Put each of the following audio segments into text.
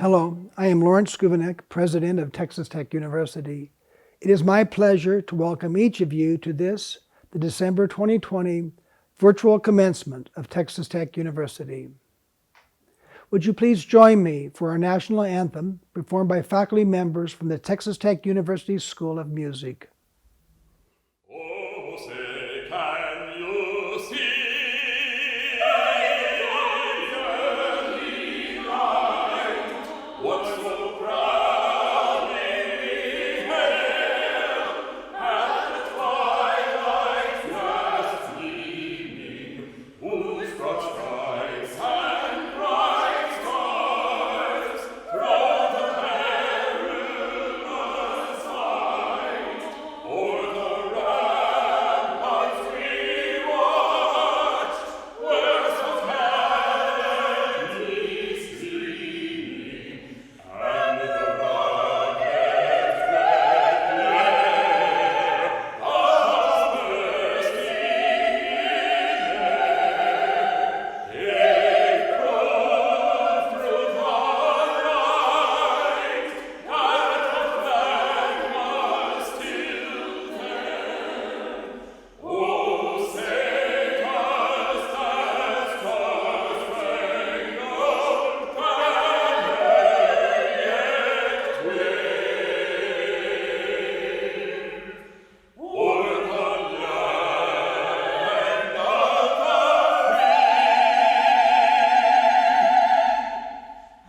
Hello, I am Lawrence Skuvanek, President of Texas Tech University. It is my pleasure to welcome each of you to this, the December 2020 virtual commencement of Texas Tech University. Would you please join me for our national anthem performed by faculty members from the Texas Tech University School of Music. Oh, say, can you see? What so proudly we hailed at the twilight's last gleaming, whose broad stripes and bright stars through the perilous fight o'er the ramparts we watched, where so gallantly streaming, and the rocket's red glare of bursting in air gave proof through the night that the flag was still there. Oh, say does that star-spangled banner yet wave o'er the land of the free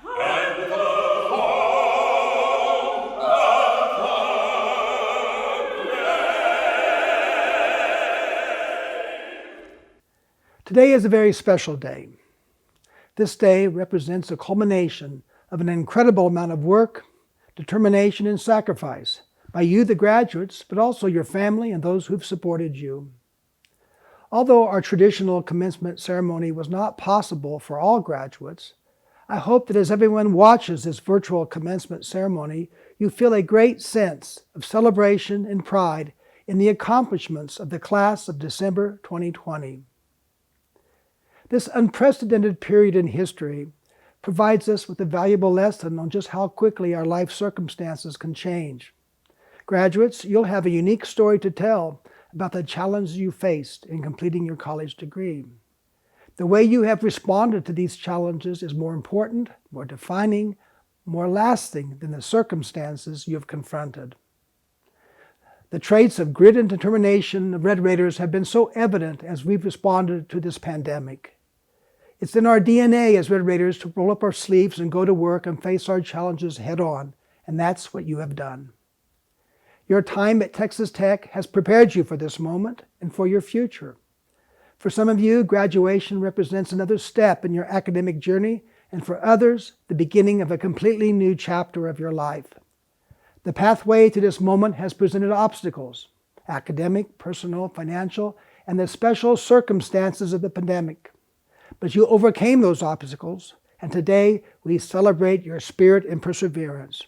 and the home of the brave? Today is a very special day. This day represents a culmination of an incredible amount of work, determination, and sacrifice by you, the graduates, but also your family and those who've supported you. Although our traditional commencement ceremony was not possible for all graduates, I hope that as everyone watches this virtual commencement ceremony, you feel a great sense of celebration and pride in the accomplishments of the class of December 2020. This unprecedented period in history provides us with a valuable lesson on just how quickly our life circumstances can change. Graduates, you'll have a unique story to tell about the challenges you faced in completing your college degree. The way you have responded to these challenges is more important, more defining, more lasting than the circumstances you have confronted. The traits of grit and determination of Red Raiders have been so evident as we've responded to this pandemic. It's in our DNA as Red Raiders to roll up our sleeves and go to work and face our challenges head on, and that's what you have done. Your time at Texas Tech has prepared you for this moment and for your future. For some of you, graduation represents another step in your academic journey, and for others, the beginning of a completely new chapter of your life. The pathway to this moment has presented obstacles: academic, personal, financial, and the special circumstances of the pandemic. But you overcame those obstacles, and today we celebrate your spirit and perseverance.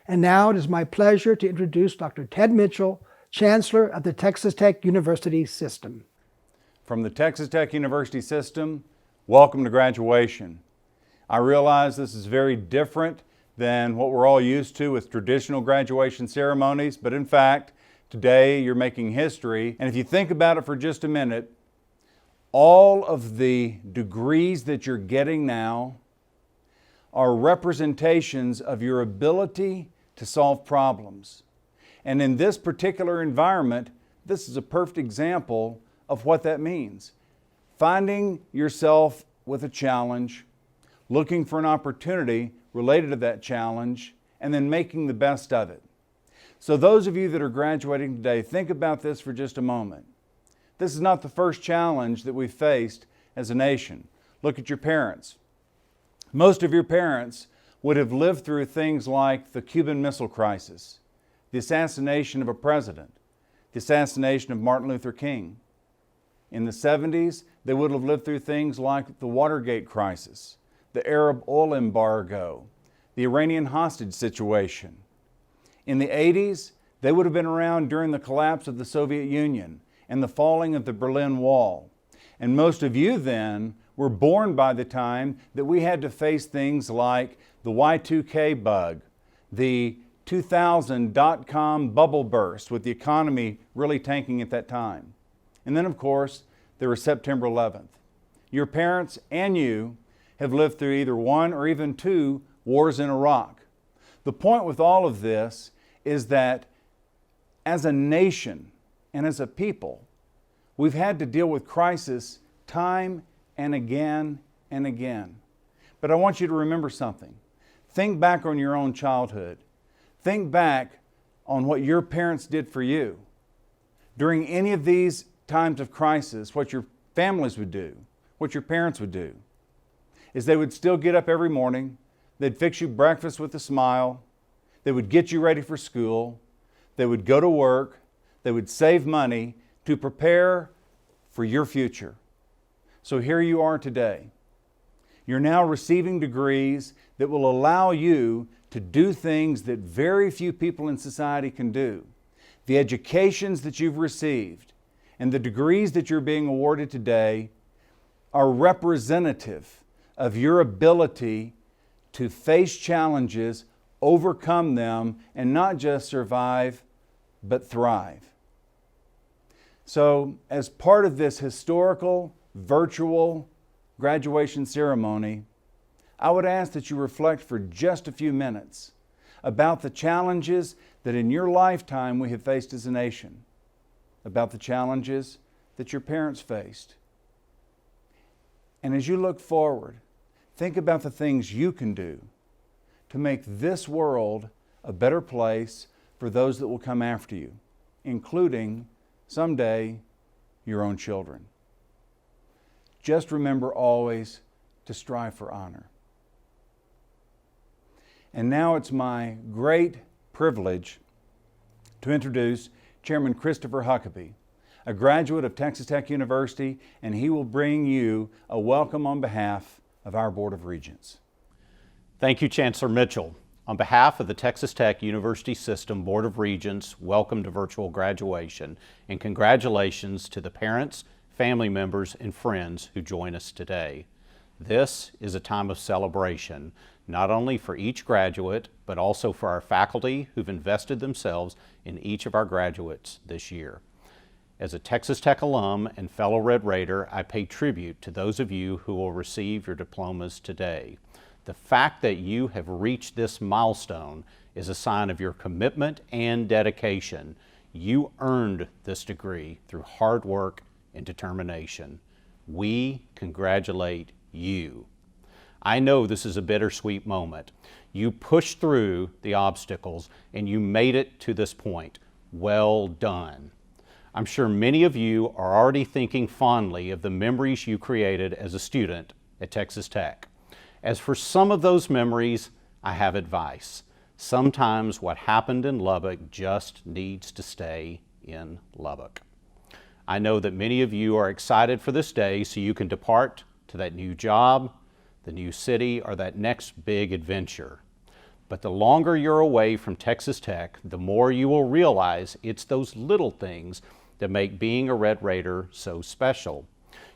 And now it is my pleasure to introduce Dr. Ted Mitchell, Chancellor of the Texas Tech University System. From the Texas Tech University System, welcome to graduation. I realize this is very different than what we're all used to with traditional graduation ceremonies, but in fact, today you're making history. And if you think about it for just a minute, all of the degrees that you're getting now are representations of your ability to solve problems. And in this particular environment, this is a perfect example of what that means. Finding yourself with a challenge, looking for an opportunity related to that challenge, and then making the best of it. So those of you that are graduating today, think about this for just a moment. This is not the first challenge that we've faced as a nation. Look at your parents. Most of your parents would have lived through things like the Cuban Missile Crisis, the assassination of a president, the assassination of Martin Luther King. In the 70s, they would have lived through things like the Watergate crisis, the Arab oil embargo, the Iranian hostage situation. In the 80s, they would have been around during the collapse of the Soviet Union and the falling of the Berlin Wall. And most of you then were born by the time that we had to face things like the Y2K bug, the 2000 dot-com bubble burst with the economy really tanking at that time. And then, of course, there was September 11th. Your parents and you have lived through either one or even two wars in Iraq. The point with all of this is that as a nation and as a people, we've had to deal with crisis time and again and again. But I want you to remember something. Think back on your own childhood. Think back on what your parents did for you. During any of these times of crisis, what your families would do, what your parents would do, is they would still get up every morning, they'd fix you breakfast with a smile, they would get you ready for school, they would go to work, they would save money to prepare for your future. So here you are today. You're now receiving degrees that will allow you to do things that very few people in society can do. The educations that you've received and the degrees that you're being awarded today are representative of your ability to face challenges, overcome them, and not just survive, but thrive. So, as part of this historical, virtual graduation ceremony, I would ask that you reflect for just a few minutes about the challenges that in your lifetime we have faced as a nation, about the challenges that your parents faced. And as you look forward, think about the things you can do to make this world a better place for those that will come after you, including someday your own children. Just remember always to strive for honor. And now it's my great privilege to introduce Chairman Christopher Huckabee, a graduate of Texas Tech University, and he will bring you a welcome on behalf of our Board of Regents. Thank you, Chancellor Mitchell. On behalf of the Texas Tech University System Board of Regents, welcome to virtual graduation, and congratulations to the parents, family members, and friends who join us today. This is a time of celebration, not only for each graduate, but also for our faculty who've invested themselves in each of our graduates this year. As a Texas Tech alum and fellow Red Raider, I pay tribute to those of you who will receive your diplomas today. The fact that you have reached this milestone is a sign of your commitment and dedication. You earned this degree through hard work and determination. We congratulate you. I know this is a bittersweet moment. You pushed through the obstacles and you made it to this point. Well done. I'm sure many of you are already thinking fondly of the memories you created as a student at Texas Tech. As for some of those memories, I have advice. Sometimes what happened in Lubbock just needs to stay in Lubbock. I know that many of you are excited for this day so you can depart to that new job, the new city, or that next big adventure. But the longer you're away from Texas Tech, the more you will realize it's those little things that make being a Red Raider so special.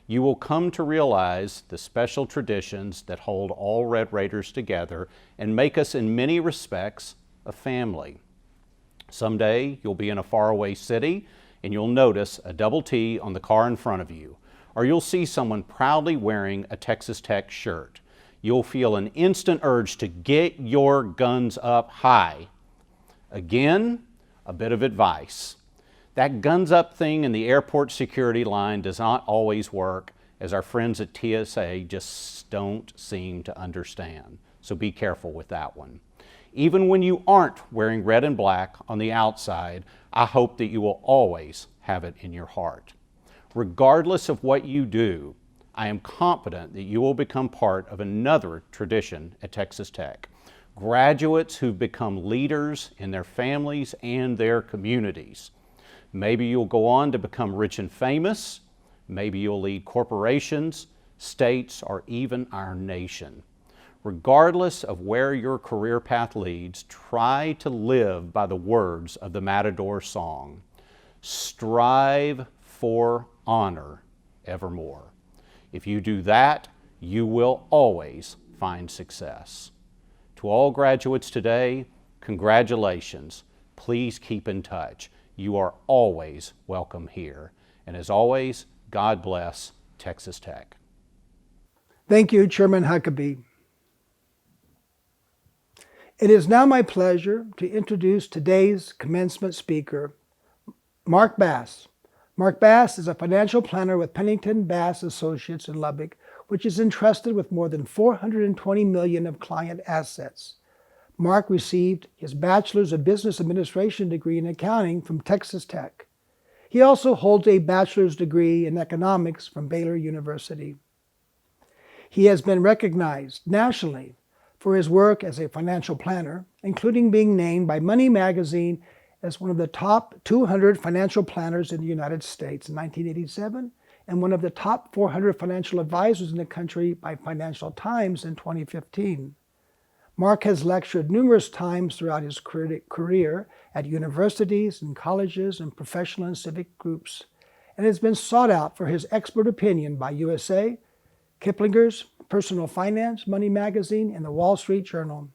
You will come to realize the special traditions that hold all Red Raiders together and make us in many respects a family. Someday you'll be in a faraway city and you'll notice a double T on the car in front of you, or you'll see someone proudly wearing a Texas Tech shirt. You'll feel an instant urge to get your guns up high. Again, a bit of advice. That guns up thing in the airport security line does not always work, as our friends at TSA just don't seem to understand. So be careful with that one. Even when you aren't wearing red and black on the outside, I hope that you will always have it in your heart. Regardless of what you do, I am confident that you will become part of another tradition at Texas Tech. Graduates who've become leaders in their families and their communities. Maybe you'll go on to become rich and famous. Maybe you'll lead corporations, states, or even our nation. Regardless of where your career path leads, try to live by the words of the Matador song. Strive for honor evermore. If you do that, you will always find success. To all graduates today, congratulations. Please keep in touch. You are always welcome here. And as always, God bless Texas Tech. Thank you, Chairman Huckabee. It is now my pleasure to introduce today's commencement speaker, Mark Bass. Mark Bass is a financial planner with Pennington Bass Associates in Lubbock, which is entrusted with more than $420 million of client assets. Mark received his Bachelor's of Business Administration degree in accounting from Texas Tech. He also holds a bachelor's degree in economics from Baylor University. He has been recognized nationally for his work as a financial planner, including being named by Money Magazine as one of the top 200 financial planners in the United States in 1987 and one of the top 400 financial advisors in the country by Financial Times in 2015. Mark has lectured numerous times throughout his career at universities and colleges and professional and civic groups, and has been sought out for his expert opinion by USA, Kiplinger's Personal Finance, Money Magazine, and the Wall Street Journal.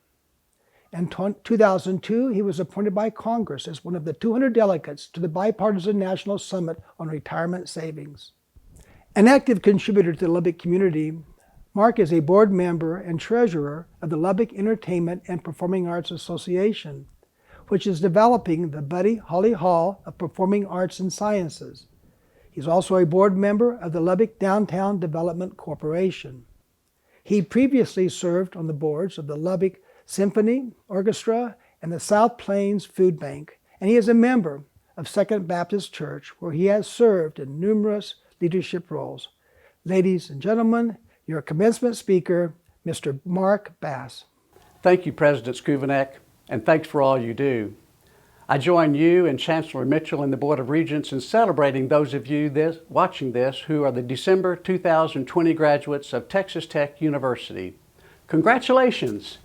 In 2002, he was appointed by Congress as one of the 200 delegates to the Bipartisan National Summit on Retirement Savings. An active contributor to the Lubbock community, Mark is a board member and treasurer of the Lubbock Entertainment and Performing Arts Association, which is developing the Buddy Holly Hall of Performing Arts and Sciences. He's also a board member of the Lubbock Downtown Development Corporation. He previously served on the boards of the Lubbock Symphony Orchestra and the South Plains Food Bank, and he is a member of Second Baptist Church, where he has served in numerous leadership roles. Ladies and gentlemen, your commencement speaker, Mr. Mark Bass. Thank you, President Skuvenek, and thanks for all you do. I join you and Chancellor Mitchell and the Board of Regents in celebrating those of you watching this who are the December 2020 graduates of Texas Tech University. Congratulations!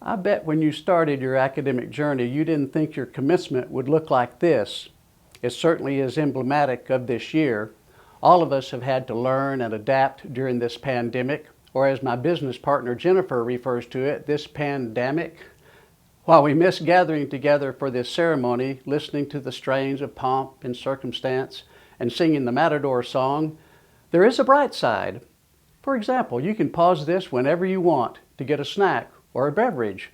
I bet when you started your academic journey, you didn't think your commencement would look like this. It certainly is emblematic of this year. All of us have had to learn and adapt during this pandemic, or as my business partner Jennifer refers to it, this pandemic. While we miss gathering together for this ceremony, listening to the strains of pomp and circumstance, and singing the Matador song, there is a bright side. For example, you can pause this whenever you want to get a snack or a beverage,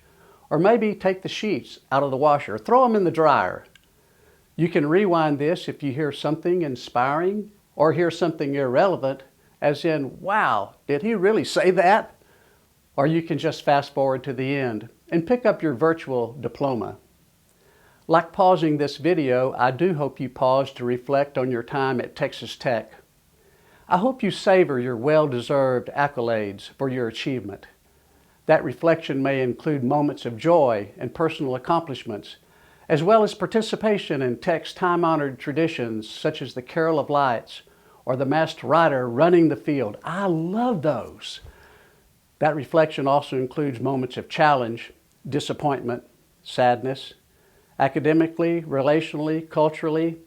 or maybe take the sheets out of the washer, throw them in the dryer. You can rewind this if you hear something inspiring or hear something irrelevant, as in, wow, did he really say that? Or you can just fast forward to the end and pick up your virtual diploma. Like pausing this video, I do hope you pause to reflect on your time at Texas Tech. I hope you savor your well-deserved accolades for your achievement. That reflection may include moments of joy and personal accomplishments, as well as participation in Tech's time-honored traditions such as the Carol of Lights or the masked rider running the field. I love those. That reflection also includes moments of challenge, disappointment, sadness, academically, relationally, culturally.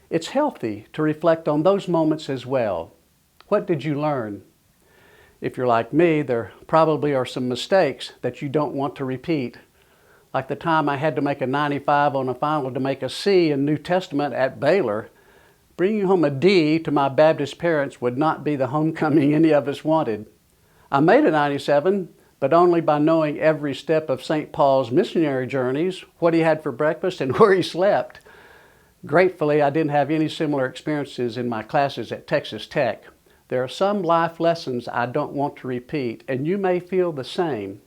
It's healthy to reflect on those moments as well. What did you learn? If you're like me, there probably are some mistakes that you don't want to repeat. Like the time I had to make a 95 on a final to make a C in New Testament at Baylor. Bringing home a D to my Baptist parents would not be the homecoming any of us wanted. I made a 97, but only by knowing every step of St. Paul's missionary journeys, what he had for breakfast, and where he slept. Gratefully, I didn't have any similar experiences in my classes at Texas Tech. There are some life lessons I don't want to repeat, and you may feel the same.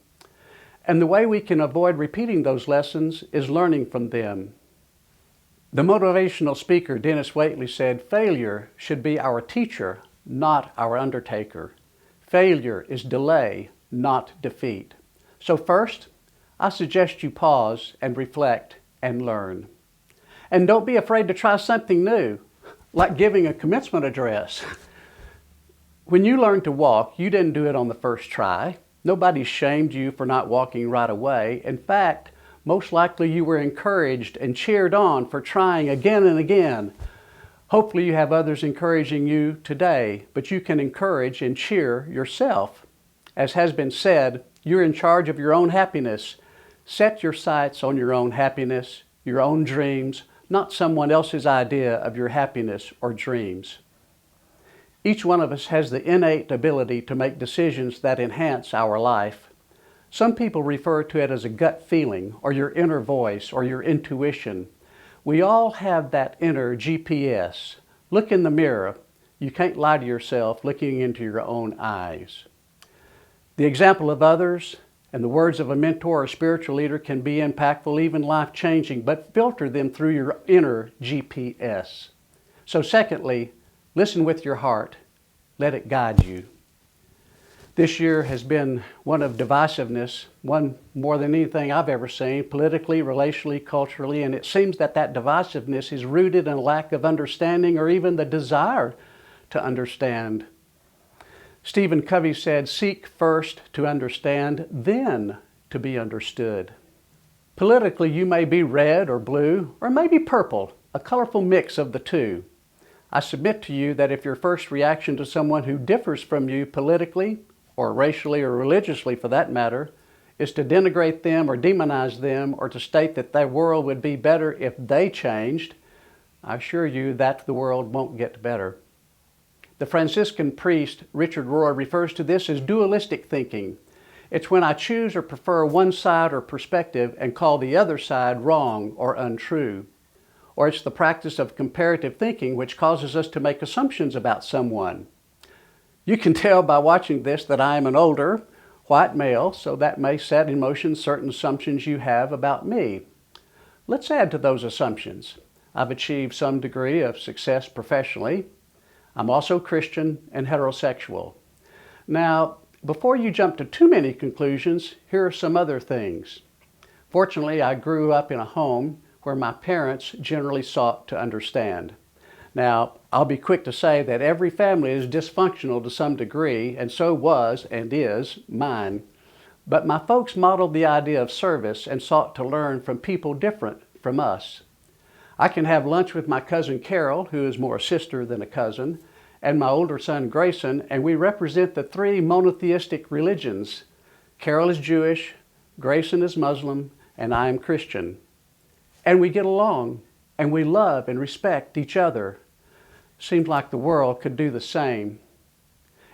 And the way we can avoid repeating those lessons is learning from them. The motivational speaker, Dennis Waitley, said, "Failure should be our teacher, not our undertaker. Failure is delay, not defeat." So first, I suggest you pause and reflect and learn. And don't be afraid to try something new, like giving a commencement address. When you learned to walk, you didn't do it on the first try. Nobody shamed you for not walking right away. In fact, most likely you were encouraged and cheered on for trying again and again. Hopefully you have others encouraging you today, but you can encourage and cheer yourself. As has been said, you're in charge of your own happiness. Set your sights on your own happiness, your own dreams, not someone else's idea of your happiness or dreams. Each one of us has the innate ability to make decisions that enhance our life. Some people refer to it as a gut feeling, or your inner voice, or your intuition. We all have that inner GPS. Look in the mirror. You can't lie to yourself looking into your own eyes. The example of others and the words of a mentor or spiritual leader can be impactful, even life-changing, but filter them through your inner GPS. So secondly, listen with your heart. Let it guide you. This year has been one of divisiveness, one more than anything I've ever seen, politically, relationally, culturally, and it seems that divisiveness is rooted in a lack of understanding or even the desire to understand. Stephen Covey said, "Seek first to understand, then to be understood." Politically, you may be red or blue, or maybe purple, a colorful mix of the two. I submit to you that if your first reaction to someone who differs from you politically, or racially or religiously for that matter, is to denigrate them or demonize them or to state that their world would be better if they changed, I assure you that the world won't get better. The Franciscan priest Richard Rohr refers to this as dualistic thinking. It's when I choose or prefer one side or perspective and call the other side wrong or untrue. Or it's the practice of comparative thinking which causes us to make assumptions about someone. You can tell by watching this that I am an older, white male, so that may set in motion certain assumptions you have about me. Let's add to those assumptions. I've achieved some degree of success professionally. I'm also Christian and heterosexual. Now, before you jump to too many conclusions, here are some other things. Fortunately, I grew up in a home where my parents generally sought to understand. Now, I'll be quick to say that every family is dysfunctional to some degree, and so was and is mine. But my folks modeled the idea of service and sought to learn from people different from us. I can have lunch with my cousin Carol, who is more a sister than a cousin, and my older son Grayson, and we represent the three monotheistic religions. Carol is Jewish, Grayson is Muslim, and I am Christian. And we get along, and we love and respect each other. Seems like the world could do the same.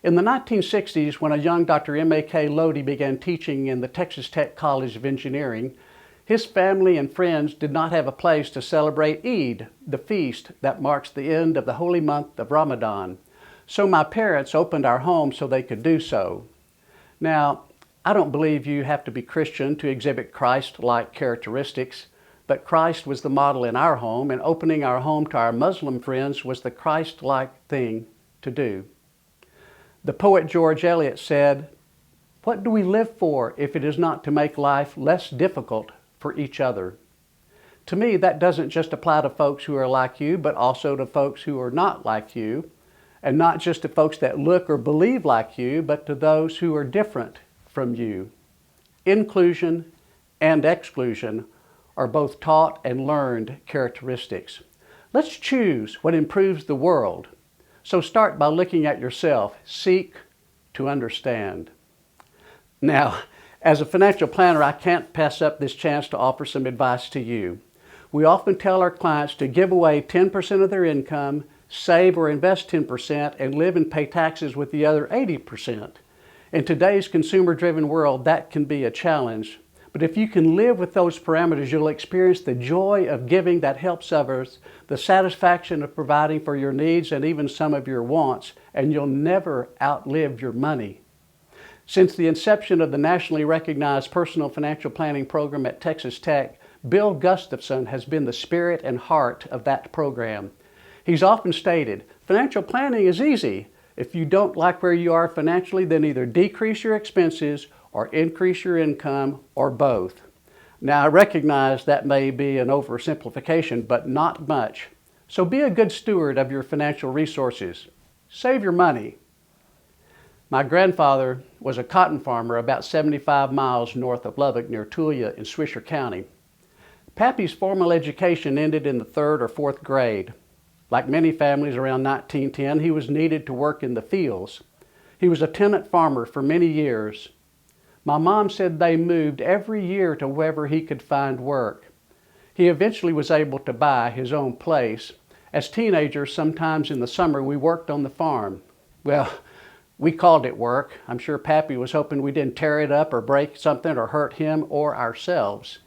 In the 1960s, when a young Dr. M.A.K. Lodi began teaching in the Texas Tech College of Engineering, his family and friends did not have a place to celebrate Eid, the feast that marks the end of the holy month of Ramadan. So my parents opened our home so they could do so. Now, I don't believe you have to be Christian to exhibit Christ-like characteristics, but Christ was the model in our home, and opening our home to our Muslim friends was the Christ-like thing to do. The poet George Eliot said, "What do we live for if it is not to make life less difficult for each other?" To me, that doesn't just apply to folks who are like you, but also to folks who are not like you, and not just to folks that look or believe like you, but to those who are different from you. Inclusion and exclusion are both taught and learned characteristics. Let's choose what improves the world. So start by looking at yourself. Seek to understand. Now, as a financial planner, I can't pass up this chance to offer some advice to you. We often tell our clients to give away 10% of their income, save or invest 10%, and live and pay taxes with the other 80%. In today's consumer-driven world, that can be a challenge. But if you can live with those parameters, you'll experience the joy of giving that helps others, the satisfaction of providing for your needs and even some of your wants, and you'll never outlive your money. Since the inception of the nationally recognized personal financial planning program at Texas Tech, Bill Gustafson has been the spirit and heart of that program. He's often stated, financial planning is easy. If you don't like where you are financially, then either decrease your expenses or increase your income, or both. Now, I recognize that may be an oversimplification, but not much. So be a good steward of your financial resources. Save your money. My grandfather was a cotton farmer about 75 miles north of Lubbock near Tulia in Swisher County. Pappy's formal education ended in the 3rd or 4th grade. Like many families around 1910, he was needed to work in the fields. He was a tenant farmer for many years. My mom said they moved every year to wherever he could find work. He eventually was able to buy his own place. As teenagers, sometimes in the summer, we worked on the farm. Well, we called it work. I'm sure Pappy was hoping we didn't tear it up or break something or hurt him or ourselves.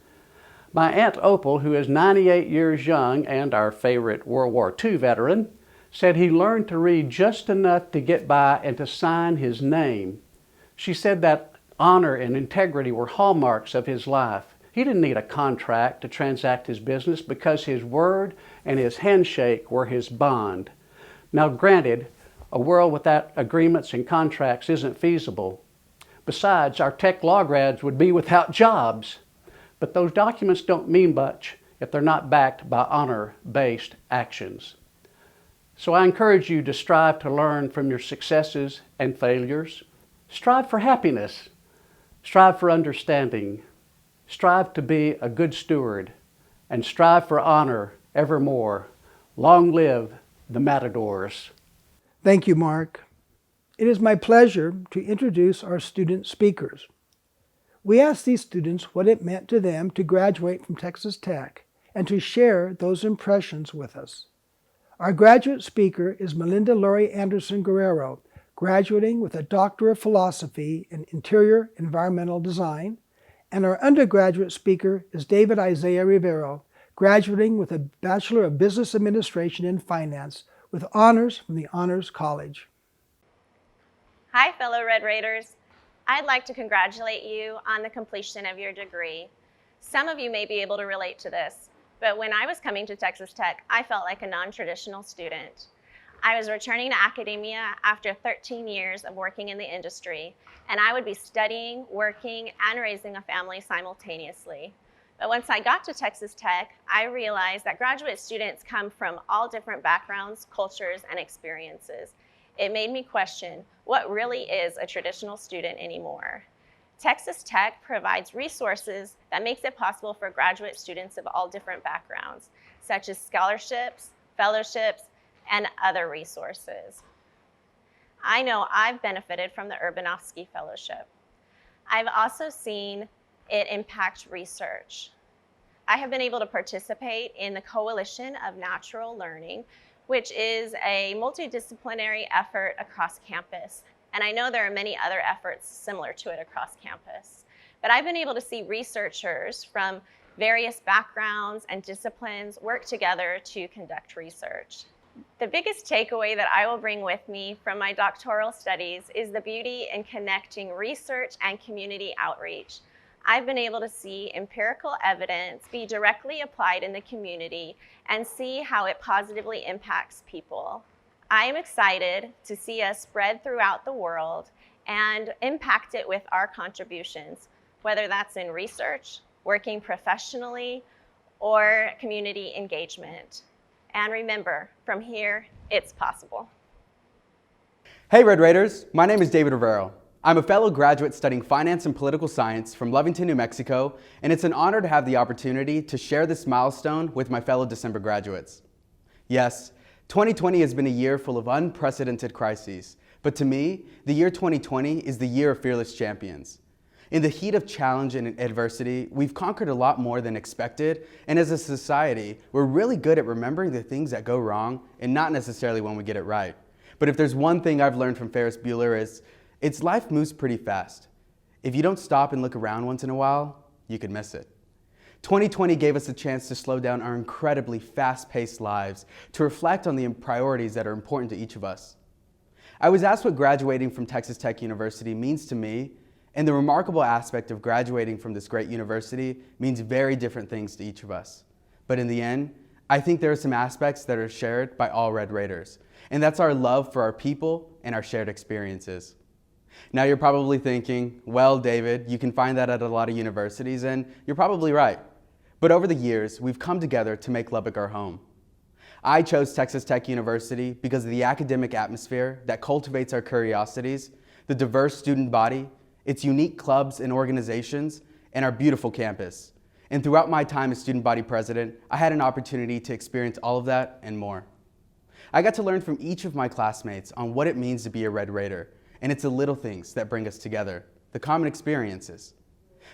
My Aunt Opal, who is 98 years young and our favorite World War II veteran, said he learned to read just enough to get by and to sign his name. She said that honor and integrity were hallmarks of his life. He didn't need a contract to transact his business because his word and his handshake were his bond. Now granted, a world without agreements and contracts isn't feasible. Besides, our tech law grads would be without jobs. But those documents don't mean much if they're not backed by honor-based actions. So I encourage you to strive to learn from your successes and failures. Strive for happiness. Strive for understanding. Strive to be a good steward. And strive for honor evermore. Long live the Matadors. Thank you, Mark. It is my pleasure to introduce our student speakers. We asked these students what it meant to them to graduate from Texas Tech and to share those impressions with us. Our graduate speaker is Melinda Laurie Anderson Guerrero, graduating with a Doctor of Philosophy in Interior Environmental Design, and our undergraduate speaker is David Isaiah Rivero, graduating with a Bachelor of Business Administration in Finance with honors from the Honors College. Hi, fellow Red Raiders. I'd like to congratulate you on the completion of your degree. Some of you may be able to relate to this, but when I was coming to Texas Tech, I felt like a non-traditional student. I was returning to academia after 13 years of working in the industry, and I would be studying, working, and raising a family simultaneously. But once I got to Texas Tech, I realized that graduate students come from all different backgrounds, cultures, and experiences. It made me question what really is a traditional student anymore. Texas Tech provides resources that makes it possible for graduate students of all different backgrounds, such as scholarships, fellowships, and other resources. I know I've benefited from the Urbanofsky Fellowship. I've also seen it impact research. I have been able to participate in the Coalition of Natural Learning, which is a multidisciplinary effort across campus. And I know there are many other efforts similar to it across campus. But I've been able to see researchers from various backgrounds and disciplines work together to conduct research. The biggest takeaway that I will bring with me from my doctoral studies is the beauty in connecting research and community outreach. I've been able to see empirical evidence be directly applied in the community and see how it positively impacts people. I am excited to see us spread throughout the world and impact it with our contributions, whether that's in research, working professionally, or community engagement. And remember, from here, it's possible. Hey Red Raiders, my name is David Rivero. I'm a fellow graduate studying finance and political science from Lovington, New Mexico, and it's an honor to have the opportunity to share this milestone with my fellow December graduates. Yes, 2020 has been a year full of unprecedented crises, but to me, the year 2020 is the year of fearless champions. In the heat of challenge and adversity, we've conquered a lot more than expected, and as a society, we're really good at remembering the things that go wrong and not necessarily when we get it right. But if there's one thing I've learned from Ferris Bueller it's life moves pretty fast. If you don't stop and look around once in a while, you could miss it. 2020 gave us a chance to slow down our incredibly fast-paced lives, to reflect on the priorities that are important to each of us. I was asked what graduating from Texas Tech University means to me, and the remarkable aspect of graduating from this great university means very different things to each of us. But in the end, I think there are some aspects that are shared by all Red Raiders, and that's our love for our people and our shared experiences. Now you're probably thinking, well, David, you can find that at a lot of universities, and you're probably right. But over the years, we've come together to make Lubbock our home. I chose Texas Tech University because of the academic atmosphere that cultivates our curiosities, the diverse student body, its unique clubs and organizations, and our beautiful campus. And throughout my time as student body president, I had an opportunity to experience all of that and more. I got to learn from each of my classmates on what it means to be a Red Raider, and it's the little things that bring us together, the common experiences.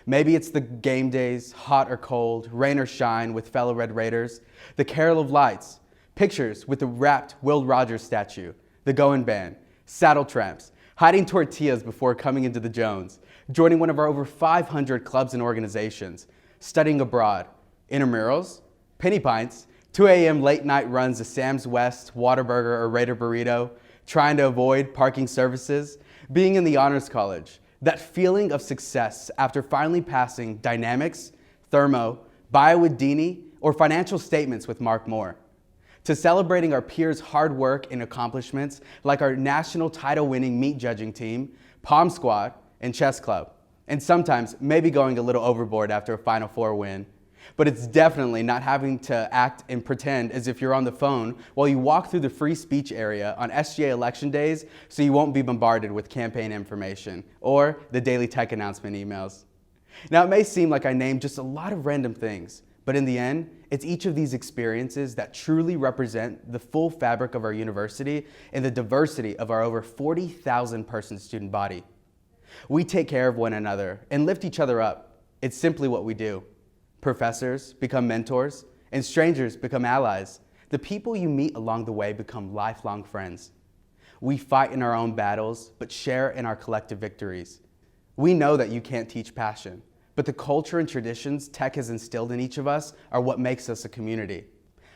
Maybe it's the game days, hot or cold, rain or shine with fellow Red Raiders, the carol of lights, pictures with the wrapped Will Rogers statue, the Going Band, saddle tramps, hiding tortillas before coming into the Jones, joining one of our over 500 clubs and organizations, studying abroad, intramurals, penny pints, 2 a.m. late night runs to Sam's West, Whataburger, or Raider Burrito, trying to avoid parking services, being in the Honors College, that feeling of success after finally passing dynamics, thermo, bio with Deanie, or financial statements with Mark Moore, to celebrating our peers' hard work and accomplishments like our national title-winning meat judging team, Palm Squad, and Chess Club, and sometimes maybe going a little overboard after a Final Four win. But it's definitely not having to act and pretend as if you're on the phone while you walk through the free speech area on SGA election days so you won't be bombarded with campaign information or the daily tech announcement emails. Now, it may seem like I named just a lot of random things, but in the end, it's each of these experiences that truly represent the full fabric of our university and the diversity of our over 40,000 person student body. We take care of one another and lift each other up. It's simply what we do. Professors become mentors, and strangers become allies. The people you meet along the way become lifelong friends. We fight in our own battles, but share in our collective victories. We know that you can't teach passion, but the culture and traditions tech has instilled in each of us are what makes us a community.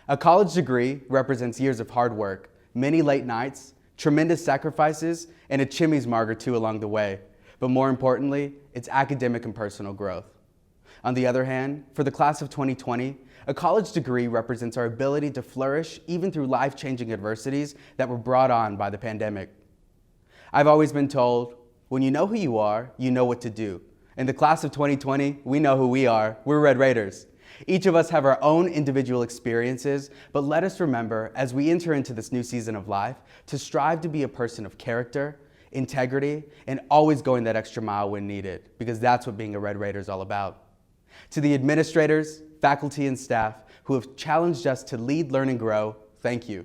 A college degree represents years of hard work, many late nights, tremendous sacrifices, and a Chimmy's marg or two along the way. But more importantly, it's academic and personal growth. On the other hand, for the class of 2020, a college degree represents our ability to flourish even through life-changing adversities that were brought on by the pandemic. I've always been told, when you know who you are, you know what to do. In the class of 2020, we know who we are. We're Red Raiders. Each of us have our own individual experiences, but let us remember, as we enter into this new season of life, to strive to be a person of character, integrity, and always going that extra mile when needed, because that's what being a Red Raider is all about. To the administrators, faculty, and staff who have challenged us to lead, learn, and grow, thank you.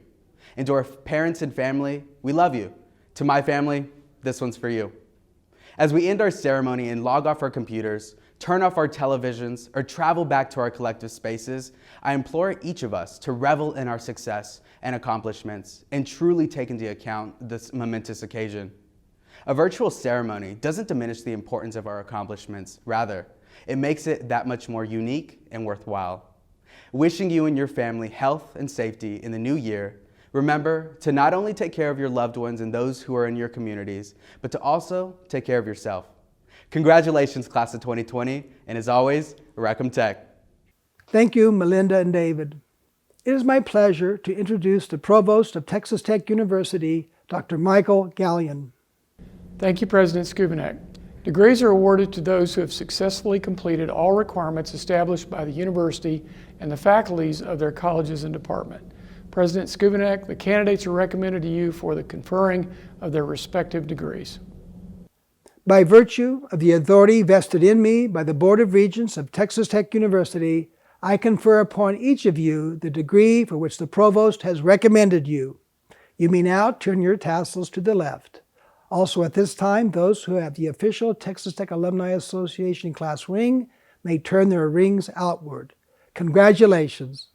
And to our parents and family, we love you. To my family, this one's for you. As we end our ceremony and log off our computers, turn off our televisions, or travel back to our collective spaces, I implore each of us to revel in our success and accomplishments and truly take into account this momentous occasion. A virtual ceremony doesn't diminish the importance of our accomplishments. Rather, it makes it that much more unique and worthwhile. Wishing you and your family health and safety in the new year, remember to not only take care of your loved ones and those who are in your communities, but to also take care of yourself. Congratulations, class of 2020, and as always, Rackham Tech. Thank you, Melinda and David. It is my pleasure to introduce the Provost of Texas Tech University, Dr. Michael Gallion. Thank you, President Skubanek. Degrees are awarded to those who have successfully completed all requirements established by the university and the faculties of their colleges and department. President Skubanek, the candidates are recommended to you for the conferring of their respective degrees. By virtue of the authority vested in me by the Board of Regents of Texas Tech University, I confer upon each of you the degree for which the Provost has recommended you. You may now turn your tassels to the left. Also at this time, those who have the official Texas Tech Alumni Association class ring may turn their rings outward. Congratulations.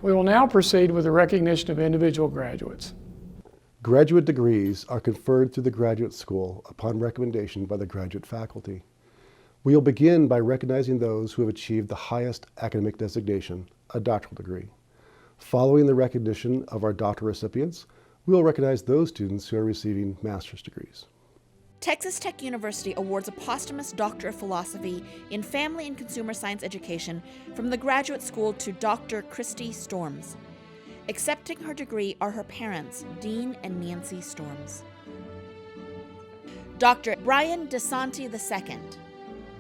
We will now proceed with the recognition of individual graduates. Graduate degrees are conferred through the graduate school upon recommendation by the graduate faculty. We will begin by recognizing those who have achieved the highest academic designation, a doctoral degree. Following the recognition of our doctoral recipients, we will recognize those students who are receiving master's degrees. Texas Tech University awards a posthumous Doctor of Philosophy in Family and Consumer Science Education from the graduate school to Dr. Christy Storms. Accepting her degree are her parents, Dean and Nancy Storms. Dr. Brian DeSanti II,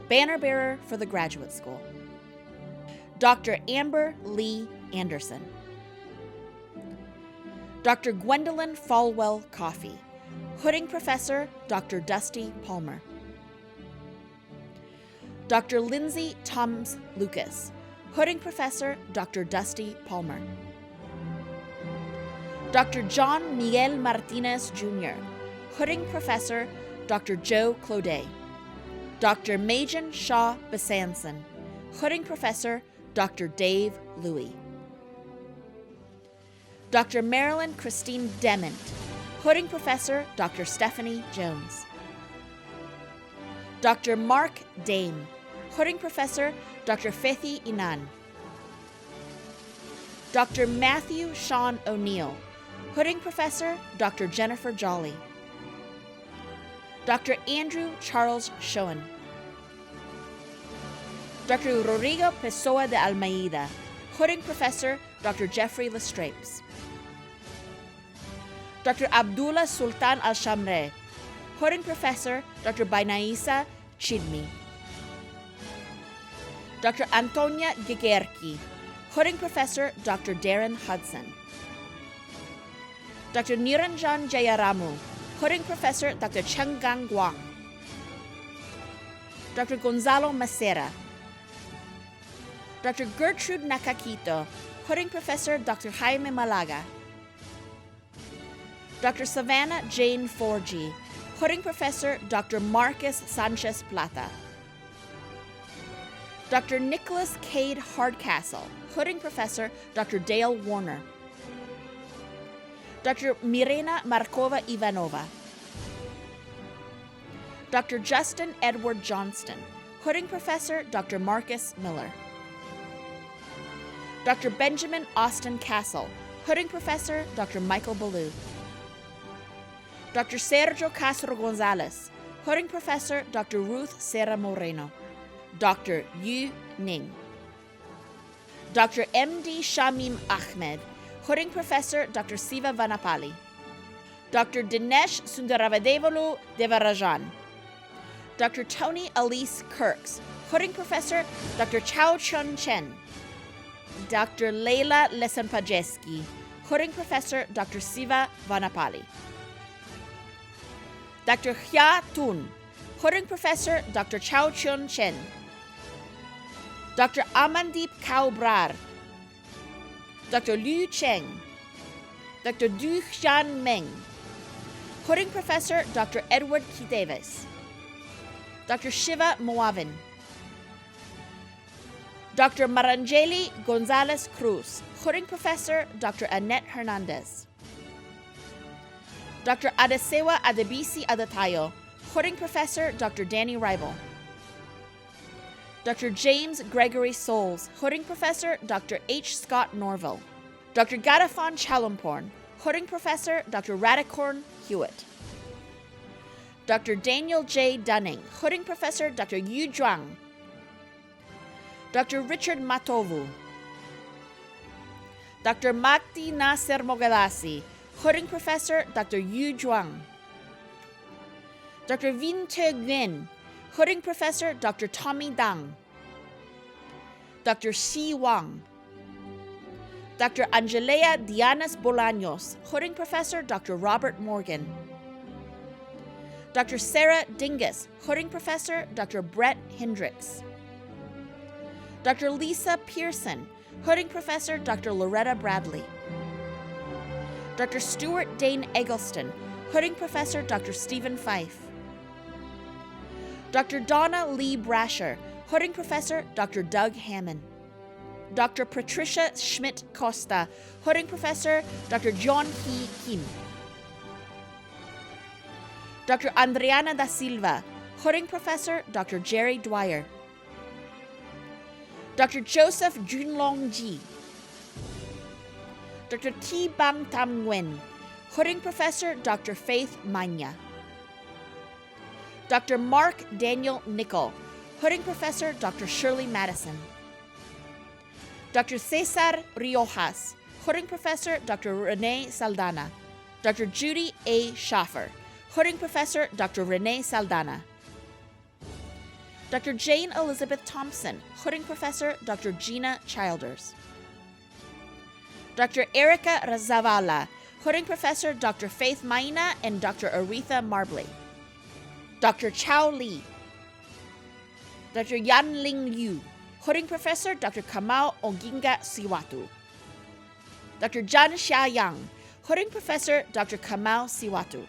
banner bearer for the graduate school. Dr. Amber Lee Anderson. Dr. Gwendolyn Falwell Coffey, Hooding Professor, Dr. Dusty Palmer. Dr. Lindsay Toms Lucas, Hooding Professor, Dr. Dusty Palmer. Dr. John Miguel Martinez Jr., Hooding Professor, Dr. Joe Clodet. Dr. Majan Shaw Besanson, Hooding Professor, Dr. Dave Louie. Dr. Marilyn Christine Dement, Hooding Professor, Dr. Stephanie Jones. Dr. Mark Dame, Hooding Professor, Dr. Fethi Inan. Dr. Matthew Sean O'Neill, Hooding Professor, Dr. Jennifer Jolly. Dr. Andrew Charles Schoen. Dr. Rodrigo Pessoa de Almeida, Hooding Professor, Dr. Jeffrey Lestrapes. Dr. Abdullah Sultan Al-Shamre, Hooding Professor, Dr. Bainaisa Chidmi. Dr. Antonia Gigerki, Hooding Professor, Dr. Darren Hudson. Dr. Niranjan Jayaramu, Hooding Professor, Dr. Chenggang Guang. Dr. Gonzalo Macera. Dr. Gertrude Nakakito, Hooding Professor, Dr. Jaime Malaga. Dr. Savannah Jane Forgy, Hooding Professor, Dr. Marcus Sanchez Plata. Dr. Nicholas Cade Hardcastle, Hooding Professor, Dr. Dale Warner. Dr. Mirena Markova Ivanova. Dr. Justin Edward Johnston, Hooding Professor, Dr. Marcus Miller. Dr. Benjamin Austin Castle, Hooding Professor, Dr. Michael Ballou. Dr. Sergio Castro Gonzalez, Hooding Professor, Dr. Ruth Serra Moreno. Dr. Yu Ning. Dr. M.D. Shamim Ahmed, Hooding Professor, Dr. Siva Vanapali. Dr. Dinesh Sundaravadevolu Devarajan. Dr. Tony Elise Kirks, Hooding Professor, Dr. Chao Chun Chen. Dr. Leila Lesanpajeski, Hooding Professor, Dr. Siva Vanapali. Dr. Hya Tun, Hooding Professor, Dr. Chao Chun Chen. Dr. Amandeep Kaubrar. Dr. Liu Cheng. Dr. Du Xian Meng. Hooding Professor, Dr. Edward Kiteves. Dr. Shiva Moavin. Dr. Marangeli Gonzalez Cruz, Hooding Professor, Dr. Annette Hernandez. Dr. Adesewa Adebisi Adetayo, Hooding Professor, Dr. Danny Ribel. Dr. James Gregory Souls, Hooding Professor, Dr. H. Scott Norville. Dr. Gadafon Chalamporn, Hooding Professor, Dr. Radicorn Hewitt. Dr. Daniel J. Dunning, Hooding Professor, Dr. Yu Zhuang. Dr. Richard Matovu. Dr. Makti Nasser Mogadasi, Hooding Professor, Dr. Yu Zhuang. Dr. Vin Te Nguyen, Hooding Professor, Dr. Tommy Dang. Dr. Xi Wang. Dr. Angelea Dianas Bolaños, Hooding Professor, Dr. Robert Morgan. Dr. Sarah Dingus, Hooding Professor, Dr. Brett Hendricks. Dr. Lisa Pearson, Hooding Professor, Dr. Loretta Bradley. Dr. Stuart Dane Eggleston, Hooding Professor, Dr. Stephen Fife. Dr. Donna Lee Brasher, Hooding Professor, Dr. Doug Hammond. Dr. Patricia Schmidt-Costa, Hooding Professor Dr. John Hee Kim. Dr. Adriana da Silva, Hooding Professor Dr. Jerry Dwyer. Dr. Joseph Junlong Ji. Dr. T. Bang Tam Nguyen, Hooding Professor Dr. Faith Manya. Dr. Mark Daniel Nickel, Hooding Professor Dr. Shirley Madison. Dr. Cesar Riojas, Hooding Professor Dr. Renee Saldana. Dr. Judy A. Schaffer, Hooding Professor Dr. Renee Saldana. Dr. Jane Elizabeth Thompson, Hooding Professor Dr. Gina Childers. Dr. Erica Zavala, Hooding Professor Dr. Faith Maina and Dr. Aretha Marbley. Dr. Chao Li. Dr. Yan Ling Liu, Hooding Professor Dr. Kamau Oginga Siwatu. Dr. Jan Xia Yang, Hooding Professor Dr. Kamau Siwatu.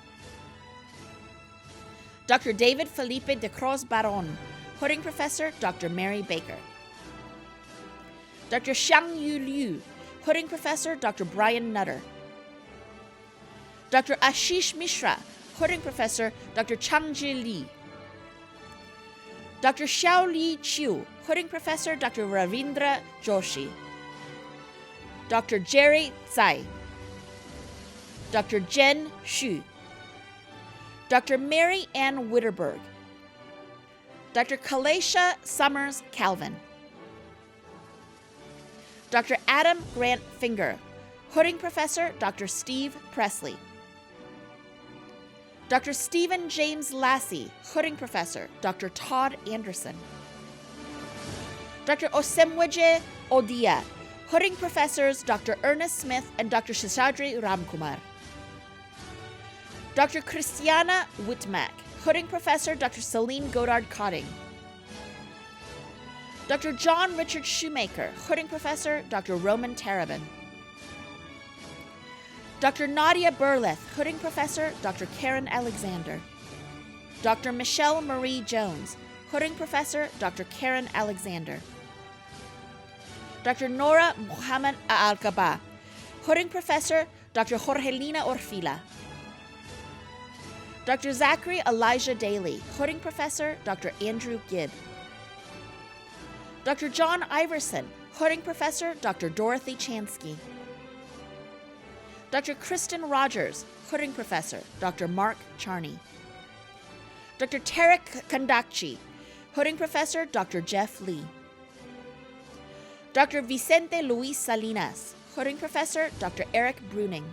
Dr. David Felipe de Cruz Baron, Hooding Professor Dr. Mary Baker. Dr. Xiang Yu Liu, Hooding Professor Dr. Brian Nutter. Dr. Ashish Mishra, Hooding Professor Dr. Changji Li. Dr. Xiao Li Chiu, Hooding Professor Dr. Ravindra Joshi. Dr. Jerry Tsai. Dr. Jen Xu. Dr. Mary Ann Witterberg. Dr. Kalesha Summers Calvin. Dr. Adam Grant Finger, Hooding Professor Dr. Steve Presley. Dr. Stephen James Lassie, Hooding Professor Dr. Todd Anderson. Dr. Osemweje Odia, Hooding Professors Dr. Ernest Smith and Dr. Shishadri Ramkumar. Dr. Christiana Whitmack, Hooding Professor Dr. Celine Godard Cotting. Dr. John Richard Shoemaker, Hooding Professor Dr. Roman Tarabin. Dr. Nadia Burleth, Hooding Professor Dr. Karen Alexander. Dr. Michelle Marie Jones, Hooding Professor Dr. Karen Alexander. Dr. Nora Muhammad Al-Kaba, Hooding Professor Dr. Jorgelina Orfila. Dr. Zachary Elijah Daly, Hooding Professor Dr. Andrew Gibb. Dr. John Iverson, Hooding Professor Dr. Dorothy Chansky. Dr. Kristen Rogers, Hooding Professor Dr. Mark Charney. Dr. Tarek Kandakchi, Hooding Professor Dr. Jeff Lee. Dr. Vicente Luis Salinas, Hooding Professor Dr. Eric Bruning.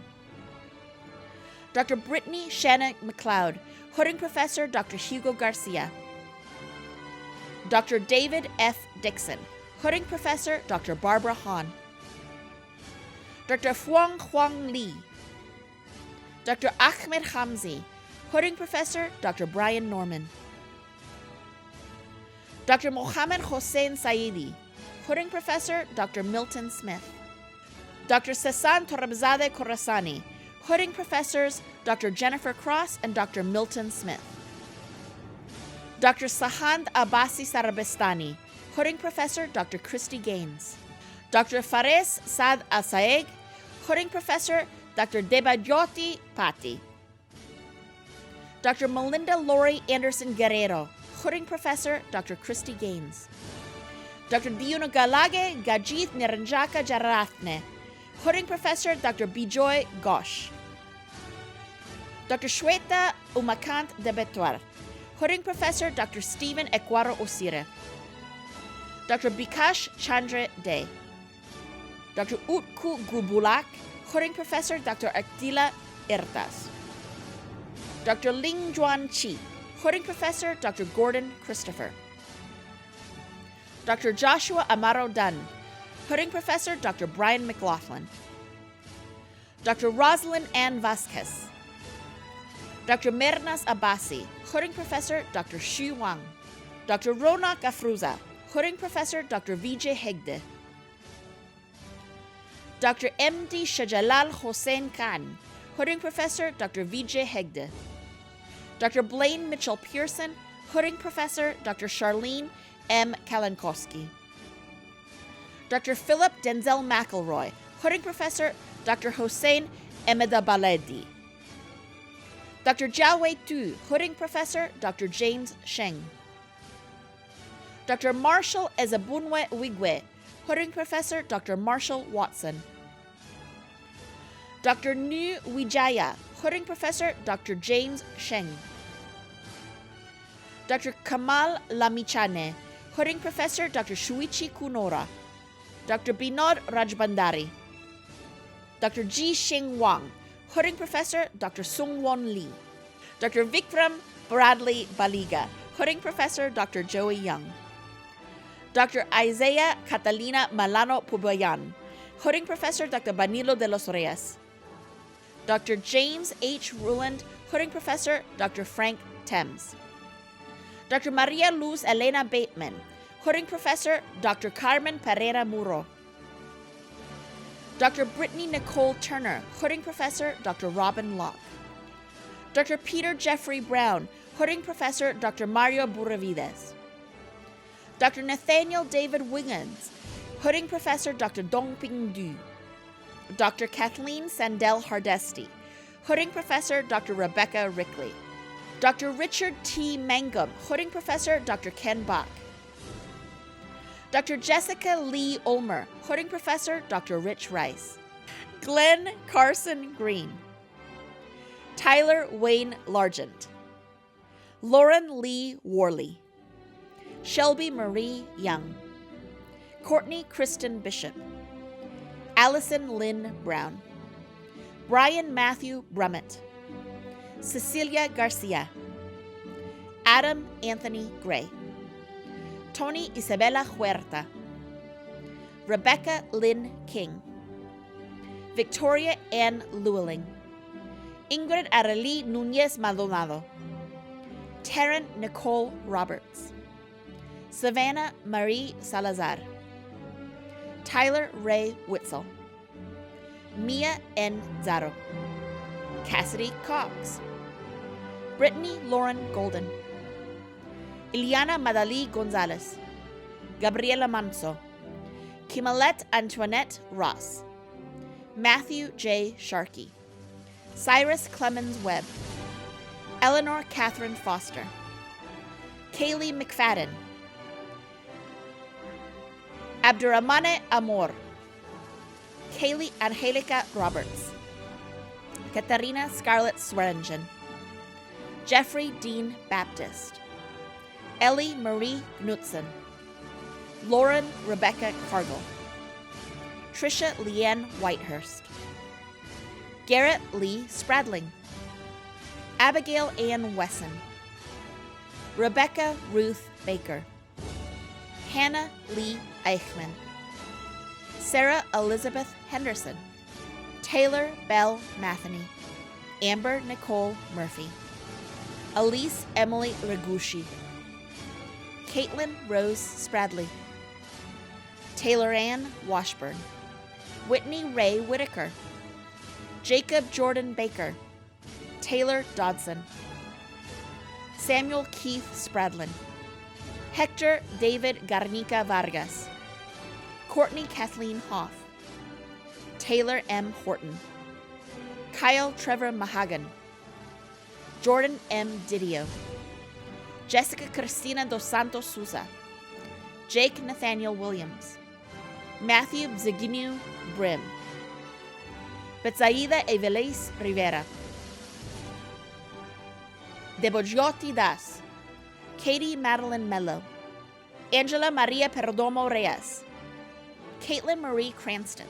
Dr. Brittany Shanna McLeod, Hooding Professor Dr. Hugo Garcia. Dr. David F. Dixon, Hooding Professor Dr. Barbara Hahn. Dr. Fuang Huang Lee. Dr. Ahmed Hamzi, Hooding Professor Dr. Brian Norman. Dr. Mohammed Hossein Saidi, Hooding Professor Dr. Milton Smith. Dr. Sasan Torabzadeh Khorasani, Hooding Professors Dr. Jennifer Cross and Dr. Milton Smith. Dr. Sahand Abbasi Sarabestani, Hooding Professor Dr. Christy Gaines. Dr. Fares Saad Al-Saeg, Hooding Professor Dr. Debajyoti Pati. Dr. Melinda Lori Anderson Guerrero, Hooding Professor Dr. Christy Gaines. Dr. Diunagalage Gajit Niranjaka Jarathne, Hooding Professor Dr. Bijoy Ghosh. Dr. Shweta Umakant Debetwar, Hooding Professor Dr. Stephen Ekwaro Osire. Dr. Bikash Chandra De. Dr. Utku Gubulak, Hooding Professor Dr. Aktila Ertas. Dr. Ling Juan Chi, Hooding Professor Dr. Gordon Christopher. Dr. Joshua Amaro Dunn, Hooding Professor Dr. Brian McLaughlin. Dr. Rosalind Ann Vasquez. Dr. Mernas Abbasi, Hooding Professor Dr. Xu Wang. Dr. Ronak Afruza, Hooding Professor Dr. Vijay Hegde. Dr. M.D. Shajalal Hossein Khan, Hooding Professor Dr. Vijay Hegde. Dr. Blaine Mitchell Pearson, Hooding Professor Dr. Charlene M. Kalankowski. Dr. Philip Denzel McElroy, Hooding Professor Dr. Hossein Emedabaledi. Dr. Jiawei Tu, Hooding Professor Dr. James Sheng. Dr. Marshall Ezebunwe Wigwe, Hooding Professor Dr. Marshall Watson. Dr. Nu Wijaya, Hooding Professor Dr. James Sheng. Dr. Kamal Lamichane, Hooding Professor Dr. Shuichi Kunora. Dr. Binod Rajbandari. Dr. Ji Shing Wang, Hooding Professor Dr. Sungwon Lee. Dr. Vikram Bradley Baliga, Hooding Professor Dr. Joey Young. Dr. Isaiah Catalina Malano Pubayan, Hooding Professor Dr. Banilo de los Reyes. Dr. James H. Ruland, Hooding Professor Dr. Frank Thames. Dr. Maria Luz Elena Bateman, Hooding Professor Dr. Carmen Pereira Muro. Dr. Brittany Nicole Turner, Hooding Professor Dr. Robin Locke. Dr. Peter Jeffrey Brown, Hooding Professor Dr. Mario Buravides. Dr. Nathaniel David Wiggins, Hooding Professor Dr. Dongping Du. Dr. Kathleen Sandel Hardesty, Hooding Professor Dr. Rebecca Rickley. Dr. Richard T. Mangum, Hooding Professor Dr. Ken Bach. Dr. Jessica Lee Ulmer, Hooding Professor Dr. Rich Rice. Glenn Carson Green. Tyler Wayne Largent. Lauren Lee Worley. Shelby Marie Young. Courtney Kristen Bishop. Allison Lynn Brown. Brian Matthew Brummett. Cecilia Garcia. Adam Anthony Gray. Tony Isabella Huerta. Rebecca Lynn King. Victoria Ann Llewellyn. Ingrid Arely Núñez Maldonado. Taryn Nicole Roberts. Savannah Marie Salazar. Tyler Ray Witzel. Mia N. Zaro. Cassidy Cox. Brittany Lauren Golden. Iliana Madali Gonzalez. Gabriela Manso. Kimalette Antoinette Ross. Matthew J. Sharkey. Cyrus Clemens Webb. Eleanor Catherine Foster. Kaylee McFadden. Abdurrahmane Amor. Kaylee Angelica Roberts. Katarina Scarlett Swearingen. Jeffrey Dean Baptist. Ellie Marie Knutson. Lauren Rebecca Cargill. Trisha Leanne Whitehurst. Garrett Lee Spradling. Abigail Ann Wesson. Rebecca Ruth Baker. Hannah Lee Eichmann. Sarah Elizabeth Henderson. Taylor Bell Matheny. Amber Nicole Murphy. Elise Emily Ragushi. Caitlin Rose Spradley. Taylor Ann Washburn. Whitney Ray Whitaker. Jacob Jordan Baker. Taylor Dodson. Samuel Keith Spradlin. Hector David Garnica Vargas. Courtney Kathleen Hoff. Taylor M. Horton. Kyle Trevor Mahagan. Jordan M. Didio. Jessica Cristina dos Santos Souza. Jake Nathaniel Williams. Matthew Zaginu Brim. Betsaida Evelis Rivera. Debogiotti Das. Katie Madeline Mello. Angela Maria Perdomo Reyes. Caitlin Marie Cranston.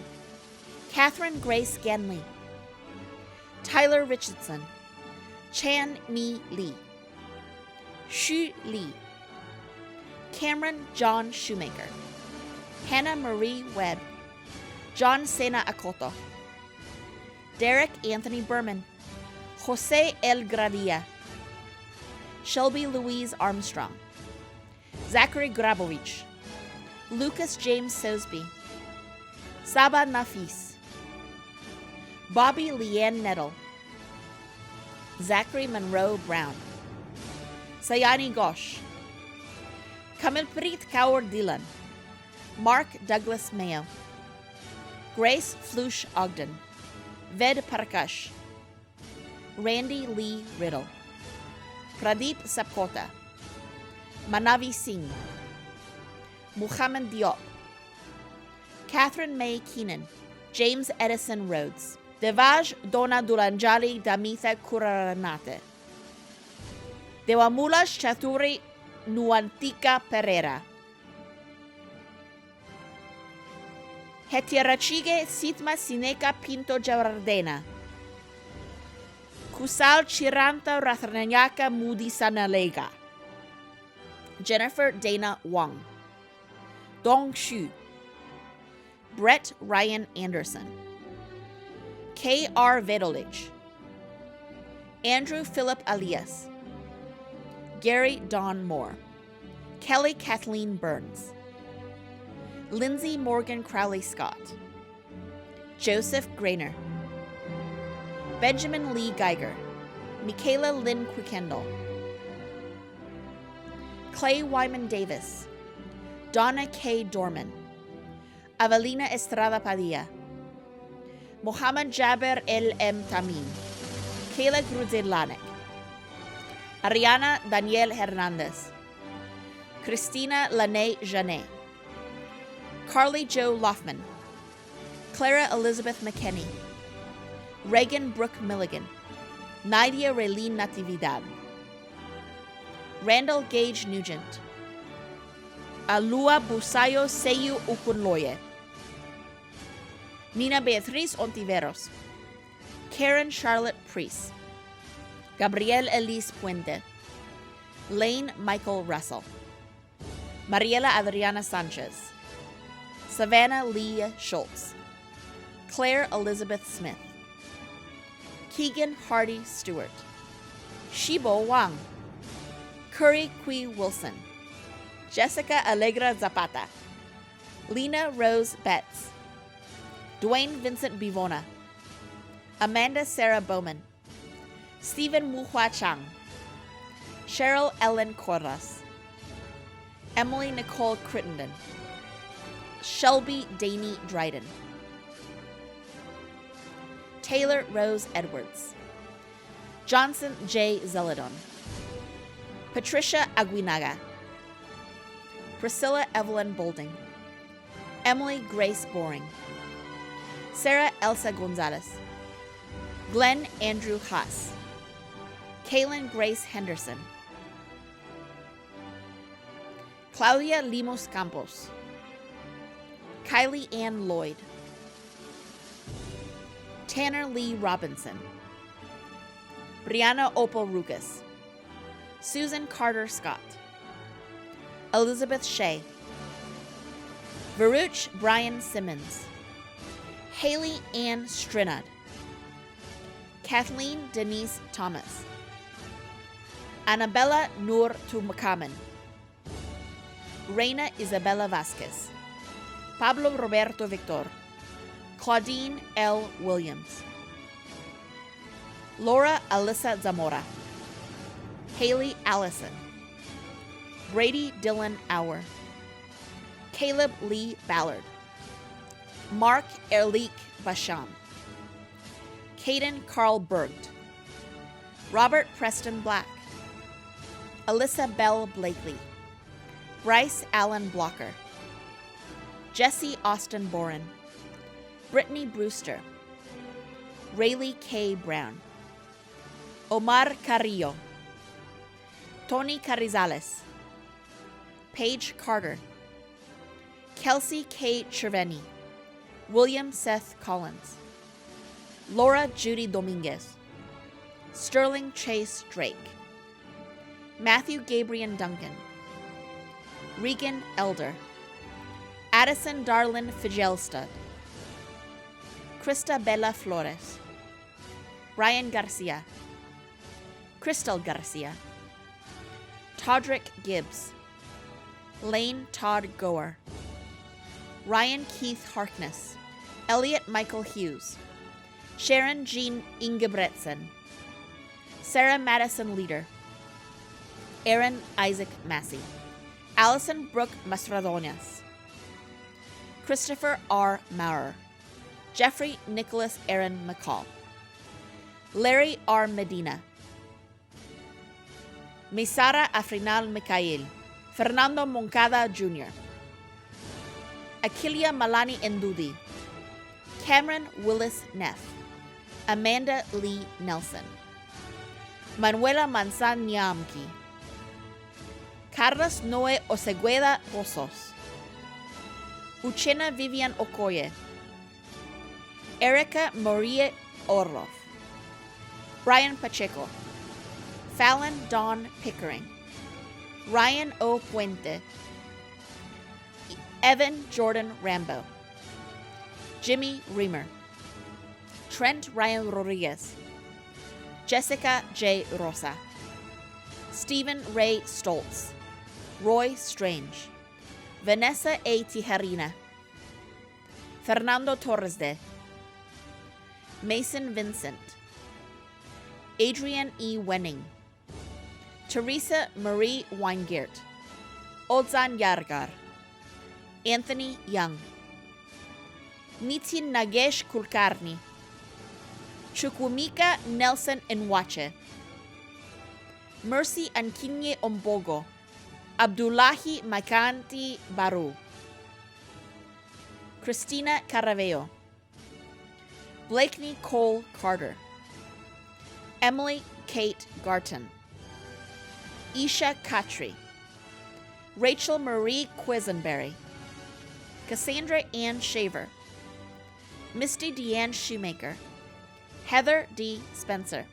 Catherine Grace Ganley. Tyler Richardson. Chan Mi Lee. Shu Lee. Cameron John Shoemaker. Hannah Marie Webb. John Sena Akoto. Derek Anthony Berman. Jose El Gradia. Shelby Louise Armstrong. Zachary Grabovich. Lucas James Sosby. Saba Nafis. Bobby Leanne Nettle. Zachary Monroe Brown. Sayani Ghosh. Kamalpreet Kaur Dhillon. Mark Douglas Mayo, Grace Flush Ogden, Ved Parakash, Randy Lee Riddle, Pradeep Sapkota, Manavi Singh, Muhammad Diop, Catherine May Keenan, James Edison Rhodes, Devaj Dona Duranjali Damitha Kuraranate, Dewamulas Chaturi Nuantika Pereira, Hetirachige Sitma Sineka Pinto Javardena, Kusal Chiranta Rathnanyaka Mudi Sanalega, Jennifer Dana Wong, Dong Shu, Brett Ryan Anderson, K.R. Vedolich, Andrew Philip Alias, Gary Don Moore, Kelly Kathleen Burns, Lindsay Morgan Crowley Scott, Joseph Grainer, Benjamin Lee Geiger, Michaela Lynn Quickendall, Clay Wyman Davis, Donna K. Dorman, Avelina Estrada Padilla, Mohammed Jaber El M. Tamim, Kayla Grudelanek, Ariana Daniel Hernandez, Christina Lene Janet, Carly Jo Loffman, Clara Elizabeth McKenney, Reagan Brooke Milligan, Nadia Raylene Natividad, Randall Gage Nugent, Alua Busayo Seyu Ukunloye, Nina Beatriz Ontiveros, Karen Charlotte Priest, Gabrielle Elise Puente, Lane Michael Russell, Mariela Adriana Sanchez, Savannah Leah Schultz, Claire Elizabeth Smith, Keegan Hardy Stewart, Shibo Wang, Curry Kui Wilson, Jessica Allegra Zapata, Lena Rose Betts, Dwayne Vincent Bivona, Amanda Sarah Bowman, Stephen Wu-Hua Chang, Cheryl Ellen Corras, Emily Nicole Crittenden, Shelby Daney Dryden, Taylor Rose Edwards, Johnson J. Zeladon, Patricia Aguinaga, Priscilla Evelyn Bolding, Emily Grace Boring, Sarah Elsa Gonzalez, Glenn Andrew Haas, Kaylin Grace Henderson, Claudia Limos Campos, Kylie Ann Lloyd, Tanner Lee Robinson, Brianna Opal Rucas, Susan Carter Scott, Elizabeth Shea, Varuch Brian Simmons, Haley Ann Strinad, Kathleen Denise Thomas, Annabella Nur Tumakaman, Reina Isabella Vasquez, Pablo Roberto Victor, Claudine L. Williams, Laura Alyssa Zamora, Haley Allison, Brady Dylan Auer, Caleb Lee Ballard, Mark Erlik Basham, Caden Carl Bergt, Robert Preston Black, Alyssa Bell Blakely, Bryce Allen Blocker, Jesse Austin Boren, Brittany Brewster, Rayleigh K. Brown, Omar Carrillo, Tony Carrizales, Paige Carter, Kelsey K. Cerveni, William Seth Collins, Laura Judy Dominguez, Sterling Chase Drake, Matthew Gabriel Duncan, Regan Elder, Addison Darlin Fijelstud, Krista Bella Flores, Brian Garcia, Crystal Garcia, Todrick Gibbs, Lane Todd Goer, Ryan Keith Harkness, Elliot Michael Hughes, Sharon Jean Ingebretsen, Sarah Madison Leader, Aaron Isaac Massey, Allison Brooke Masradonias, Christopher R. Maurer, Jeffrey Nicholas Aaron McCall, Larry R. Medina, Misara Afrinal Mikhail, Fernando Moncada Jr., Akilia Malani Ndudi, Cameron Willis Neff, Amanda Lee Nelson, Manuela Manzan Nyamki, Carlos Noe Osegueda Pozos, Uchena Vivian Okoye, Erica Marie Orlov, Brian Pacheco, Fallon Dawn Pickering, Ryan O. Puente, Evan Jordan Rambo, Jimmy Reamer, Trent Ryan Rodriguez, Jessica J. Rosa, Stephen Ray Stoltz, Roy Strange, Vanessa A. Tijerina, Fernando Torresde, Mason Vincent, Adrian E. Wenning, Teresa Marie Weingart, Odzan Yargar, Anthony Young, Nitin Nagesh Kulkarni, Chukwumika Nelson Nwache, Mercy Ankinye Ombogo, Abdullahi Makanti Baru, Christina Caraveo, Blakeney Cole Carter, Emily Kate Garton, Isha Katri, Rachel Marie Quisenberry, Cassandra Ann Shaver, Misty Deanne Shoemaker, Heather D. Spencer,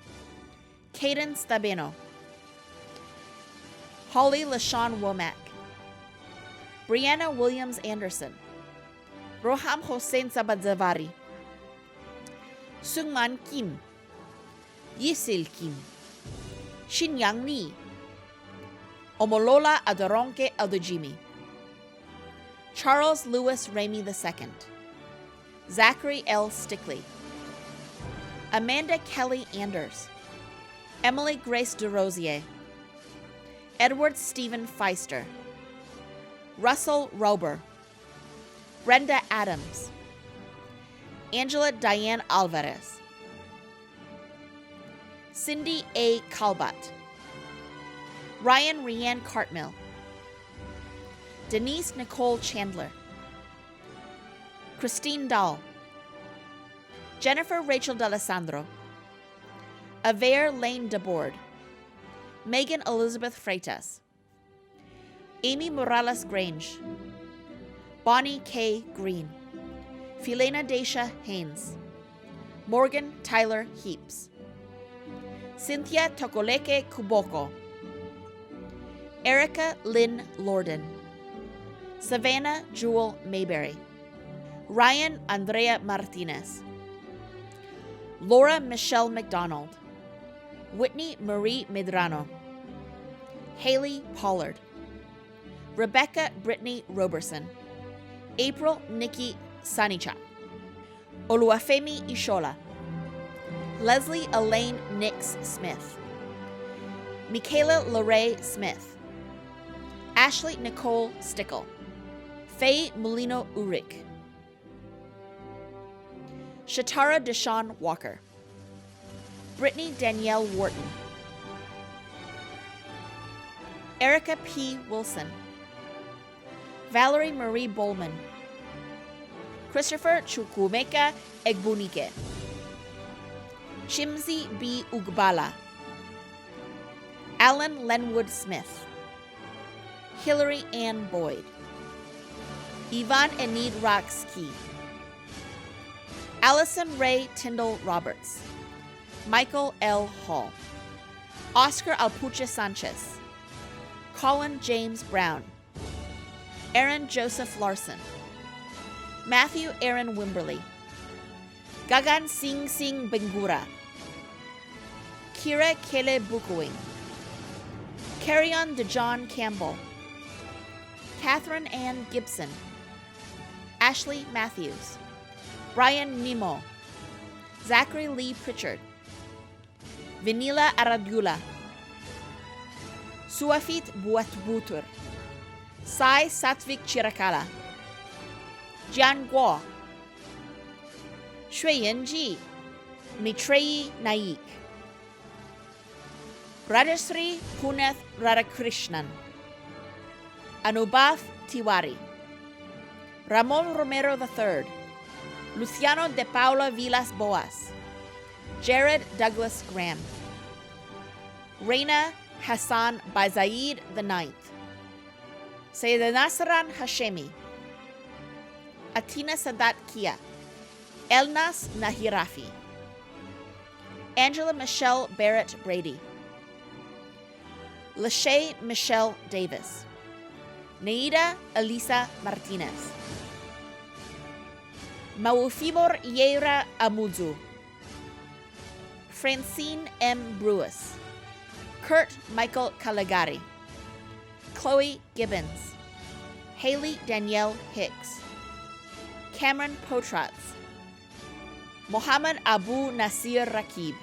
Caden Stabeno, Holly LaShawn Womack, Brianna Williams Anderson, Roham Hossein Sabadzavari, Sungman Kim, Yisil Kim, Shinyang Ni, Omolola Adoronke Aldojimi, Charles Lewis Ramey II, Zachary L. Stickley, Amanda Kelly Anders, Emily Grace DeRosier, Edward Stephen Feister, Russell Rober, Brenda Adams, Angela Diane Alvarez, Cindy A. Kalbat, Ryan Rianne Cartmill, Denise Nicole Chandler, Christine Dahl, Jennifer Rachel D'Alessandro, Avair Lane DeBoard, Megan Elizabeth Freitas, Amy Morales Grange, Bonnie K. Green, Filena Dacia Haynes, Morgan Tyler Heaps, Cynthia Tokoleke Kuboko, Erica Lynn Lorden, Savannah Jewel Mayberry, Ryan Andrea Martinez, Laura Michelle McDonald, Whitney Marie Medrano, Haley Pollard, Rebecca Brittany Roberson, April Nikki Sanichak, Oluwafemi Ishola, Leslie Elaine Nix Smith, Michaela Lorraine Smith, Ashley Nicole Stickle, Faye Molino Urick, Shatara Deshawn Walker, Brittany Danielle Wharton, Erica P. Wilson, Valerie Marie Bowman, Christopher Chukwumeka Egbunike, Chimzi B. Ugbala, Alan Lenwood Smith, Hillary Ann Boyd, Ivan Enid Rakski, Allison Ray Tyndall Roberts, Michael L. Hall, Oscar Alpuche Sanchez, Colin James Brown, Aaron Joseph Larson, Matthew Aaron Wimberly, Gagan Singh Singh Bengura, Kira Kele Bukuing, Carrion DeJohn Campbell, Catherine Ann Gibson, Ashley Matthews, Brian Nemo, Zachary Lee Pritchard, Vanilla Aradula, Suafit Buatbutur, Sai Satvik Chirakala, Jian Guo, Shui Yanji, Maitreyi Naik, Rajasri Puneth Radhakrishnan, Anubhav Tiwari, Ramon Romero III, Luciano de Paula Vilas Boas, Jared Douglas Graham, Reina Hassan Bazaid IX, Sayyid Nasran Hashemi, Atina Sadat Kia, Elnas Nahirafi, Angela Michelle Barrett Brady, Lachey Michelle Davis, Neida Elisa Martinez, Mawufibor Yeira Amuzu, Francine M. Brewis, Kurt Michael Caligari, Chloe Gibbons, Haley Danielle Hicks, Cameron Potratz, Mohammed Abu Nasir Rakib,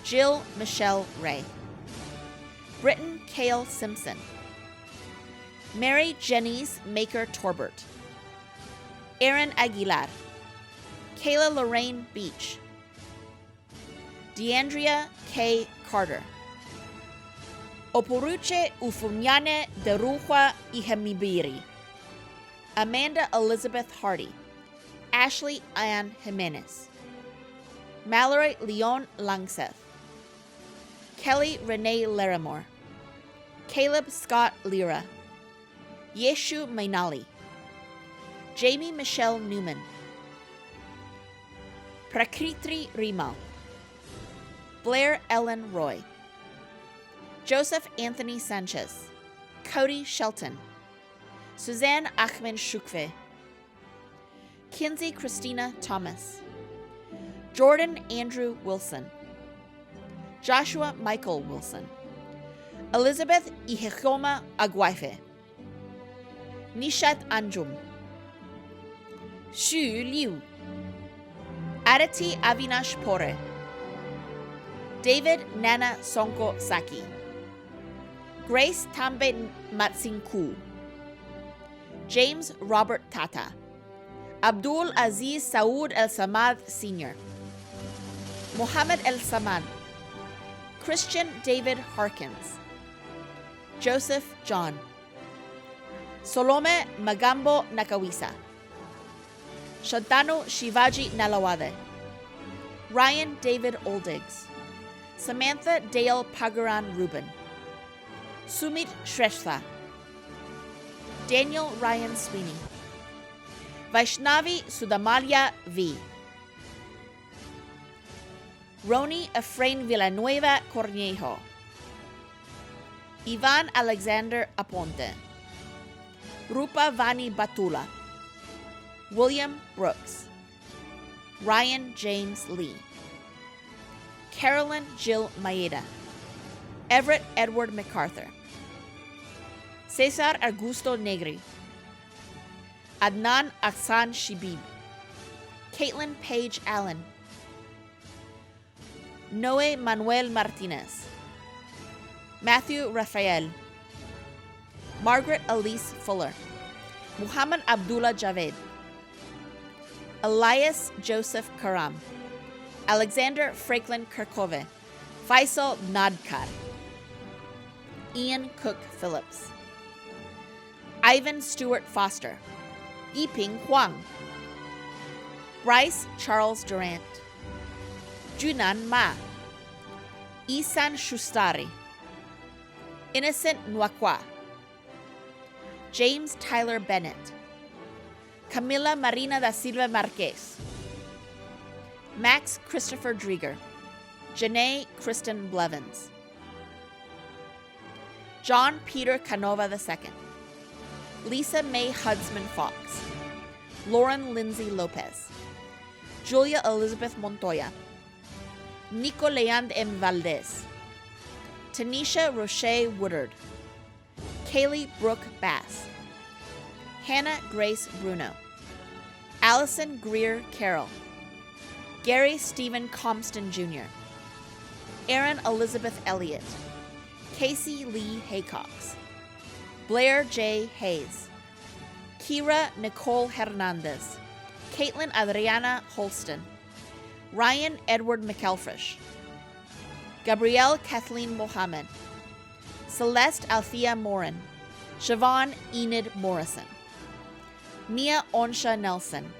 Jill Michelle Ray, Britton Kale Simpson, Mary Jennings Maker Torbert, Aaron Aguilar, Kayla Lorraine Beach, Deandria K. Carter, Oporuche Ufunyane de Ruhwa Ihemibiri, Amanda Elizabeth Hardy, Ashley Ann Jimenez, Mallory Leon Langseth, Kelly Renee Larimore, Caleb Scott Lira, Yeshu Mainali, Jamie Michelle Newman, Prakritri Rimal, Blair Ellen Roy, Joseph Anthony Sanchez, Cody Shelton, Suzanne Ahmed Shukve, Kinsey Christina Thomas, Jordan Andrew Wilson, Joshua Michael Wilson, Elizabeth Ihekoma Aguaife, Nishat Anjum, Xu Liu, Aditi Avinash Pore, David Nana Sonko Saki, Grace Tambe Matsinku, James Robert Tata, Abdul Aziz Saud El Samad Sr., Mohammed El Samad, Christian David Harkins, Joseph John, Solome Magambo Nakawisa, Shantanu Shivaji Nalawade, Ryan David Oldigs, Samantha Dale Pagaran Rubin, Sumit Shrestha, Daniel Ryan Sweeney, Vaishnavi Sudamalya V, Roni Efrain Villanueva Cornejo, Ivan Alexander Aponte, Rupa Vani Batula, William Brooks, Ryan James Lee, Carolyn Jill Maeda, Everett Edward MacArthur, Cesar Augusto Negri, Adnan Aksan Shibib, Caitlin Page Allen, Noe Manuel Martinez, Matthew Raphael, Margaret Elise Fuller, Muhammad Abdullah Javed, Elias Joseph Karam, Alexander Franklin Kirkove, Faisal Nadkar, Ian Cook Phillips, Ivan Stewart Foster, Yiping Huang, Bryce Charles Durant, Junan Ma, Isan Shustari, Innocent Nwakwa, James Tyler Bennett, Camila Marina da Silva Marquez, Max Christopher Drieger, Janae Kristen Blevins, John Peter Canova II, Lisa Mae Hudsman Fox, Lauren Lindsay Lopez, Julia Elizabeth Montoya, Nico Leand M. Valdez, Tanisha Roche Woodard, Kaylee Brooke Bass, Hannah Grace Bruno, Allison Greer Carroll, Gary Stephen Compston Jr., Erin Elizabeth Elliott, Casey Lee Haycox, Blair J. Hayes, Kira Nicole Hernandez, Caitlin Adriana Holston, Ryan Edward McElfresh, Gabrielle Kathleen Mohammed, Celeste Althea Morin, Siobhan Enid Morrison, Mia Onsha Nelson,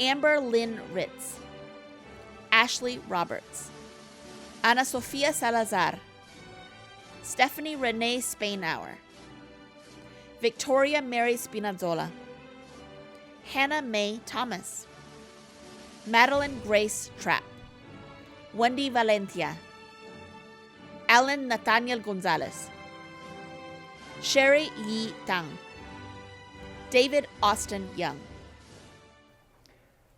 Amber Lynn Ritz, Ashley Roberts, Ana Sofia Salazar, Stephanie Renee Spainauer, Victoria Mary Spinazzola, Hannah Mae Thomas, Madeline Grace Trapp, Wendy Valencia, Alan Nathaniel Gonzalez, Sherry Yi Tang, David Austin Young.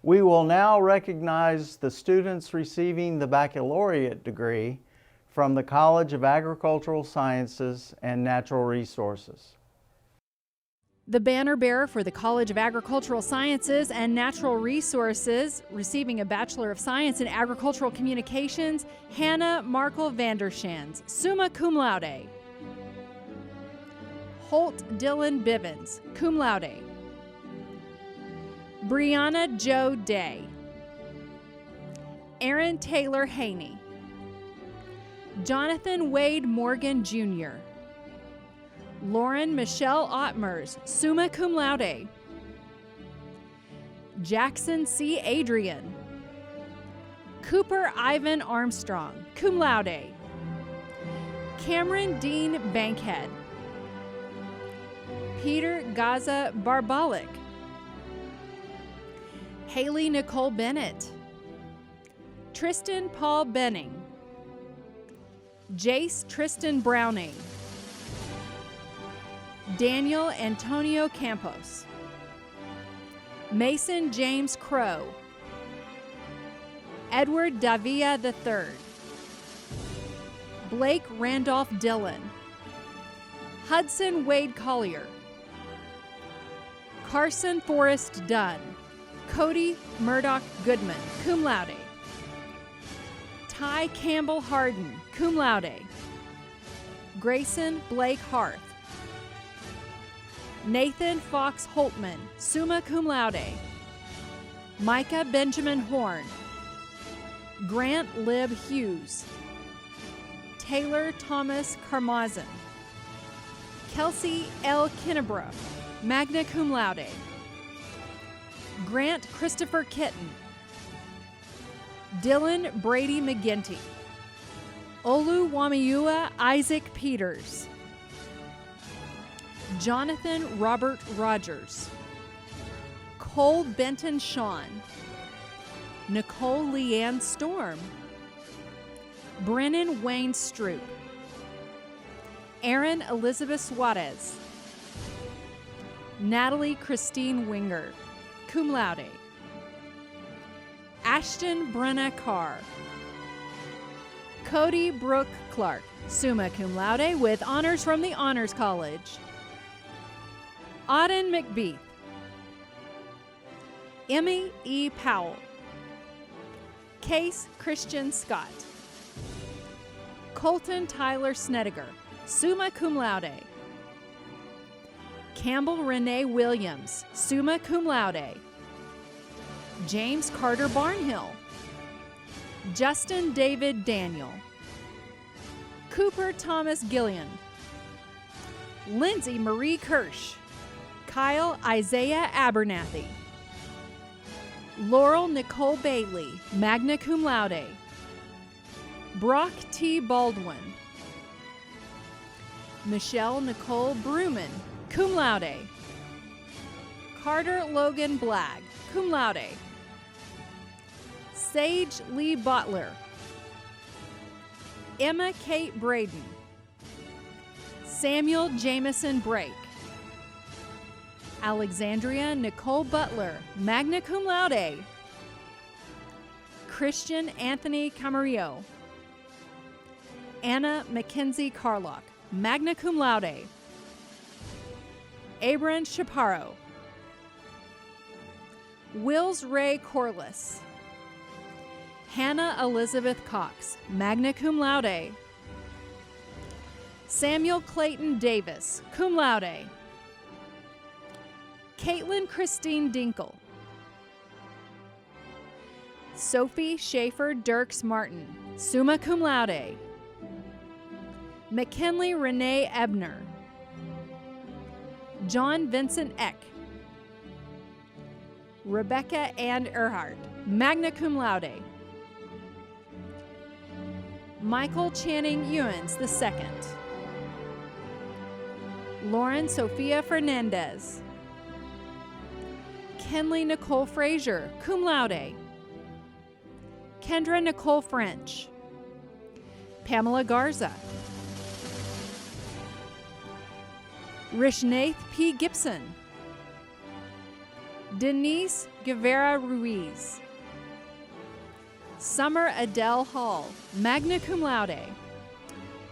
We will now recognize the students receiving the baccalaureate degree from the College of Agricultural Sciences and Natural Resources. The banner bearer for the College of Agricultural Sciences and Natural Resources, receiving a Bachelor of Science in Agricultural Communications, Hannah Markel Vandershans, summa cum laude. Holt Dylan Bivens, cum laude. Brianna Jo Day. Aaron Taylor Haney. Jonathan Wade Morgan Jr. Lauren Michelle Ottmers, summa cum laude. Jackson C. Adrian. Cooper Ivan Armstrong, cum laude. Cameron Dean Bankhead. Peter Gaza Barbalik. Haley Nicole Bennett. Tristan Paul Benning. Jace Tristan Browning. Daniel Antonio Campos. Mason James Crow. Edward Davia III. Blake Randolph Dillon. Hudson Wade Collier. Carson Forrest Dunn. Cody Murdoch Goodman, cum laude. Ty Campbell Harden, cum laude. Grayson Blake Harth. Nathan Fox Holtman, summa cum laude. Micah Benjamin Horn. Grant Lib Hughes. Taylor Thomas Karmazin. Kelsey L. Kinnebrough, magna cum laude. Grant Christopher Kitten. Dylan Brady McGinty. Olu Wamiua Isaac Peters. Jonathan Robert Rogers. Cole Benton Sean. Nicole Leanne Storm. Brennan Wayne Stroop. Aaron Elizabeth Suarez. Natalie Christine Winger, cum laude. Ashton Brenna Carr. Cody Brooke Clark, summa cum laude with honors from the Honors College. Auden McBeath. Emmy E. Powell. Case Christian Scott. Colton Tyler Snediger, summa cum laude. Campbell Renee Williams, summa cum laude. James Carter Barnhill. Justin David Daniel. Cooper Thomas Gillian. Lindsay Marie Kirsch. Kyle Isaiah Abernathy. Laurel Nicole Bailey, magna cum laude. Brock T. Baldwin. Michelle Nicole Bruman, cum laude. Carter Logan Blagg, cum laude. Sage Lee Butler. Emma Kate Braden. Samuel Jamison Brake. Alexandria Nicole Butler, magna cum laude. Christian Anthony Camarillo. Anna Mackenzie Carlock, magna cum laude. Abram Chaparro. Wills Ray Corliss. Hannah Elizabeth Cox, magna cum laude. Samuel Clayton Davis, cum laude. Caitlin Christine Dinkle. Sophie Schaefer Dirks Martin, summa cum laude. McKinley Renee Ebner. John Vincent Eck. Rebecca Ann Earhart, magna cum laude. Michael Channing Ewens II. Lauren Sophia Fernandez. Kenley Nicole Frazier, cum laude. Kendra Nicole French. Pamela Garza. Rishnath P. Gibson. Denise Guevara Ruiz. Summer Adele Hall, magna cum laude.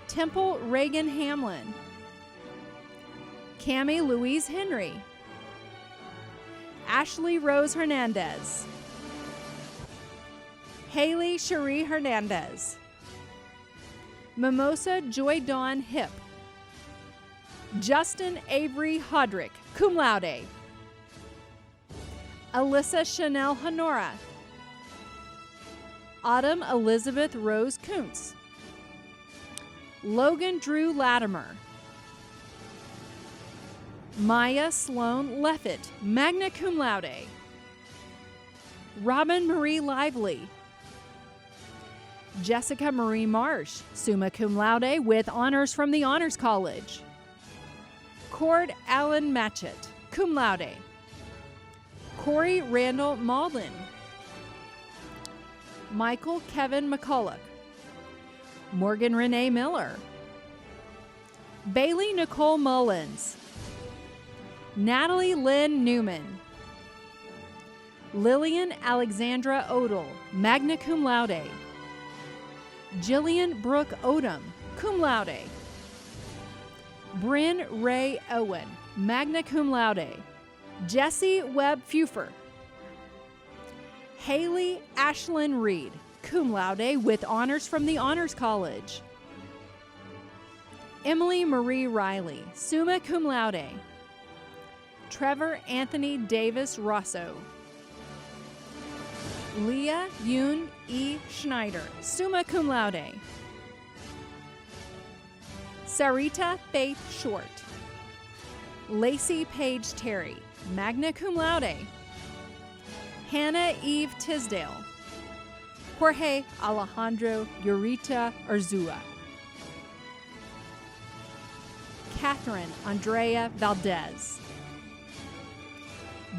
Temple Reagan Hamlin. Cami Louise Henry. Ashley Rose Hernandez. Haley Cherie Hernandez. Mimosa Joy Dawn Hip. Justin Avery Hodrick, cum laude. Alyssa Chanel Honora. Autumn Elizabeth Rose Kuntz. Logan Drew Latimer. Maya Sloan Leffett, magna cum laude. Robin Marie Lively. Jessica Marie Marsh, summa cum laude with honors from the Honors College. Cord Allen Matchett, cum laude. Corey Randall Malden. Michael Kevin McCulloch. Morgan Renee Miller. Bailey Nicole Mullins. Natalie Lynn Newman. Lillian Alexandra Odell, magna cum laude. Jillian Brooke Odom, cum laude. Bryn Ray Owen, magna cum laude. Jessie Webb Fufer. Haley Ashlyn Reed, cum laude with honors from the Honors College. Emily Marie Riley, summa cum laude. Trevor Anthony Davis Rosso. Leah Yoon E. Schneider, summa cum laude. Sarita Faith Short. Lacey Paige Terry, magna cum laude. Hannah Eve Tisdale. Jorge Alejandro Urita Urzua. Catherine Andrea Valdez.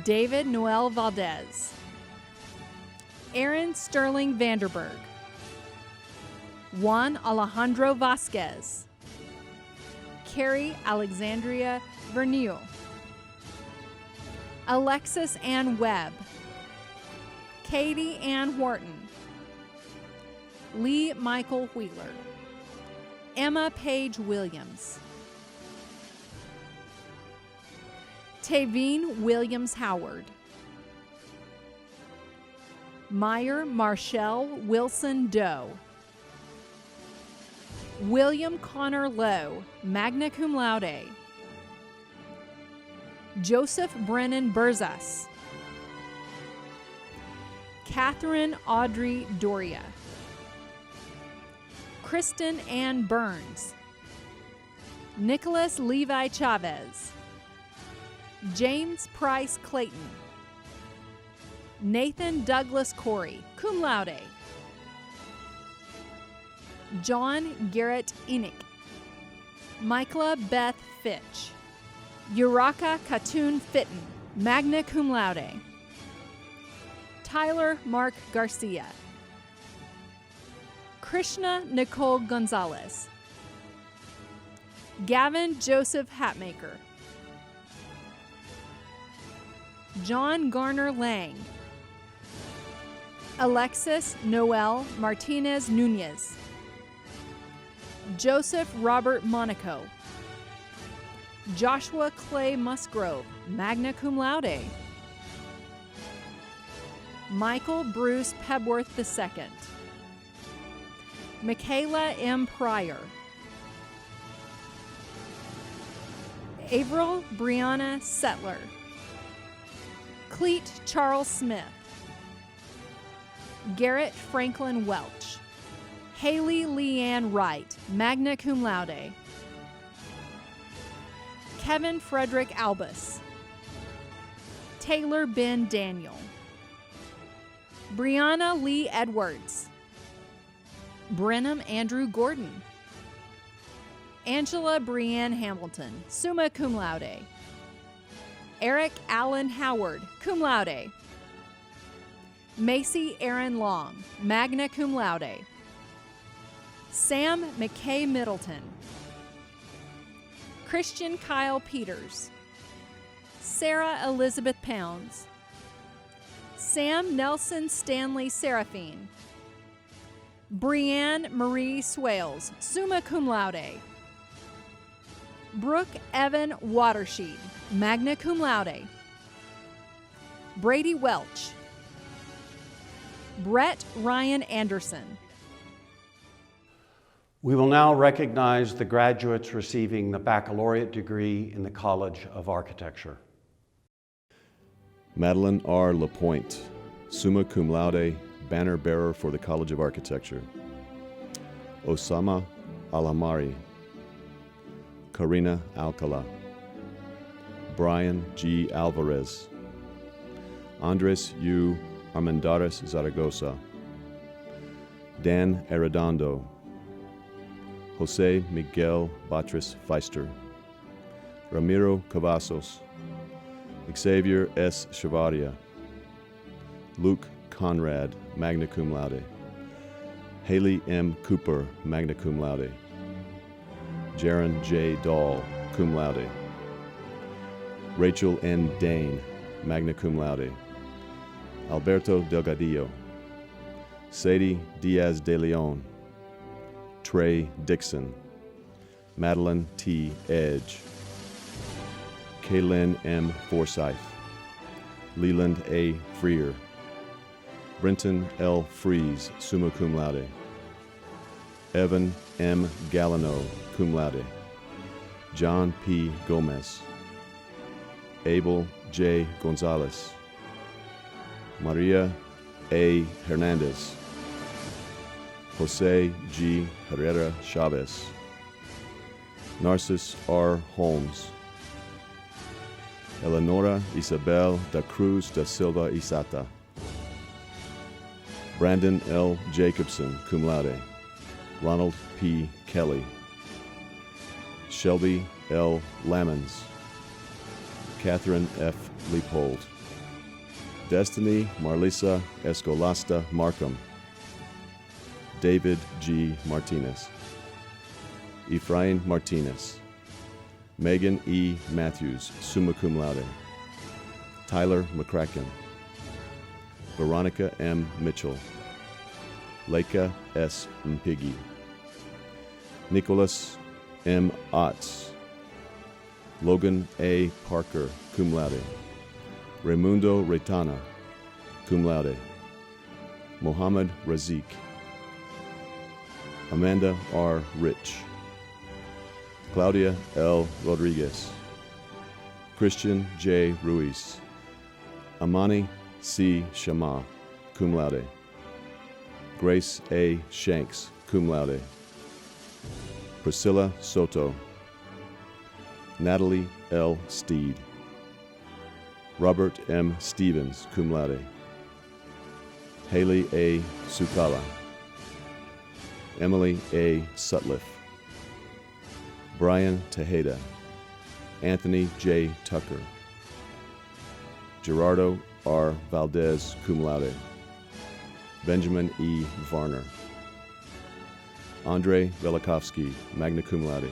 David Noel Valdez. Aaron Sterling Vanderberg. Juan Alejandro Vasquez. Carrie Alexandria Vernio. Alexis Ann Webb. Katie Ann Wharton. Lee Michael Wheeler. Emma Page Williams. Tavine Williams Howard. Meyer Marshall Wilson Doe. William Connor Lowe, magna cum laude. Joseph Brennan Berzas. Catherine Audrey Doria. Kristen Ann Burns. Nicholas Levi Chavez. James Price Clayton. Nathan Douglas Corey, cum laude. John Garrett Enoch. Michaela Beth Fitch. Uraka Katun Fitton, magna cum laude. Tyler Mark Garcia. Krishna Nicole Gonzalez. Gavin Joseph Hatmaker. John Garner Lang. Alexis Noel Martinez Nunez. Joseph Robert Monaco. Joshua Clay Musgrove, magna cum laude. Michael Bruce Pebworth II. Michaela M. Pryor. Avril Brianna Settler. Cleet Charles Smith, Garrett Franklin Welch, Haley Leanne Wright, magna cum laude, Kevin Frederick Albus, Taylor Ben Daniel, Brianna Lee Edwards, Brenham Andrew Gordon, Angela Brianne Hamilton, summa cum laude, Eric Allen Howard, cum laude, Macy Aaron Long, magna cum laude, Sam McKay Middleton, Christian Kyle Peters, Sarah Elizabeth Pounds, Sam Nelson Stanley Seraphine, Brianne Marie Swales, summa cum laude, Brooke Evan Watersheed, magna cum laude, Brady Welch, Brett Ryan Anderson. We will now recognize the graduates receiving the baccalaureate degree in the College of Architecture. Madeline R. LaPointe, summa cum laude, banner bearer for the College of Architecture. Osama Alamari, Karina Alcala, Brian G. Alvarez, Andres U. Armendares Zaragoza, Dan Arredondo, Jose Miguel Batres Feister, Ramiro Cavazos, Xavier S. Chavaria, Luke Conrad, magna cum laude, Haley M. Cooper, magna cum laude, Jaron J. Dahl, cum laude, Rachel N. Dane, magna cum laude, Alberto Delgadillo, Sadie Diaz de Leon, Trey Dixon, Madeline T. Edge, Kaylin M. Forsyth, Leland A. Freer, Brenton L. Fries, summa cum laude, Evan M. Gallino, cum laude, John P. Gomez, Abel J. Gonzalez, Maria A. Hernandez, Jose G. Herrera Chavez, Narcis R. Holmes, Eleonora Isabel da Cruz da Silva Isata, Brandon L. Jacobson, cum laude, Ronald P. Kelly, Shelby L. Lamons, Catherine F. Leopold, Destiny Marlisa Escolasta Markham, David G. Martinez, Efrain Martinez, Megan E. Matthews, summa cum laude, Tyler McCracken, Veronica M. Mitchell, Leica S. Mpigi, Nicholas M. Otts, Logan A. Parker, cum laude, Raimundo Reitana, cum laude, Mohammed Razik, Amanda R. Rich, Claudia L. Rodriguez, Christian J. Ruiz, Amani C. Shama, cum laude, Grace A. Shanks, cum laude, Priscilla Soto, Natalie L. Steed, Robert M. Stevens, cum laude, Haley A. Sukala, Emily A. Sutliff, Brian Tejeda, Anthony J. Tucker, Gerardo R. Valdez, cum laude, Benjamin E. Varner, Andre Velikovsky, magna cum laude,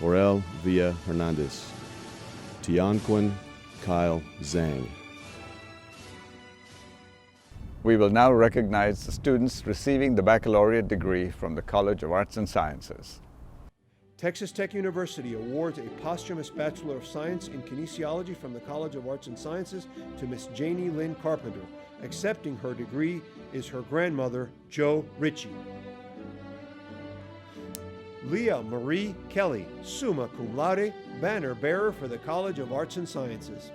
Orel Villa Hernandez, Tianquin Kyle Zhang. We will now recognize the students receiving the baccalaureate degree from the College of Arts and Sciences. Texas Tech University awards a posthumous Bachelor of Science in Kinesiology from the College of Arts and Sciences to Miss Janie Lynn Carpenter. Accepting her degree is her grandmother, Jo Ritchie. Leah Marie Kelly, summa cum laude, banner bearer for the College of Arts and Sciences.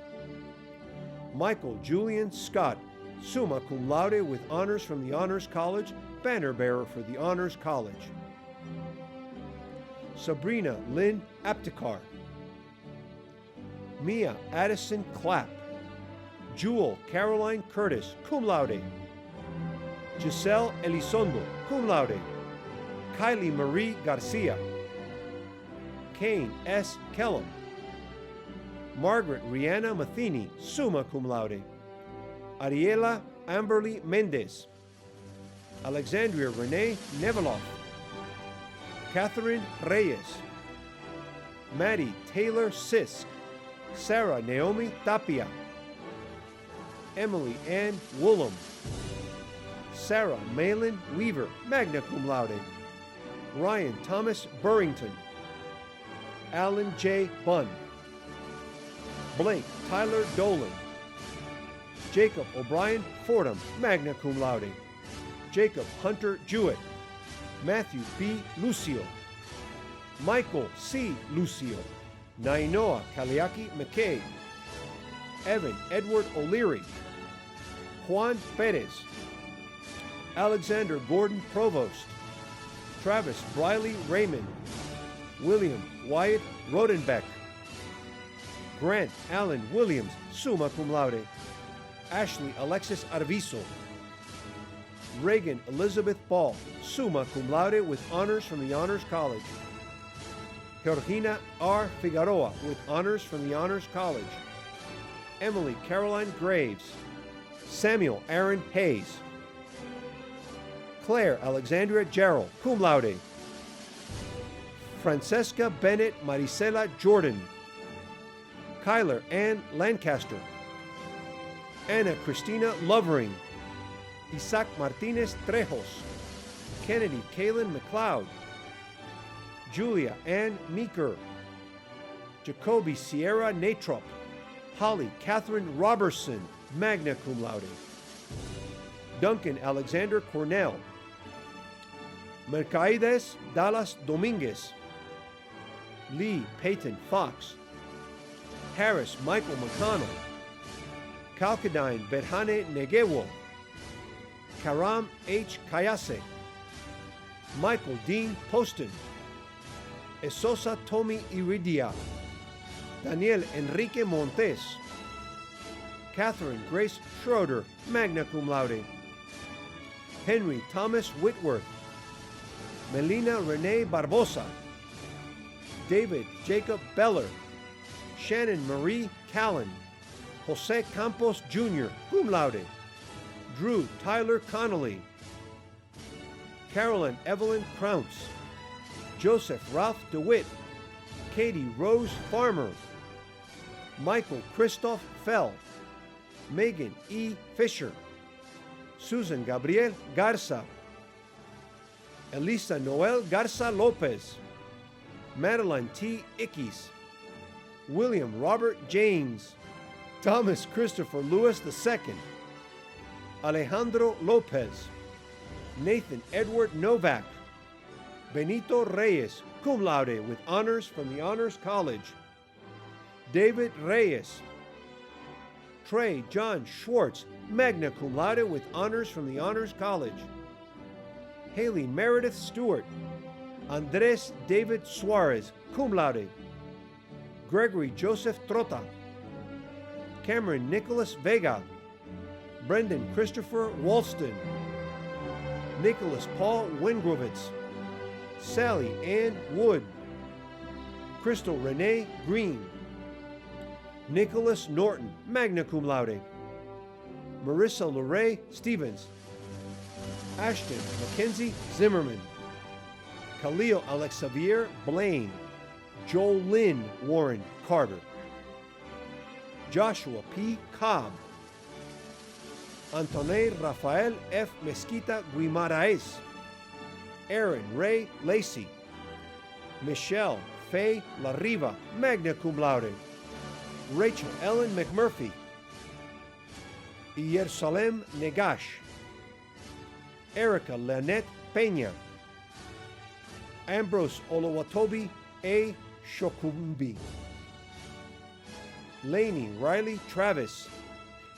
Michael Julian Scott, summa cum laude with honors from the Honors College, banner bearer for the Honors College. Sabrina Lynn Aptekar. Mia Addison Clapp. Jewel Caroline Curtis, cum laude. Giselle Elizondo, cum laude. Kylie Marie Garcia. Kane S. Kellum. Margaret Rihanna Matheny, summa cum laude. Ariela Amberly Mendez. Alexandria Renee Neveloff. Catherine Reyes. Maddie Taylor Sisk. Sarah Naomi Tapia. Emily Ann Woolham. Sarah Malin Weaver, magna cum laude. Ryan Thomas Burrington. Alan J. Bunn. Blake Tyler Dolan. Jacob O'Brien Fordham, magna cum laude. Jacob Hunter Jewett. Matthew B. Lucio. Michael C. Lucio. Nainoa Kaliaki McKay. Evan Edward O'Leary. Juan Perez. Alexander Gordon Provost. Travis Briley Raymond. William Wyatt Rodenbeck. Grant Allen Williams, summa cum laude. Ashley Alexis Arvizo. Reagan Elizabeth Ball, summa cum laude with honors from the Honors College. Georgina R. Figueroa with honors from the Honors College. Emily Caroline Graves. Samuel Aaron Hayes. Claire Alexandria Gerald, cum laude. Francesca Bennett Maricela Jordan. Kyler Ann Lancaster. Anna Christina Lovering. Isaac Martinez Trejos. Kennedy Kaylin McLeod. Julia Ann Meeker. Jacoby Sierra Natrop. Holly Catherine Robertson, magna cum laude. Duncan Alexander Cornell. Mercaides Dallas Dominguez. Lee Peyton Fox. Harris Michael McConnell. Kalkadine Berhane Negewo. Karam H. Kayase. Michael Dean Poston. Esosa Tommy Iridia. Daniel Enrique Montes. Catherine Grace Schroeder, magna cum laude. Henry Thomas Whitworth. Melina Renee Barbosa. David Jacob Beller. Shannon Marie Callan. Jose Campos Jr., cum laude. Drew Tyler Connolly. Carolyn Evelyn Crounce. Joseph Ralph DeWitt. Katie Rose Farmer. Michael Christoph Fell. Megan E. Fisher. Susan Gabriel Garza. Elisa Noel Garza Lopez. Madeline T. Ickes. William Robert James. Thomas Christopher Lewis II. Alejandro Lopez. Nathan Edward Novak. Benito Reyes, cum laude with honors from the Honors College. David Reyes. Trey John Schwartz, magna cum laude with honors from the Honors College. Haley Meredith Stewart. Andres David Suarez, cum laude. Gregory Joseph Trota. Cameron Nicholas Vega. Brendan Christopher Walston. Nicholas Paul Wingrovitz. Sally Ann Wood. Crystal Renee Green. Nicholas Norton, magna cum laude. Marissa Lorraine Stevens. Ashton Mackenzie Zimmerman. Khalil Alexavier Blaine. Joel Lynn Warren Carter. Joshua P. Cobb. Antoine Rafael F. Mesquita Guimaraes. Aaron Ray Lacey. Michelle Faye Lariva, magna cum laude. Rachel Ellen McMurphy. Yersalem Negash. Erica Lynette Peña. Ambrose Olowatobi A. Shokumbi. Laney Riley Travis.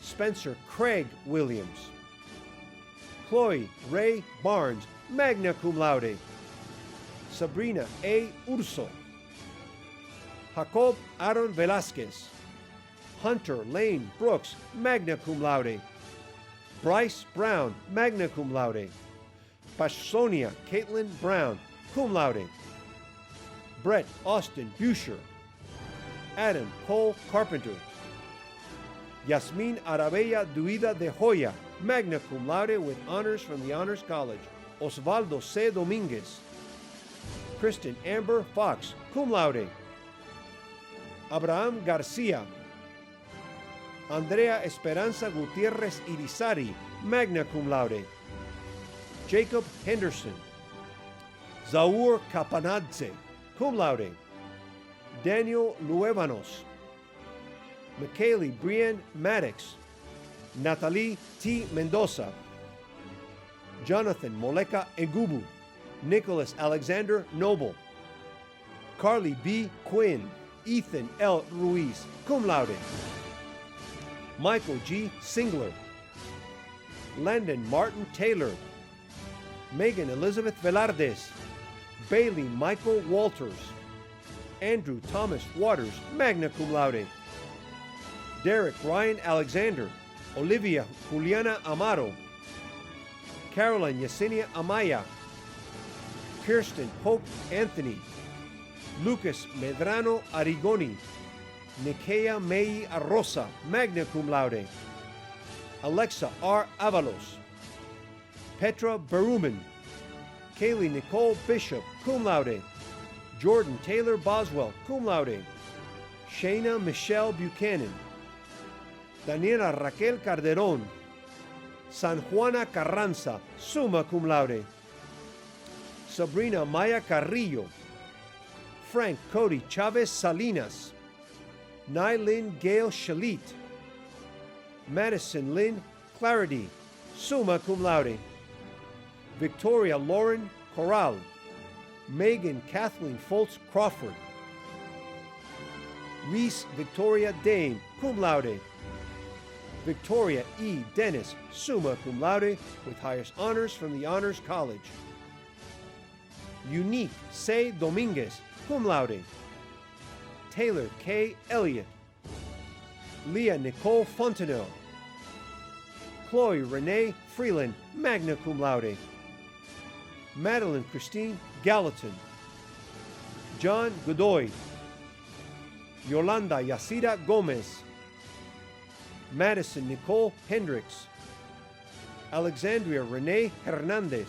Spencer Craig Williams. Chloe Ray Barnes, magna cum laude. Sabrina A. Urso. Jacob Aaron Velasquez. Hunter Lane Brooks, magna cum laude. Bryce Brown, magna cum laude. Pasonia Caitlin Brown, cum laude. Brett Austin Busher. Adam Cole Carpenter. Yasmin Arabella Duida de Joya, magna cum laude with honors from the Honors College. Osvaldo C. Dominguez. Kristen Amber Fox, cum laude. Abraham Garcia. Andrea Esperanza Gutierrez Irizarry, magna cum laude. Jacob Henderson. Zaur Capanadze, cum laude. Daniel Luevanos. McKaylee Brienne Maddox. Natalie T. Mendoza. Jonathan Moleka Egubu. Nicholas Alexander Noble. Carly B. Quinn. Ethan L. Ruiz, cum laude. Michael G. Singler. Landon Martin Taylor. Megan Elizabeth Velardes. Bailey Michael Walters. Andrew Thomas Waters, magna cum laude. Derek Ryan Alexander. Olivia Juliana Amaro. Caroline Yesenia Amaya. Kirsten Hope Anthony. Lucas Medrano Arigoni. Nikea Mei Arrosa, magna cum laude. Alexa R. Avalos. Petra Berumen. Kaylee Nicole Bishop, cum laude. Jordan Taylor Boswell, cum laude. Shayna Michelle Buchanan. Daniela Raquel Calderón. San Juana Carranza, summa cum laude. Sabrina Maya Carrillo. Frank Cody Chavez Salinas. Nylin Gail Shalit. Madison Lynn Clarity, summa cum laude. Victoria Lauren Corral. Megan Kathleen Foltz Crawford. Reese Victoria Dane, cum laude. Victoria E. Dennis, summa cum laude, with highest honors from the Honors College. Unique C. Dominguez, cum laude. Taylor K. Elliott. Leah Nicole Fontenot. Chloe Renee Freeland, magna cum laude. Madeline Christine Gallatin. John Godoy. Yolanda Yacira Gomez. Madison Nicole Hendricks. Alexandria Renee Hernandez.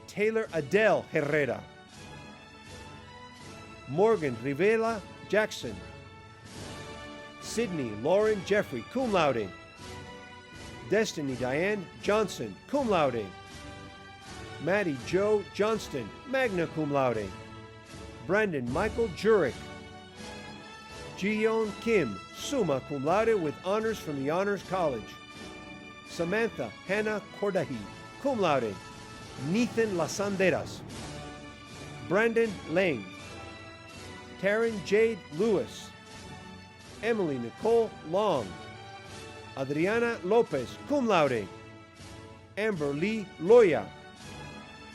Taylor Adele Herrera. Morgan Rivera Jackson. Sydney Lauren Jeffrey, cum laude. Destiny Diane Johnson, cum laude. Maddie Joe Johnston, magna cum laude. Brandon Michael Jurek. Jiyeon Kim, summa cum laude with honors from the Honors College. Samantha Hannah Cordahi, cum laude. Nathan Lasanderas. Brandon Lang. Taryn Jade Lewis. Emily Nicole Long. Adriana Lopez, cum laude. Amber Lee Loya.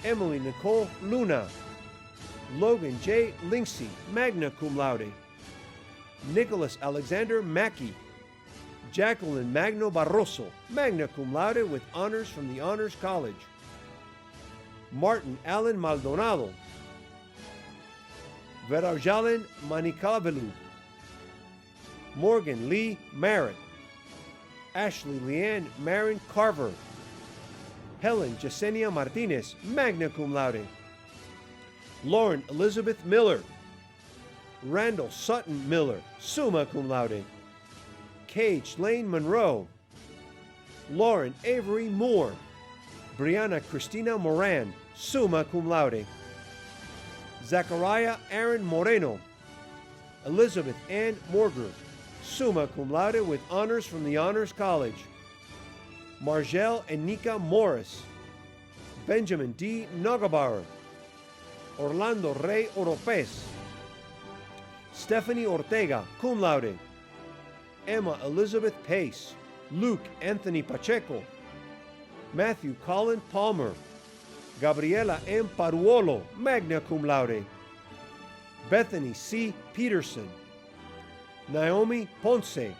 Emily Nicole Luna. Logan J. Linksey, magna cum laude. Nicholas Alexander Mackey. Jacqueline Magno Barroso, magna cum laude with honors from the Honors College. Martin Allen Maldonado. Verajalen Manikavelu. Morgan Lee Merritt. Ashley Leanne Marin Carver. Helen Jasenia Martinez, magna cum laude. Lauren Elizabeth Miller. Randall Sutton Miller, summa cum laude. Cage Lane Monroe. Lauren Avery Moore. Brianna Christina Moran, summa cum laude. Zachariah Aaron Moreno. Elizabeth Ann Morger, summa cum laude with honors from the Honors College. Margelle Enika Morris. Benjamin D. Nogabauer. Orlando Rey Oropez. Stephanie Ortega, cum laude. Emma Elizabeth Pace, Luke Anthony Pacheco, Matthew Colin Palmer, Gabriela M. Paruolo, magna cum laude, Bethany C. Peterson, Naomi Ponce,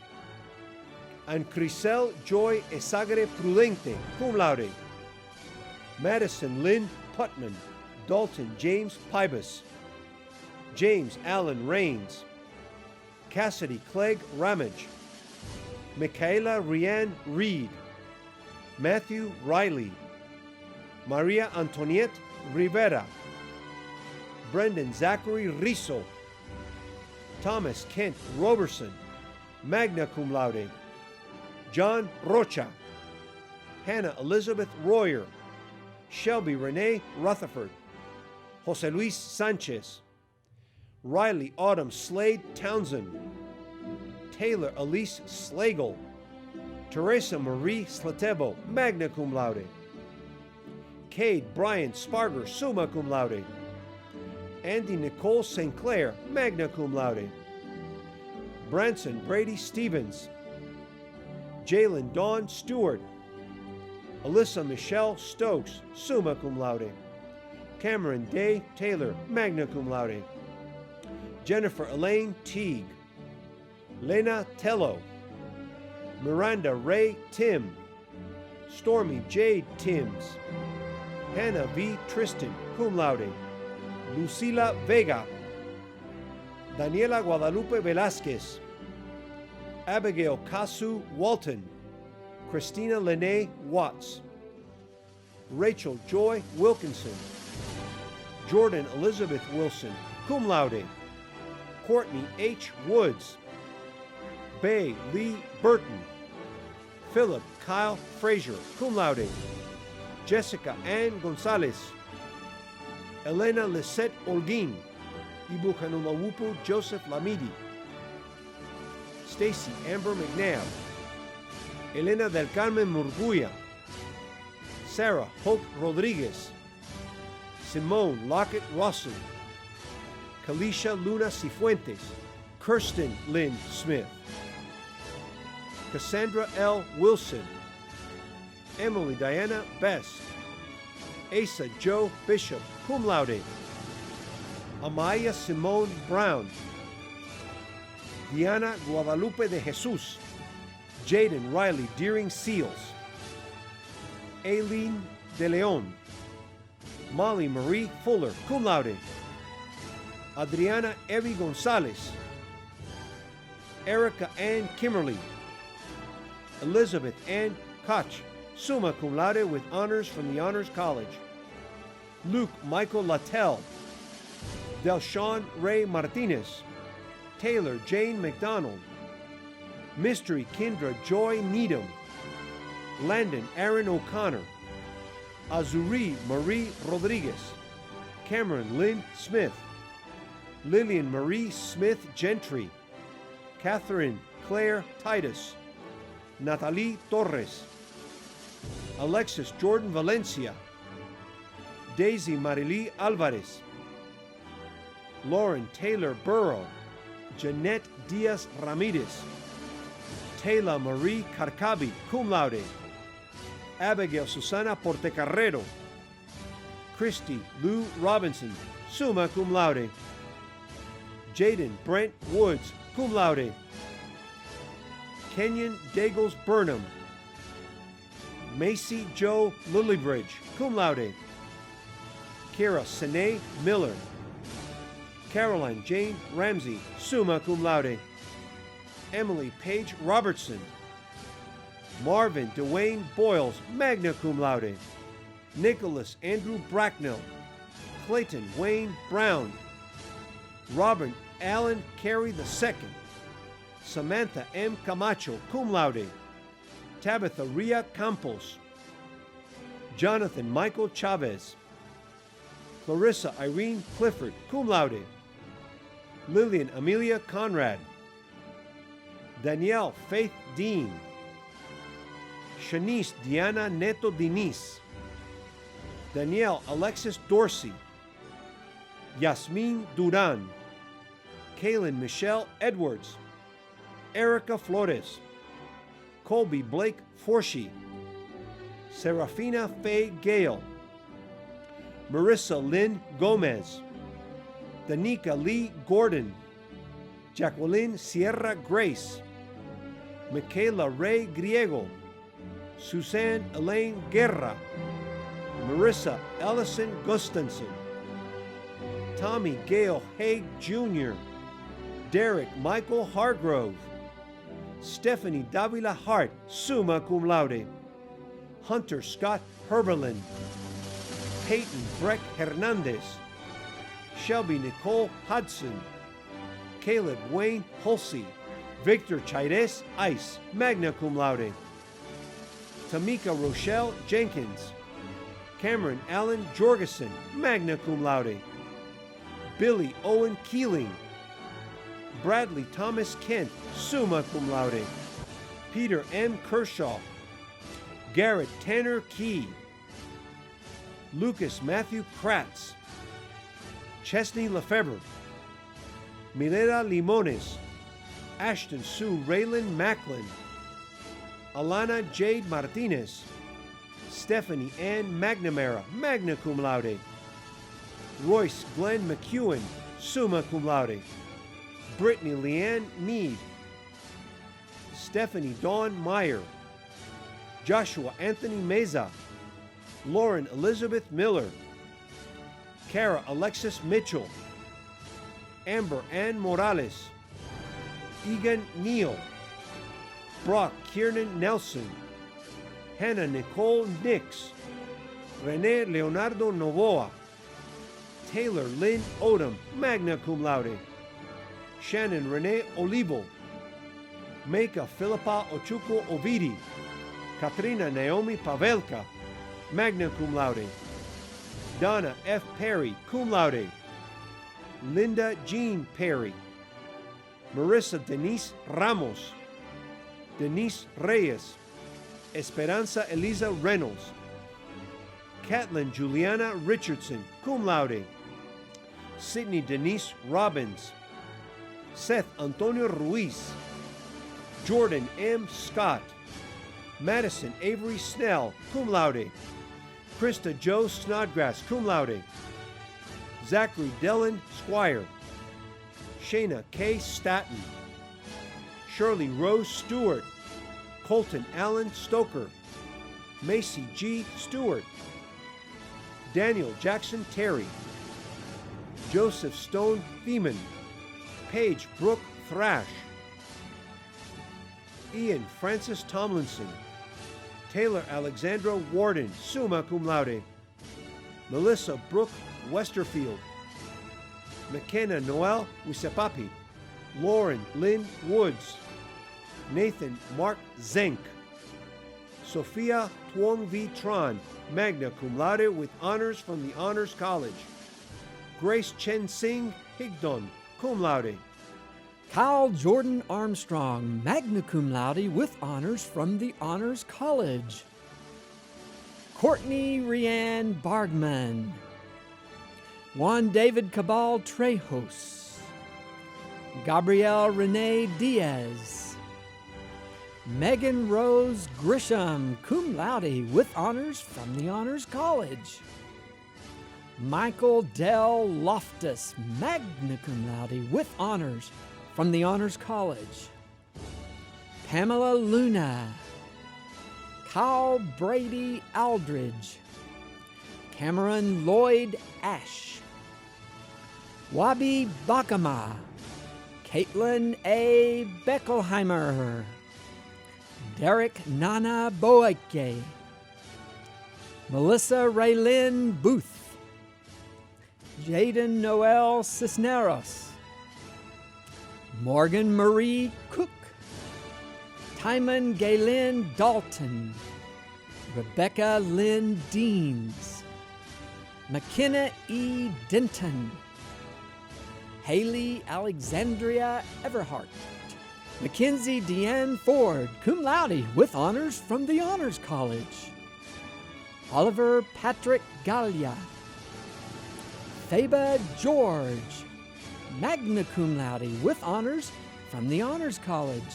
and Crisel Joy Esagre Prudente, cum laude, Madison Lynn Putman, Dalton James Pybus, James Allen Rains, Cassidy Clegg Ramage, Michaela Rianne Reed, Matthew Riley, Maria Antoniette Rivera, Brendan Zachary Rizzo, Thomas Kent Roberson, magna cum laude, John Rocha, Hannah Elizabeth Royer, Shelby Renee Rutherford, Jose Luis Sanchez, Riley Autumn Slade Townsend, Taylor Elise Slagle, Teresa Marie Slatebo, magna cum laude, Cade Brian Sparger, summa cum laude, Andy Nicole St. Clair, magna cum laude, Branson Brady Stevens, Jalen Dawn Stewart, Alyssa Michelle Stokes, summa cum laude, Cameron Day Taylor, magna cum laude, Jennifer Elaine Teague, Lena Tello, Miranda Ray Tim, Stormy Jade Timms, Hannah V. Tristan, cum laude, Lucila Vega, Daniela Guadalupe Velázquez, Abigail Casu Walton, Christina Lene Watts, Rachel Joy Wilkinson, Jordan Elizabeth Wilson, cum laude, Courtney H. Woods, Bay Lee Burton, Philip Kyle Frazier, cum laude, Jessica Ann Gonzalez, Elena Lisette Olguin, Ibukanumawupu Joseph Lamidi, Stacy Amber McNabb, Elena del Carmen Murguia, Sarah Hope Rodriguez, Simone Lockett Russell, Kalisha Luna Cifuentes, Kirsten Lynn Smith, Cassandra L. Wilson, Emily Diana Best, Asa Joe Bishop, cum laude, Amaya Simone Brown, Diana Guadalupe de Jesus, Jaden Riley Deering Seals, Aileen De Leon, Molly Marie Fuller, cum laude, Adriana Evie Gonzalez, Erica Ann Kimmerly, Elizabeth Ann Koch, summa cum laude with honors from the Honors College, Luke Michael Lattell, Delshawn Ray Martinez, Taylor Jane McDonald, Mystery Kindra Joy Needham, Landon Aaron O'Connor, Azuri Marie Rodriguez, Cameron Lynn Smith, Lillian Marie Smith Gentry, Catherine Claire Titus, Natalie Torres, Alexis Jordan Valencia, Daisy Marilee Alvarez, Lauren Taylor Burrow, Jeanette Diaz Ramirez, Taylor Marie Carcabi, cum laude, Abigail Susana Portecarrero, Christy Lou Robinson, summa cum laude, Jaden Brent Woods, cum laude, Kenyon Dagles Burnham, Macy Joe Lillybridge, cum laude, Kara Sine Miller, Caroline Jane Ramsey, summa cum laude, Emily Page Robertson, Marvin Dwayne Boyles, magna cum laude, Nicholas Andrew Bracknell, Clayton Wayne Brown, Robert Allen Carey II, Samantha M. Camacho, cum laude, Tabitha Ria Campos, Jonathan Michael Chavez, Clarissa Irene Clifford, cum laude, Lillian Amelia Conrad, Danielle Faith Dean, Shanice Diana Neto Diniz, Danielle Alexis Dorsey, Yasmin Duran, Kaylin Michelle Edwards, Erica Flores, Colby Blake Forshey, Serafina Faye Gale, Marissa Lynn Gomez, Danica Lee Gordon, Jacqueline Sierra Grace, Michaela Ray Griego, Suzanne Elaine Guerra, Marissa Ellison Gustafson, Tommy Gale Haig Jr., Derek Michael Hargrove, Stephanie Davila Hart, summa cum laude, Hunter Scott Herberlin, Peyton Breck Hernandez, Shelby Nicole Hudson, Caleb Wayne Hulsey, Victor Chaires Ice, magna cum laude, Tamika Rochelle Jenkins, Cameron Allen Jorgensen, magna cum laude, Billy Owen Keeling, Bradley Thomas Kent, summa cum laude, Peter M. Kershaw, Garrett Tanner Key, Lucas Matthew Kratz, Chesney Lefebvre, Milena Limones, Ashton Sue Raylan Macklin, Alana Jade Martinez, Stephanie Ann McNamara, magna cum laude, Royce Glenn McEwen, summa cum laude, Brittany Leanne Mead, Stephanie Dawn Meyer, Joshua Anthony Meza, Lauren Elizabeth Miller, Kara Alexis Mitchell, Amber Ann Morales, Egan Neal, Brock Kiernan Nelson, Hannah Nicole Nix, Rene Leonardo Novoa, Taylor Lynn Odom, magna cum laude, Shannon Renee Olivo, Meka Philippa Ochuko Ovidi, Katrina Naomi Pavelka, magna cum laude, Donna F. Perry, cum laude, Linda Jean Perry, Marissa Denise Ramos, Denise Reyes, Esperanza Eliza Reynolds, Katlyn Juliana Richardson, cum laude, Sydney Denise Robbins, Seth Antonio Ruiz, Jordan M. Scott, Madison Avery Snell, cum laude, Krista Jo Snodgrass, cum laude, Zachary Dellen Squire, Shayna K. Staton, Shirley Rose Stewart, Colton Allen Stoker, Macy G. Stewart, Daniel Jackson Terry, Joseph Stone Thiemann, Paige Brooke Thrash, Ian Francis Tomlinson, Taylor Alexandra Warden, summa cum laude, Melissa Brooke Westerfield, McKenna Noel Wisepapi, Lauren Lynn Woods, Nathan Mark Zenk, Sophia Tuong V. Tran, magna cum laude with honors from the Honors College, Grace Chen Sing Higdon, cum laude, Kyle Jordan Armstrong, magna cum laude with honors from the Honors College, Courtney Rianne Bargman, Juan David Cabal Trejos, Gabrielle Renee Diaz, Megan Rose Grisham, cum laude with honors from the Honors College, Michael Dell Loftus, magna cum laude with honors from the Honors College, Pamela Luna, Kyle Brady Aldridge, Cameron Lloyd Ash, Wabi Bakama, Caitlin A. Beckelheimer, Derek Nana Boake, Melissa Raylyn Booth, Jaden Noel Cisneros, Morgan Marie Cook, Timon Galen Dalton, Rebecca Lynn Deans, McKenna E. Denton, Haley Alexandria Everhart, Mackenzie Deanne Ford, cum laude with honors from the Honors College, Oliver Patrick Gallia, Thaba George, magna cum laude with honors from the Honors College.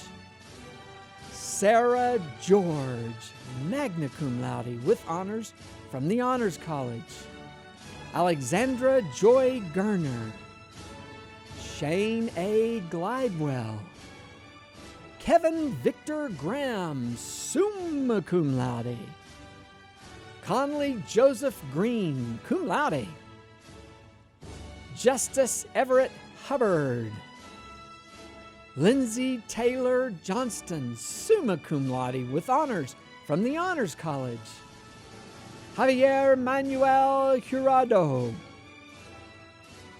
Sarah George, magna cum laude with honors from the Honors College. Alexandra Joy Gerner. Shane A. Glidewell. Kevin Victor Graham, summa cum laude. Conley Joseph Green, cum laude. Justice Everett Hubbard. Lindsay Taylor Johnston, summa cum laude with honors from the Honors College. Javier Manuel Jurado.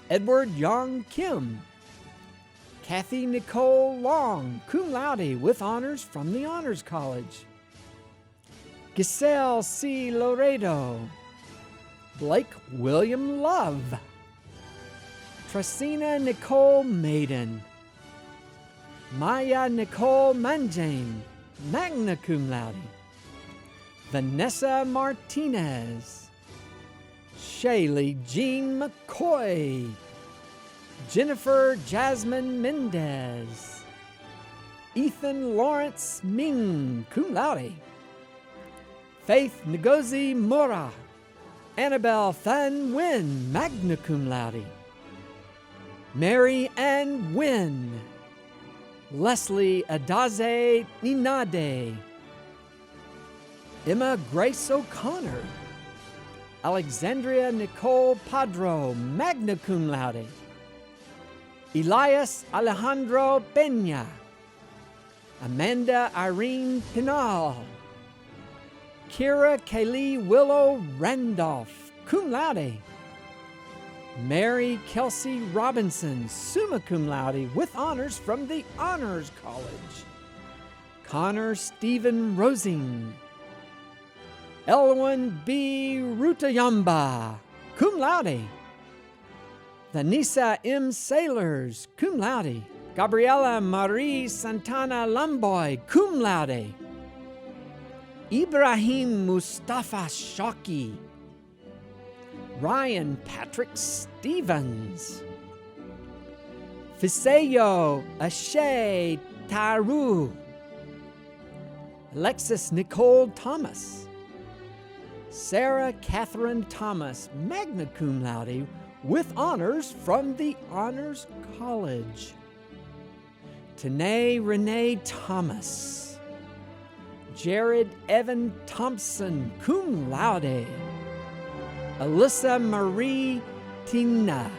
Edward Young Kim. Kathy Nicole Long, cum laude with honors from the Honors College. Giselle C. Loredo. Blake William Love. Tracina Nicole Maiden. Maya Nicole Manjane, magna cum laude. Vanessa Martinez. Shaylee Jean McCoy. Jennifer Jasmine Mendez. Ethan Lawrence Ming, cum laude. Faith Ngozi Mora. Annabelle Than Nguyen, magna cum laude. Mary Ann Nguyen. Leslie Adaze Ninade. Emma Grace O'Connor. Alexandria Nicole Padro, magna cum laude. Elias Alejandro Peña. Amanda Irene Pinal. Kira Kaylee Willow Randolph, cum laude. Mary Kelsey Robinson, summa cum laude with honors from the Honors College. Connor Stephen Rosing. Elwin B. Rutayamba, cum laude. Vanessa M. Sailors, cum laude. Gabriela Marie Santana Lamboy, cum laude. Ibrahim Mustafa Shaki. Ryan Patrick Stevens. Fiseyo Ashe Taru. Alexis Nicole Thomas. Sarah Catherine Thomas, magna cum laude with honors from the Honors College. Tanae Renee Thomas. Jared Evan Thompson, cum laude. Alyssa Marie Tina.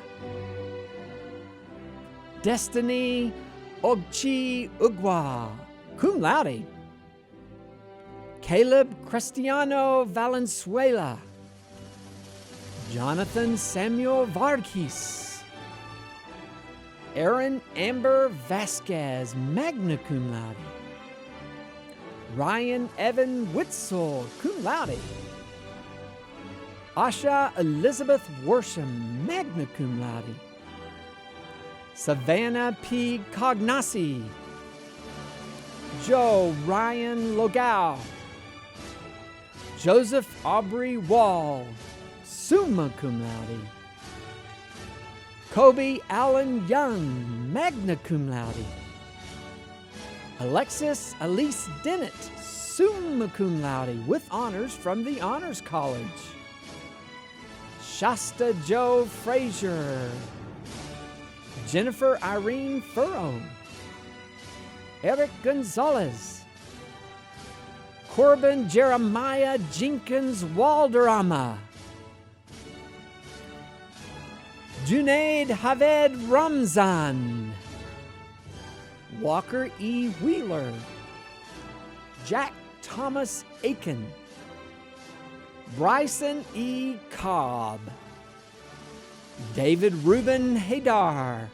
Destiny Ogchi Ugwa, cum laude. Caleb Cristiano Valenzuela. Jonathan Samuel Varghese. Aaron Amber Vasquez, magna cum laude. Ryan Evan Witzel, cum laude. Asha Elizabeth Worsham, magna cum laude. Savannah P. Cognasi. Joe Ryan Logau. Joseph Aubrey Wall, summa cum laude. Kobe Allen Young, magna cum laude. Alexis Elise Dennett, summa cum laude with honors from the Honors College. Shasta Joe Frazier. Jennifer Irene Furrow. Eric Gonzalez. Corbin Jeremiah Jenkins Walderama. Junaid Haved Ramzan. Walker E. Wheeler. Jack Thomas Aiken. Bryson E. Cobb. David Reuben Haydar.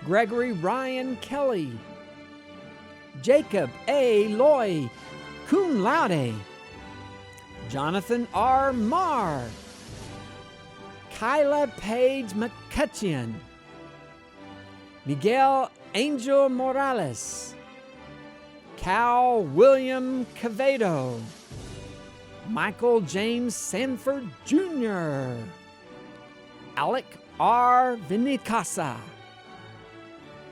Gregory Ryan Kelly. Jacob A. Loy, cum laude. Jonathan R. Marr. Kyla Page McCutcheon. Miguel Angel Morales. Cal William Cavedo. Michael James Sanford Jr. Alec R. Vinicasa.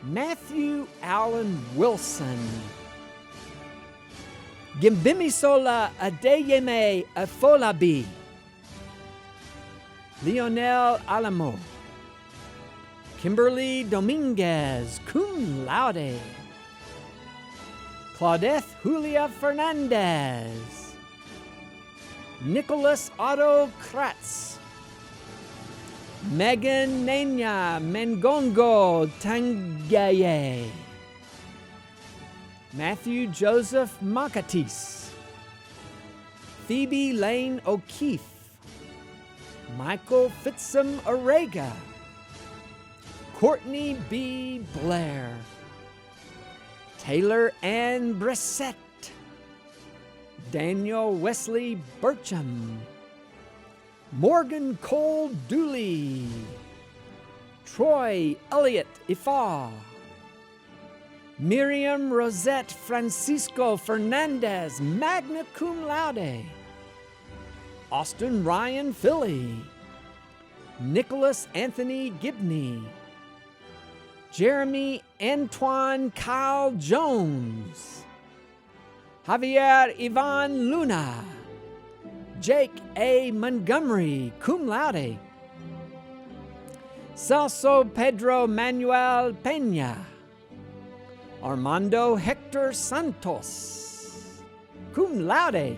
Matthew Allen Wilson. Gimbimisola Adeyemi Afolabi. Lionel Alamo. Kimberly Dominguez, cum laude. Claudette Julia Fernandez. Nicholas Otto Kratz. Megan Nenya Mengongo Tangaye. Matthew Joseph Makatis. Phoebe Lane O'Keefe. Michael Fitzum Orega. Courtney B. Blair. Taylor Ann Brissett. Daniel Wesley Burcham. Morgan Cole Dooley. Troy Elliott Ifa. Miriam Rosette Francisco Fernandez, magna cum laude. Austin Ryan Philly. Nicholas Anthony Gibney. Jeremy Antoine Kyle Jones. Javier Ivan Luna. Jake A. Montgomery, cum laude. Celso Pedro Manuel Peña. Armando Hector Santos, cum laude.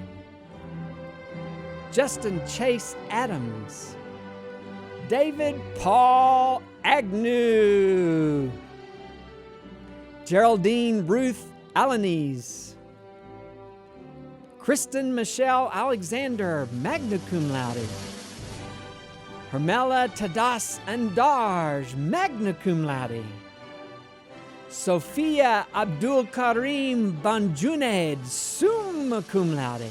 Justin Chase Adams. David Paul Agnew. Geraldine Ruth Alanis. Kristen Michelle Alexander, magna cum laude. Hermela Tadas Andarj, magna cum laude. Sophia Abdul Karim Banjunaid, summa cum laude.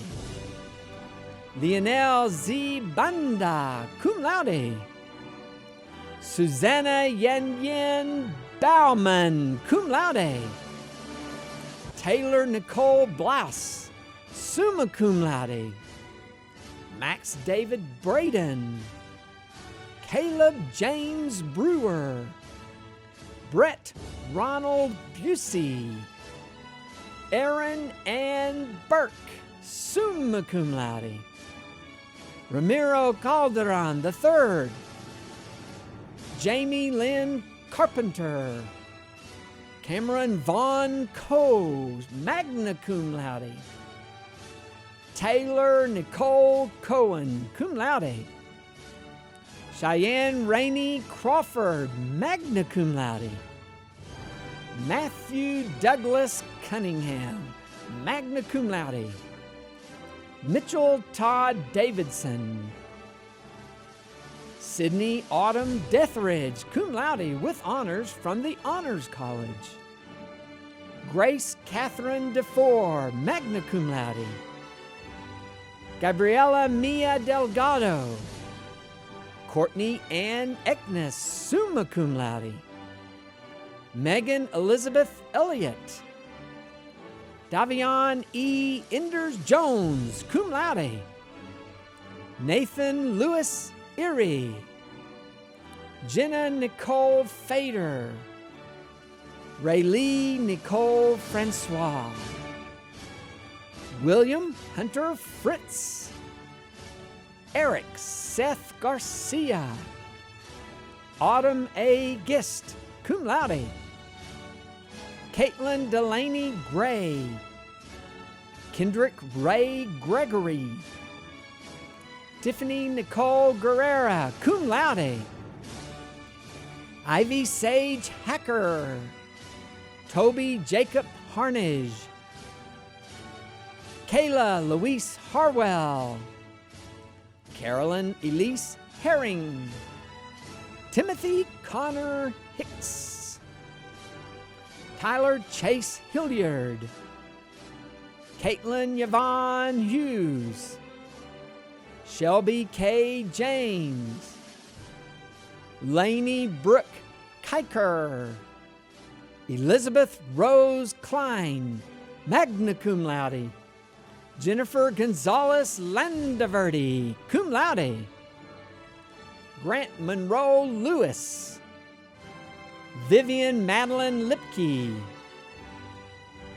Lionel Z. Banda, cum laude. Susanna Yen Yen Bauman, cum laude. Taylor Nicole Blouse, summa cum laude. Max David Braden. Caleb James Brewer. Brett Ronald Busey. Aaron Ann Burke, summa cum laude. Ramiro Calderon III. Jamie Lynn Carpenter. Cameron Vaughn Coes, magna cum laude. Taylor Nicole Cohen, cum laude. Cheyenne Rainey Crawford, magna cum laude. Matthew Douglas Cunningham, magna cum laude. Mitchell Todd Davidson. Sydney Autumn Deathridge, cum laude with honors from the Honors College. Grace Catherine DeFore, magna cum laude. Gabriela Mia Delgado. Courtney Ann Eknes, summa cum laude. Megan Elizabeth Elliott. Davion E. Enders Jones, cum laude. Nathan Lewis Erie. Jenna Nicole Fader. Raylee Nicole Francois. William Hunter Fritz. Eric Seth Garcia. Autumn A. Gist, cum laude. Caitlin Delaney Gray. Kendrick Ray Gregory. Tiffany Nicole Guerrera, cum laude. Ivy Sage Hacker. Toby Jacob Harnage. Kayla Louise Harwell. Carolyn Elise Herring. Timothy Connor Hicks. Tyler Chase Hilliard. Caitlin Yvonne Hughes. Shelby K. James. Lainey Brooke Kiker. Elizabeth Rose Klein, magna cum laude. Jennifer Gonzalez Landaverde, cum laude. Grant Monroe Lewis. Vivian Madeline Lipke,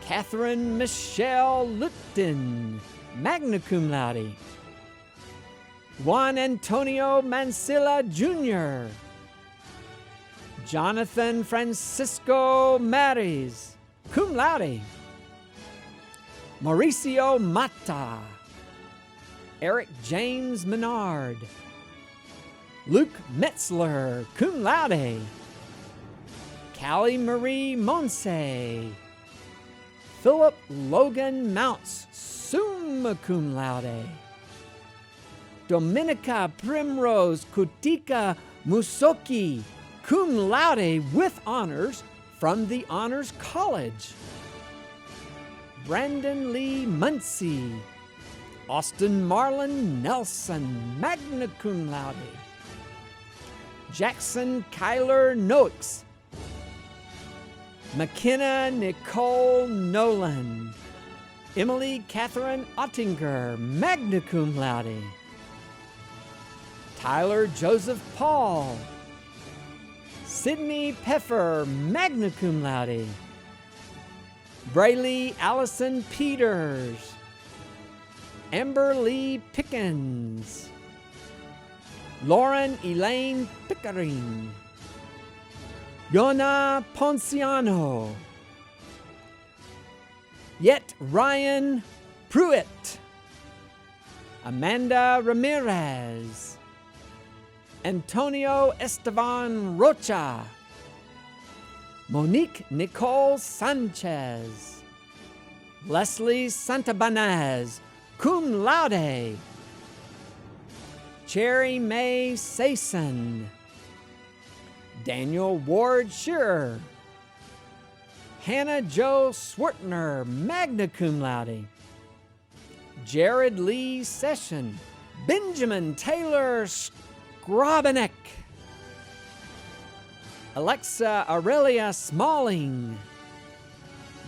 Catherine Michelle Lupton, magna cum laude. Juan Antonio Mansilla Jr., Jonathan Francisco Maris, cum laude. Mauricio Mata, Eric James Menard, Luke Metzler, cum laude. Callie Marie Monse, Philip Logan Mounts, summa cum laude. Dominica Primrose Kutika Musoki, cum laude with honors from the Honors College. Brandon Lee Muncie, Austin Marlon Nelson, magna cum laude. Jackson Kyler Noakes, McKenna Nicole Nolan, Emily Catherine Ottinger, magna cum laude. Tyler Joseph Paul, Sydney Peffer, magna cum laude. Brayley Allison Peters, Amber Lee Pickens, Lauren Elaine Pickering, Yona Ponciano, Yet Ryan Pruitt, Amanda Ramirez, Antonio Esteban Rocha, Monique Nicole Sanchez, Leslie Santabanez, cum laude. Cherry May Sason, Daniel Ward Shearer, Hannah Jo Swartner, magna cum laude. Jared Lee Session, Benjamin Taylor Skrabenek, Alexa Aurelia Smalling,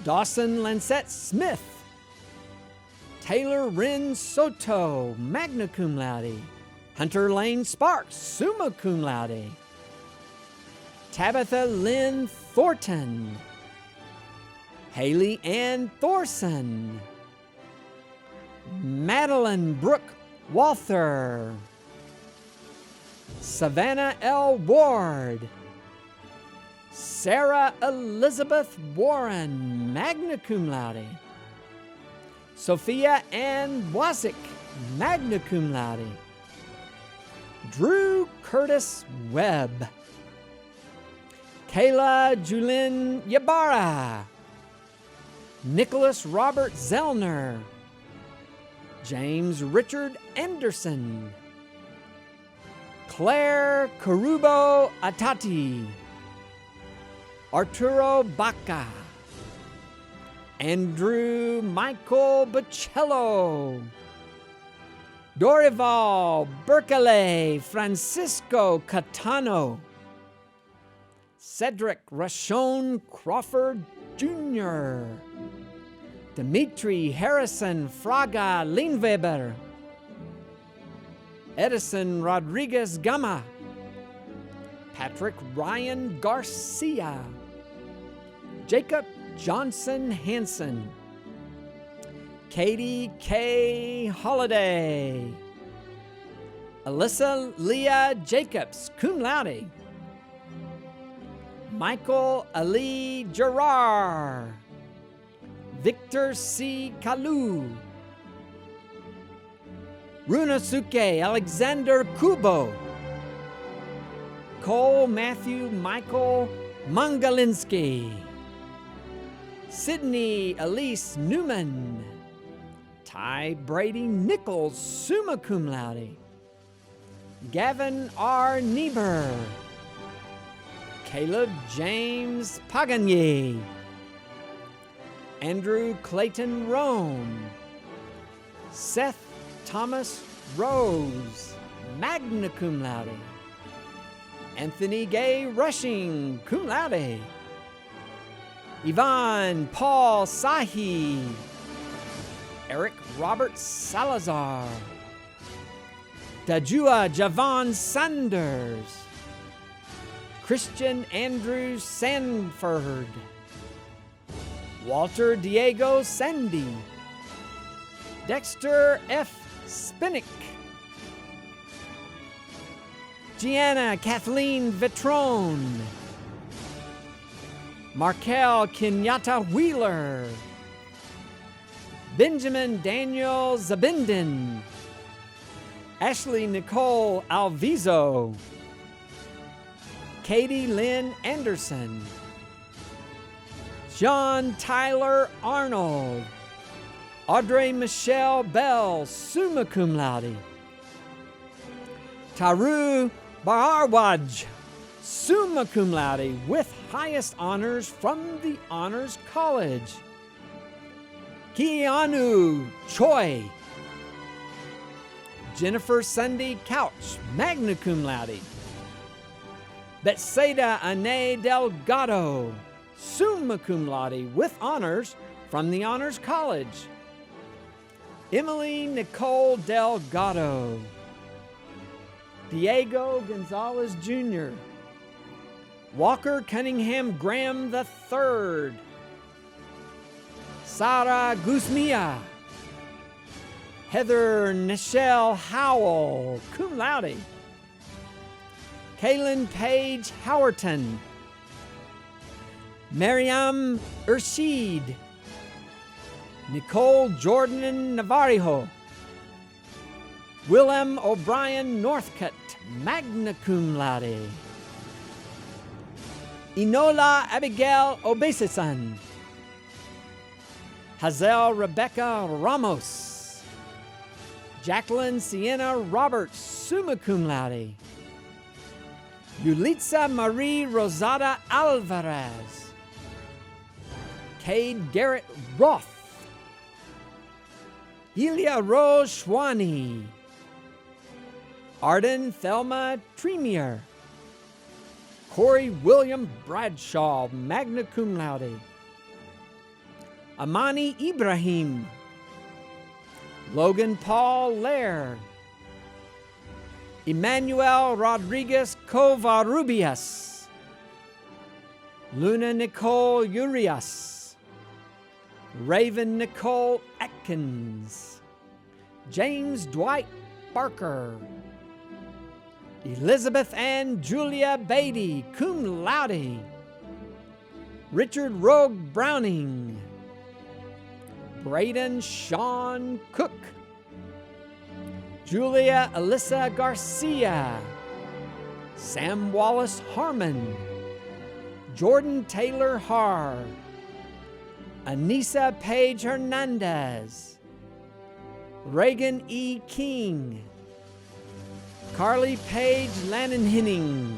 Dawson Lancette Smith, Taylor Wren Soto, magna cum laude. Hunter Lane Sparks, summa cum laude. Tabitha Lynn Thornton, Haley Ann Thorson, Madeline Brooke Walther, Savannah L. Ward, Sarah Elizabeth Warren, magna cum laude. Sophia Ann Wasick, magna cum laude. Drew Curtis Webb, Kayla Julin Yabara, Nicholas Robert Zellner, James Richard Anderson, Claire Karubo Atati, Arturo Baca, Andrew Michael Bocello, Dorival Berkeley Francisco Catano, Cedric Rashon Crawford Jr., Dimitri Harrison Fraga Lindweber, Edison Rodriguez Gama, Patrick Ryan Garcia, Jacob Johnson Hansen, Katie K. Holiday, Alyssa Leah Jacobs, cum laude, Michael Ali Gerard, Victor C. Kalu, Runosuke Alexander Kubo, Cole Matthew Michael Mangalinsky, Sydney Elise Newman, Ty Brady Nichols, summa cum laude, Gavin R. Niebuhr, Caleb James Paganye, Andrew Clayton Rome, Seth Thomas Rose, magna cum laude, Anthony Gay Rushing, cum laude, Yvonne Paul Sahi, Eric Robert Salazar, Dajua Javon Sanders, Christian Andrew Sanford, Walter Diego Sandy, Dexter F. Spinnick, Gianna Kathleen Vitrone, Markel Kenyatta Wheeler, Benjamin Daniel Zabinden, Ashley Nicole Alviso, Katie Lynn Anderson, John Tyler Arnold, Audrey Michelle Bell, summa cum laude, Taru Baharwaj, summa cum laude, with highest honors from the Honors College. Keanu Choi, Jennifer Sunday Couch, magna cum laude. Betseda Ane Delgado, summa cum laude, with honors from the Honors College. Emily Nicole Delgado, Diego Gonzalez Jr., Walker Cunningham Graham III, Sarah Guzmia, Heather Nichelle Howell, cum laude. Kaylin Page Howerton, Mariam Urshid, Nicole Jordan Navarro, Willem O'Brien Northcutt, magna cum laude. Enola Abigail Obesesan, Hazel Rebecca Ramos, Jacqueline Sienna Roberts, summa cum laude. Yulitza Marie Rosada Alvarez, Cade Garrett Roth, Helia Rose Schwani, Arden Thelma Tremier, Corey William Bradshaw, magna cum laude. Amani Ibrahim, Logan Paul Lair, Emmanuel Rodriguez Covarrubias, Luna Nicole Urias, Raven Nicole Atkins, James Dwight Barker, Elizabeth Ann Julia Beatty, cum laude. Richard Rogue Browning, Braden Sean Cook, Julia Alyssa Garcia, Sam Wallace Harmon, Jordan Taylor Harr, Anissa Page Hernandez, Reagan E. King, Carly Page Lannenhenning,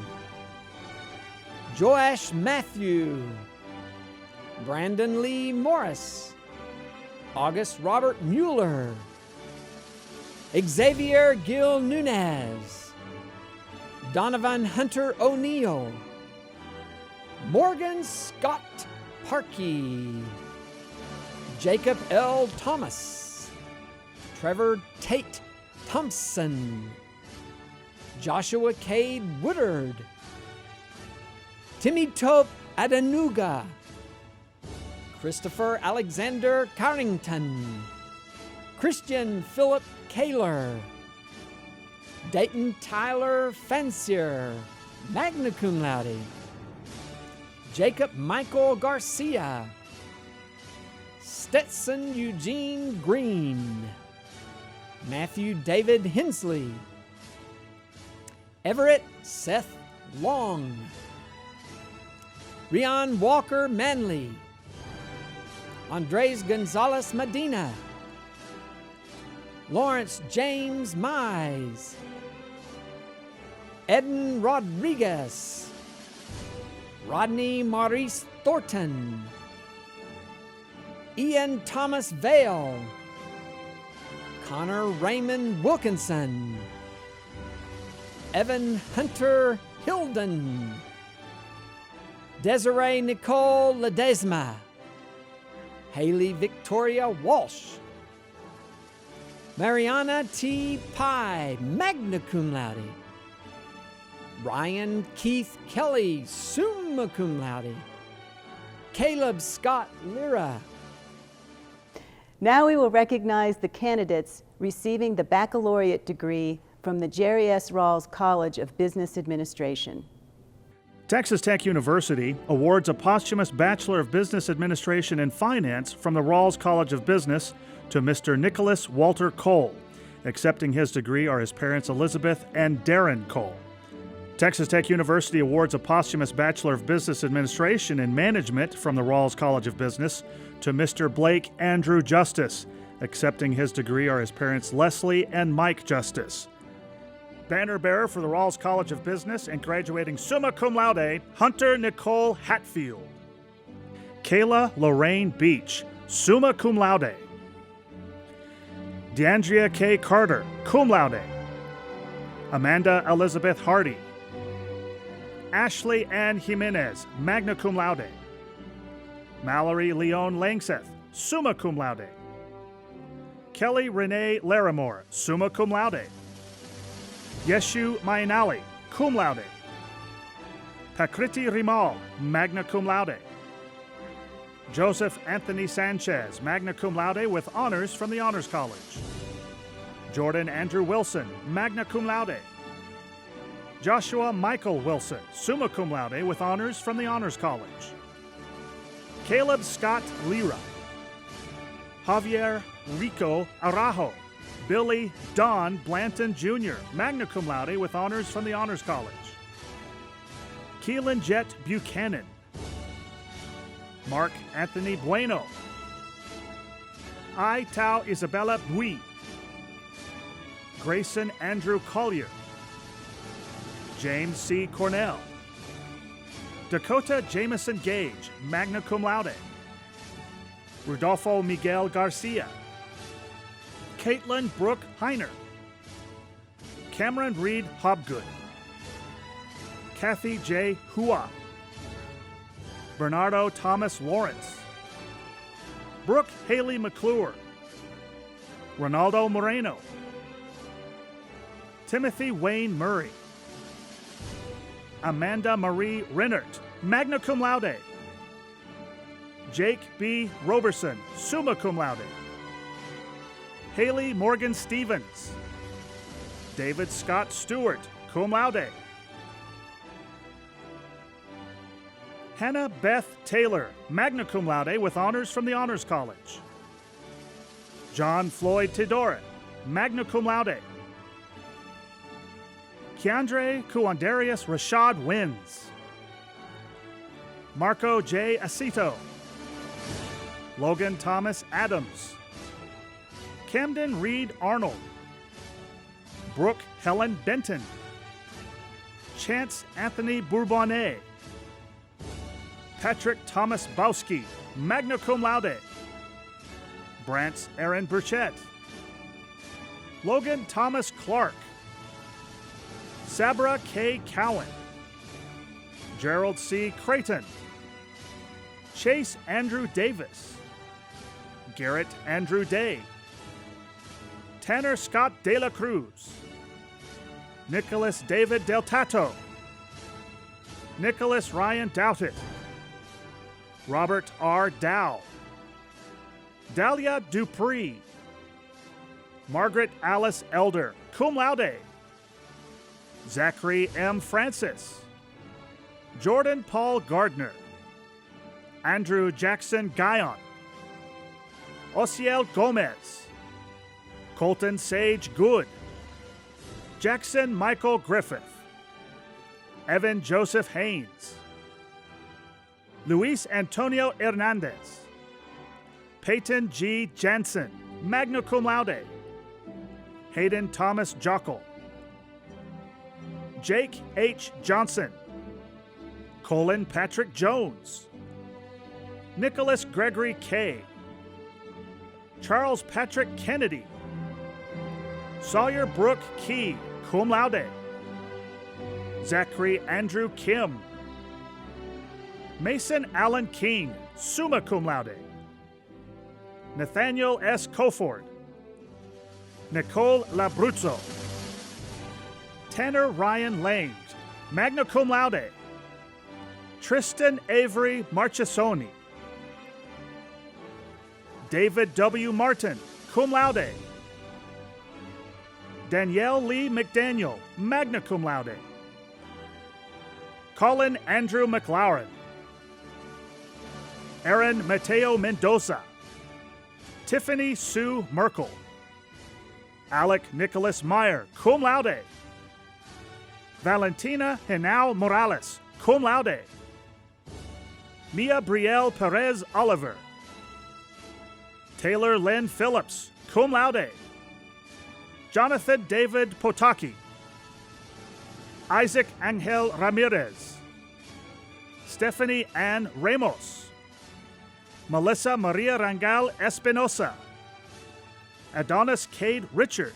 Joash Matthew, Brandon Lee Morris, August Robert Mueller, Xavier Gil Nunez, Donovan Hunter O'Neill, Morgan Scott Parkey, Jacob L. Thomas, Trevor Tate Thompson, Joshua Cade Woodard, Timmy Tope Adanuga, Christopher Alexander Carrington, Christian Philip Kaler, Dayton Tyler Fancier, magna cum laude, Jacob Michael Garcia, Stetson Eugene Green, Matthew David Hensley, Everett Seth Long, Rion Walker Manley, Andres Gonzalez Medina, Lawrence James Mize, Eden Rodriguez, Rodney Maurice Thornton, Ian Thomas Vale, Connor Raymond Wilkinson, Evan Hunter Hilden, Desiree Nicole Ledesma, Haley Victoria Walsh, Mariana T. Pye, magna cum laude, Ryan Keith Kelly, summa cum laude. Caleb Scott Lira. Now we will recognize the candidates receiving the baccalaureate degree from the Jerry S. Rawls College of Business Administration. Texas Tech University awards a posthumous Bachelor of Business Administration and Finance from the Rawls College of Business to Mr. Nicholas Walter Cole. Accepting his degree are his parents Elizabeth and Darren Cole. Texas Tech University awards a posthumous Bachelor of Business Administration and Management from the Rawls College of Business to Mr. Blake Andrew Justice. Accepting his degree are his parents Leslie and Mike Justice. Banner bearer for the Rawls College of Business and graduating summa cum laude, Hunter Nicole Hatfield. Kayla Lorraine Beach, summa cum laude. DeAndrea K. Carter, cum laude. Amanda Elizabeth Hardy. Ashley Ann Jimenez, magna cum laude. Mallory Leon Langseth, summa cum laude. Kelly Renee Larimore, summa cum laude. Yeshu Mainali, cum laude. Pakriti Rimal, magna cum laude. Joseph Anthony Sanchez, magna cum laude with honors from the Honors College. Jordan Andrew Wilson, magna cum laude. Joshua Michael Wilson, summa cum laude with honors from the Honors College. Caleb Scott Lira. Javier Rico Arajo. Billy Don Blanton Jr., magna cum laude with honors from the Honors College. Keelan Jet Buchanan. Mark Anthony Bueno. I Tau Isabella Bui. Grayson Andrew Collier. James C. Cornell. Dakota Jameson Gage, magna cum laude. Rodolfo Miguel Garcia. Caitlin Brooke Heiner. Cameron Reed Hobgood. Kathy J. Hua. Bernardo Thomas Lawrence. Brooke Haley McClure. Ronaldo Moreno. Timothy Wayne Murray. Amanda Marie Rennert, magna cum laude. Jake B. Roberson, summa cum laude. Haley Morgan Stevens. David Scott Stewart, cum laude. Hannah Beth Taylor, magna cum laude with honors from the Honors College. John Floyd Tidoran, magna cum laude. Keandre Kuandarius Rashad Wins. Marco J. Acito. Logan Thomas Adams. Camden Reed Arnold. Brooke Helen Benton. Chance Anthony Bourbonnet. Patrick Thomas Bowski, magna cum laude. Brantz Aaron Burchett. Logan Thomas Clark. Sabra K. Cowan. Gerald C. Creighton. Chase Andrew Davis. Garrett Andrew Day. Tanner Scott De La Cruz. Nicholas David Del Tato. Nicholas Ryan Doughtit. Robert R. Dow. Dahlia Dupree. Margaret Alice Elder, cum laude. Zachary M. Francis. Jordan Paul Gardner. Andrew Jackson Guyon. Osiel Gomez. Colton Sage Good. Jackson Michael Griffith. Evan Joseph Haynes. Luis Antonio Hernandez. Peyton G. Jansen, magna cum laude. Hayden Thomas Jockel. Jake H. Johnson. Colin Patrick Jones. Nicholas Gregory K. Charles Patrick Kennedy. Sawyer Brooke Key, cum laude. Zachary Andrew Kim. Mason Allen King, summa cum laude. Nathaniel S. Coford. Nicole Labruzzo. Tanner Ryan Lange, magna cum laude. Tristan Avery Marchesoni. David W. Martin, cum laude. Danielle Lee McDaniel, magna cum laude. Colin Andrew McLaurin. Aaron Mateo Mendoza. Tiffany Sue Merkel. Alec Nicholas Meyer, cum laude. Valentina Henao Morales, cum laude. Mia Brielle Perez Oliver. Taylor Lynn Phillips, cum laude. Jonathan David Potaki. Isaac Angel Ramirez. Stephanie Ann Ramos. Melissa Maria Rangal Espinosa. Adonis Cade Richard.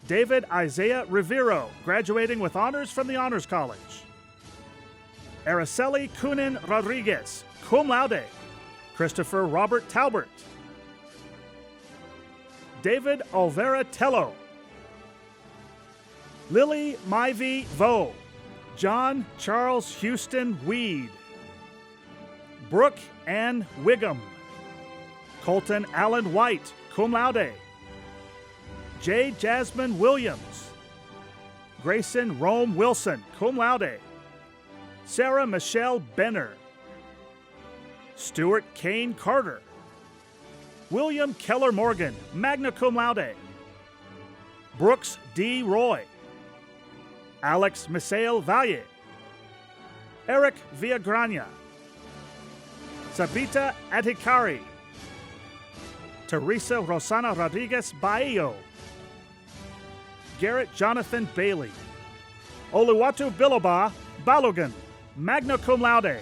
David Isaiah Rivero, graduating with honors from the Honors College. Araceli Kunin Rodriguez, cum laude. Christopher Robert Talbert. David Olvera Tello. Lily Myvie Vo. John Charles Houston Weed. Brooke Ann Wiggum. Colton Allen White, cum laude. J. Jasmine Williams. Grayson Rome Wilson, cum laude. Sarah Michelle Benner. Stuart Kane Carter. William Keller Morgan, magna cum laude. Brooks D. Roy. Alex Misael Valle. Eric Villagrana. Sabita Adhikari. Teresa Rosana Rodriguez Baello. Garrett Jonathan Bailey. Oluwatu Biloba Balogun, magna cum laude.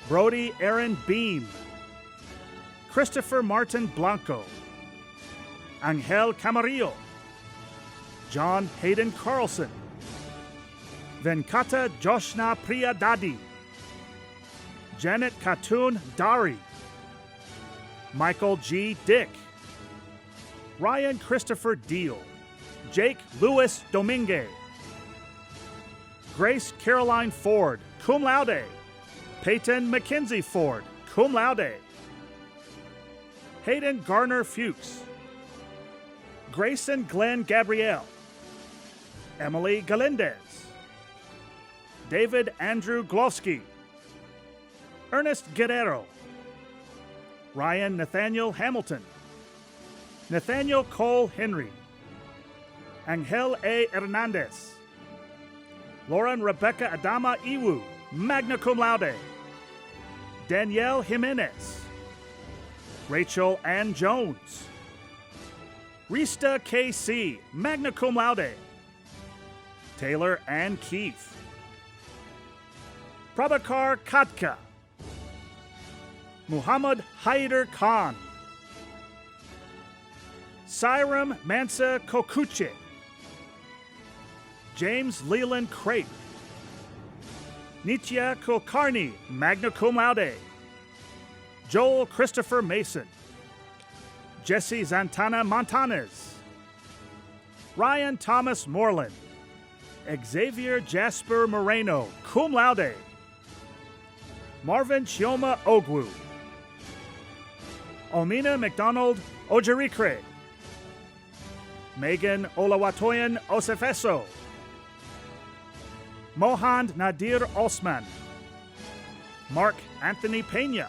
Brody Aaron Beam. Christopher Martin Blanco. Angel Camarillo. John Hayden Carlson. Venkata Joshna Priya Dadi. Janet Khatun Dari. Michael G. Dick. Ryan Christopher Deal. Jake Louis Domingue. Grace Caroline Ford, cum laude. Peyton Mackenzie Ford, cum laude. Hayden Garner Fuchs. Grayson Glenn Gabrielle. Emily Galindez. David Andrew Glowski. Ernest Guerrero. Ryan Nathaniel Hamilton. Nathaniel Cole Henry. Angel A. Hernandez. Lauren Rebecca Adama Iwu, magna cum laude. Danielle Jimenez. Rachel Ann Jones. Rista K.C., magna cum laude. Taylor Ann Keefe. Prabhakar Katka. Muhammad Haider Khan. Siram Mansa Kokuche. James Leland Crape. Nitya Kulkarni, magna cum laude. Joel Christopher Mason. Jesse Zantana Montanez. Ryan Thomas Moreland. Xavier Jasper Moreno, cum laude. Marvin Chioma Ogwu. Omina McDonald Ojerikre. Megan Olawatoyan Osefeso. Mohand Nadir Osman. Mark Anthony Pena.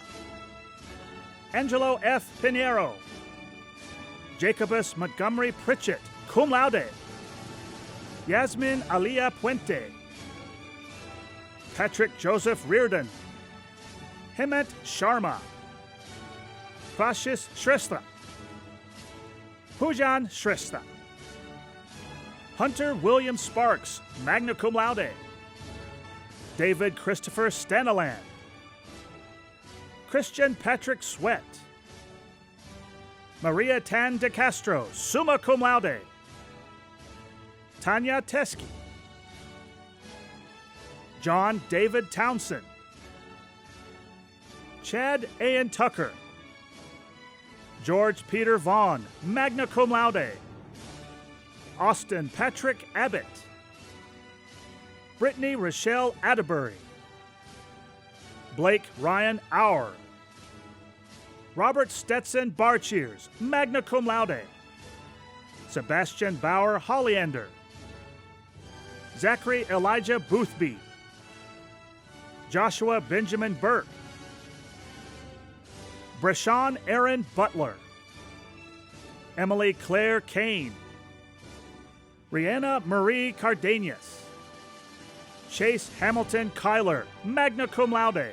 Angelo F. Pinheiro. Jacobus Montgomery Pritchett, cum laude. Yasmin Alia Puente. Patrick Joseph Reardon. Hemant Sharma. Prashis Shrestha. Pujan Shrestha. Hunter William Sparks, magna cum laude. David Christopher Staniland. Christian Patrick Sweat. Maria Tan de Castro, summa cum laude. Tanya Teske. John David Townsend. Chad Ian Tucker. George Peter Vaughn, magna cum laude. Austin Patrick Abbott. Brittany Rochelle Atterbury, Blake Ryan Auer, Robert Stetson Barcheers, magna cum laude, Sebastian Bauer Holliander, Zachary Elijah Boothby, Joshua Benjamin Burke, Brashawn Aaron Butler, Emily Claire Kane, Rihanna Marie Cardenas, Chase Hamilton Kyler, magna cum laude,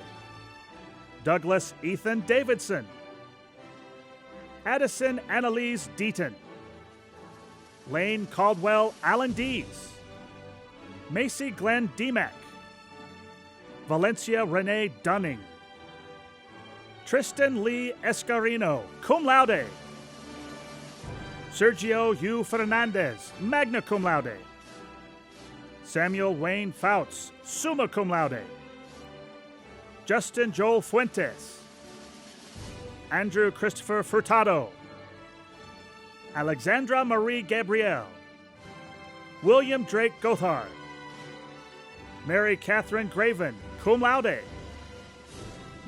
Douglas Ethan Davidson, Addison Annalise Deaton, Lane Caldwell Allen Dees, Macy Glenn Demack, Valencia Renee Dunning, Tristan Lee Escarino, cum laude, Sergio Hugh Fernandez, magna cum laude, Samuel Wayne Fouts, summa cum laude, Justin Joel Fuentes, Andrew Christopher Furtado, Alexandra Marie Gabrielle, William Drake Gothard, Mary Catherine Graven, cum laude,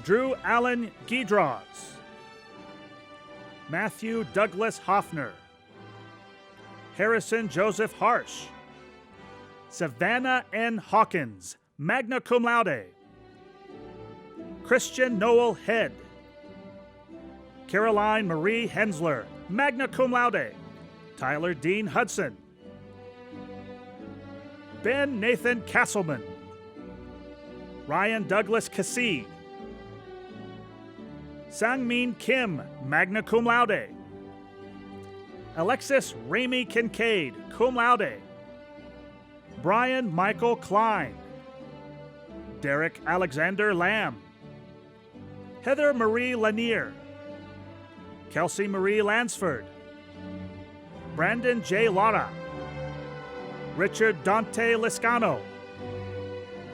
Drew Allen Giedras, Matthew Douglas Hoffner, Harrison Joseph Harsh, Savannah N. Hawkins, magna cum laude, Christian Noel Head, Caroline Marie Hensler, magna cum laude, Tyler Dean Hudson, Ben Nathan Castleman, Ryan Douglas Cassie, Sangmin Kim, magna cum laude, Alexis Ramey Kincaid, cum laude, Brian Michael Klein, Derek Alexander Lamb, Heather Marie Lanier, Kelsey Marie Lansford, Brandon J. Lara, Richard Dante Liscano,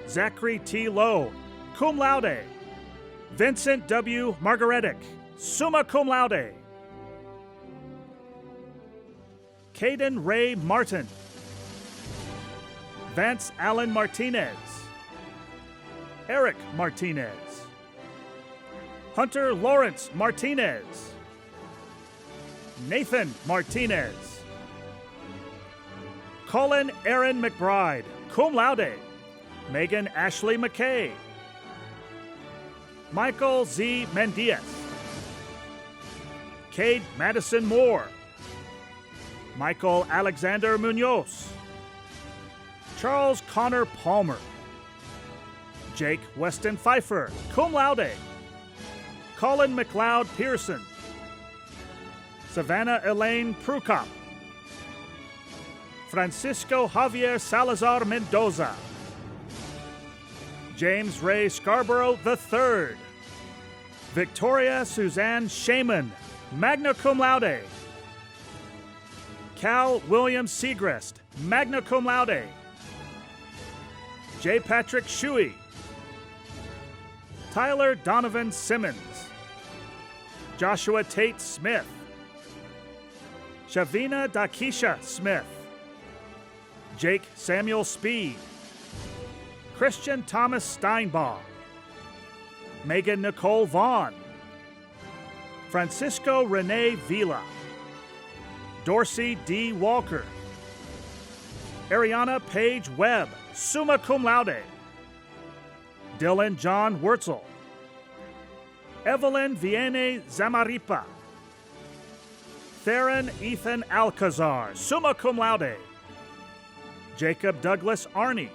Zachary T. Lowe, cum laude, Vincent W. Margaretic, summa cum laude, Caden Ray Martin, Vance Allen Martinez, Eric Martinez, Hunter Lawrence Martinez, Nathan Martinez, Colin Aaron McBride, cum laude, Megan Ashley McKay, Michael Z. Mendiez, Cade Madison Moore, Michael Alexander Munoz, Charles Connor Palmer, Jake Weston Pfeiffer, cum laude, Colin McLeod Pearson, Savannah Elaine Prukop, Francisco Javier Salazar Mendoza, James Ray Scarborough III, Victoria Suzanne Shaman, magna cum laude, Cal William Segrest, magna cum laude, J. Patrick Shuey, Tyler Donovan Simmons, Joshua Tate Smith, Shavina Dakisha Smith, Jake Samuel Speed, Christian Thomas Steinbaugh, Megan Nicole Vaughn, Francisco Rene Vila, Dorsey D. Walker, Ariana Paige Webb, summa cum laude, Dylan John Wurzel, Evelyn Viene Zamaripa, Theron Ethan Alcazar, summa cum laude, Jacob Douglas Arney,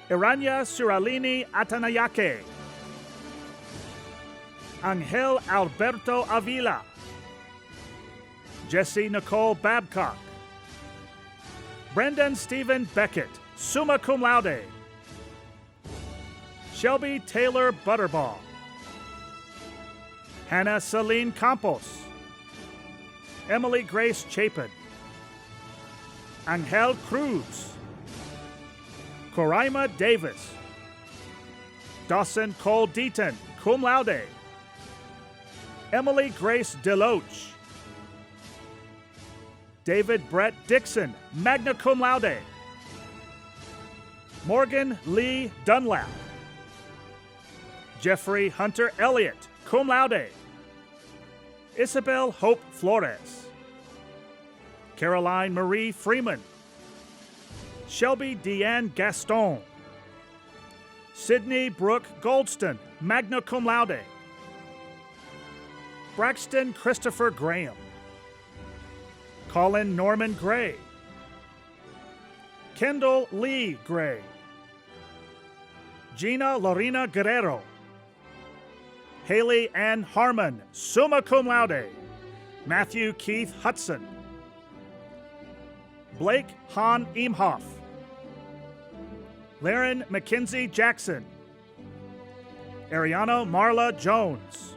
Irania Suralini Atanayake, Angel Alberto Avila, Jesse Nicole Babcock, Brendan Stephen Beckett, summa cum laude, Shelby Taylor Butterball, Hannah Celine Campos, Emily Grace Chapin, Angel Cruz, Coraima Davis, Dawson Cole Deaton, cum laude, Emily Grace Deloach, David Brett Dixon, magna cum laude, Morgan Lee Dunlap. Jeffrey Hunter Elliott, cum laude. Isabel Hope Flores. Caroline Marie Freeman. Shelby Deanne Gaston. Sydney Brooke Goldston, magna cum laude. Braxton Christopher Graham. Colin Norman Gray. Kendall Lee Gray. Gina Lorena Guerrero. Haley Ann Harmon, summa cum laude. Matthew Keith Hudson. Blake Han Imhoff. Laren Mackenzie Jackson. Ariana Marla Jones.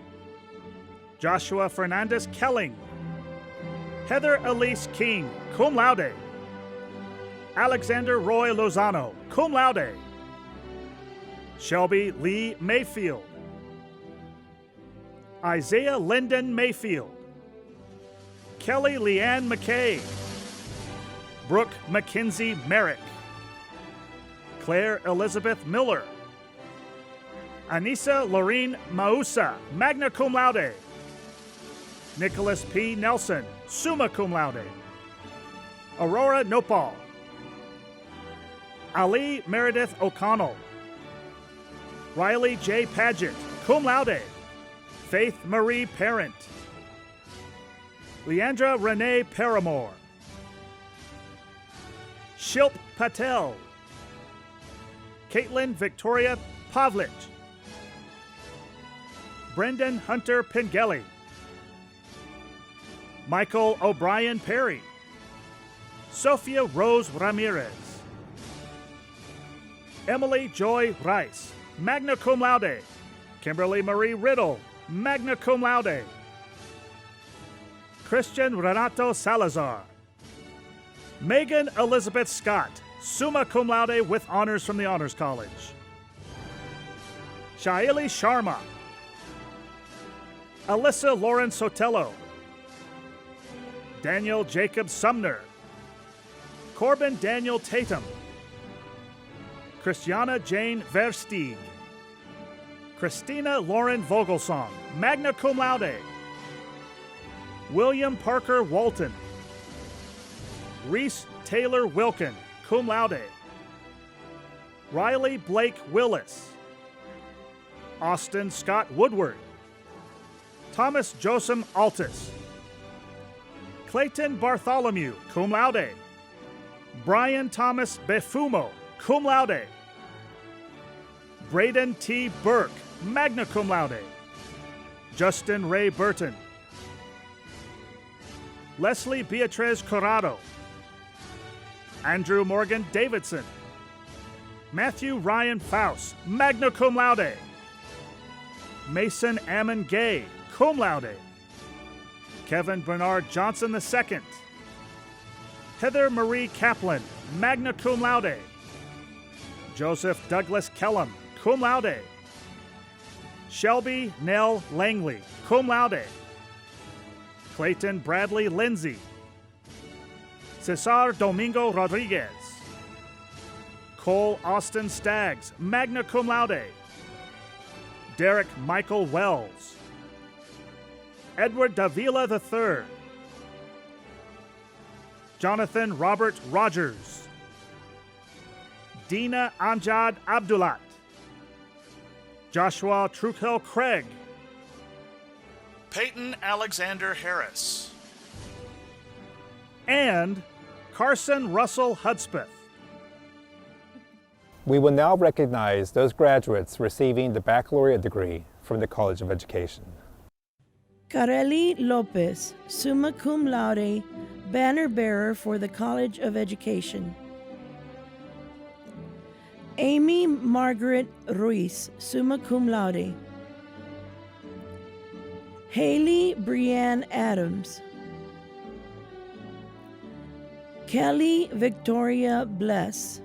Joshua Fernandez Kelling. Heather Elise King, cum laude. Alexander Roy Lozano, cum laude. Shelby Lee Mayfield. Isaiah Lyndon Mayfield. Kelly Leanne McKay. Brooke Mackenzie Merrick. Claire Elizabeth Miller. Anissa Lorene Mausa, magna cum laude. Nicholas P. Nelson, summa cum laude. Aurora Nopal. Ali Meredith O'Connell. Riley J. Paget, cum laude. Faith Marie Parent. Leandra Renee Paramore. Shilp Patel. Caitlin Victoria Pavlich. Brendan Hunter Pengelly. Michael O'Brien Perry. Sophia Rose Ramirez. Emily Joy Rice, magna cum laude. Kimberly Marie Riddle, magna cum laude. Christian Renato Salazar. Megan Elizabeth Scott, summa cum laude with honors from the Honors College. Shaili Sharma. Alyssa Lauren Sotelo. Daniel Jacob Sumner. Corbin Daniel Tatum. Christiana Jane Versteeg. Christina Lauren Vogelsong, magna cum laude. William Parker Walton. Reese Taylor Wilkin, cum laude. Riley Blake Willis. Austin Scott Woodward. Thomas Joseph Altus. Clayton Bartholomew, cum laude. Brian Thomas Befumo, cum laude. Braden T. Burke, magna cum laude. Justin Ray Burton. Leslie Beatriz Corrado. Andrew Morgan Davidson. Matthew Ryan Faust, magna cum laude. Mason Ammon Gay, cum laude. Kevin Bernard Johnson II. Heather Marie Kaplan, magna cum laude. Joseph Douglas Kellum, cum laude. Shelby Nell Langley, cum laude. Clayton Bradley Lindsay. Cesar Domingo Rodriguez. Cole Austin Staggs, magna cum laude. Derek Michael Wells. Edward Davila III. Jonathan Robert Rogers. Dina Amjad Abdullat. Joshua Trujillo Craig. Peyton Alexander Harris. And Carson Russell Hudspeth. We will now recognize those graduates receiving the baccalaureate degree from the College of Education. Carely Lopez, summa cum laude, banner bearer for the College of Education. Amy Margaret Ruiz, summa cum laude. Haley Brianne Adams. Kelly Victoria Bless.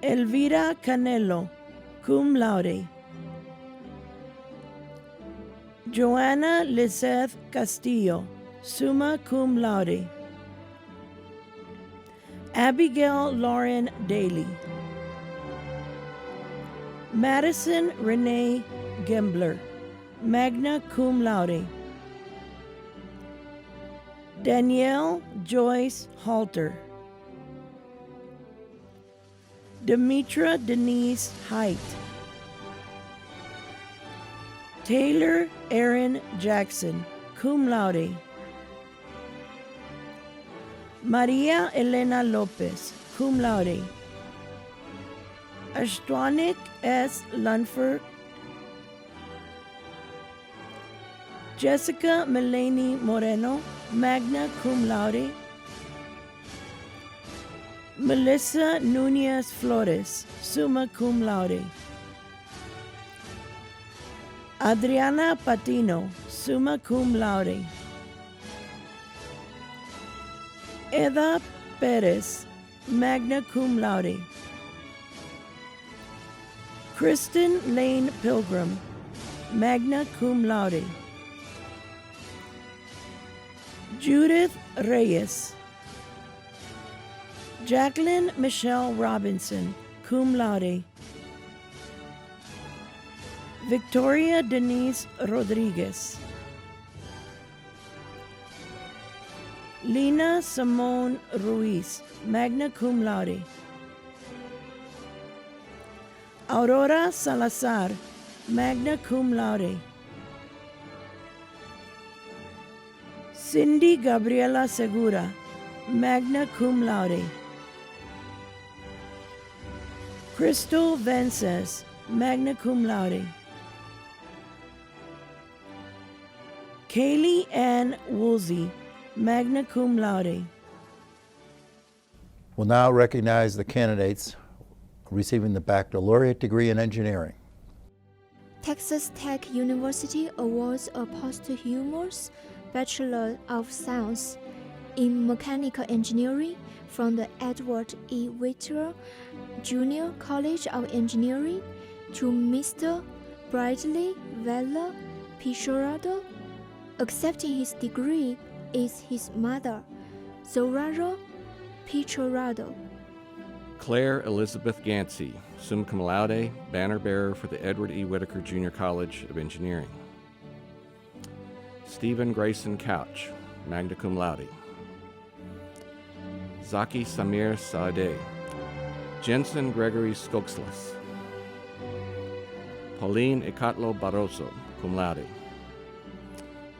Elvira Canelo, cum laude. Joanna Lizeth Castillo, summa cum laude. Abigail Lauren Daly. Madison Renee Gembler, magna cum laude. Danielle Joyce Halter. Demetra Denise Height. Taylor Aaron Jackson, cum laude. Maria Elena Lopez, cum laude. Ashtwanik S. Lunford. Jessica Melanie Moreno, magna cum laude. Melissa Nunez Flores, summa cum laude. Adriana Patino, summa cum laude. Eda Perez, magna cum laude. Kristen Lane Pilgrim, magna cum laude. Judith Reyes. Jacqueline Michelle Robinson, cum laude. Victoria Denise Rodriguez. Lina Simone Ruiz, magna cum laude. Aurora Salazar, magna cum laude. Cindy Gabriela Segura, magna cum laude. Crystal Vences, magna cum laude. Kaylee Ann Woolsey, magna cum laude. We'll now recognize the candidates receiving the baccalaureate degree in engineering. Texas Tech University awards a posthumous Bachelor of Science in Mechanical Engineering from the Edward E. Whittier Junior College of Engineering to Mr. Bradley Vela Pichardo. Accepting his degree is his mother, Zoraro Pichardo. Claire Elizabeth Gansey, summa cum laude, banner bearer for the Edward E. Whittaker Junior College of Engineering. Stephen Grayson Couch, magna cum laude. Zaki Samir Saadeh. Jensen Gregory Skogslas. Pauline Ikatlo Barroso, cum laude.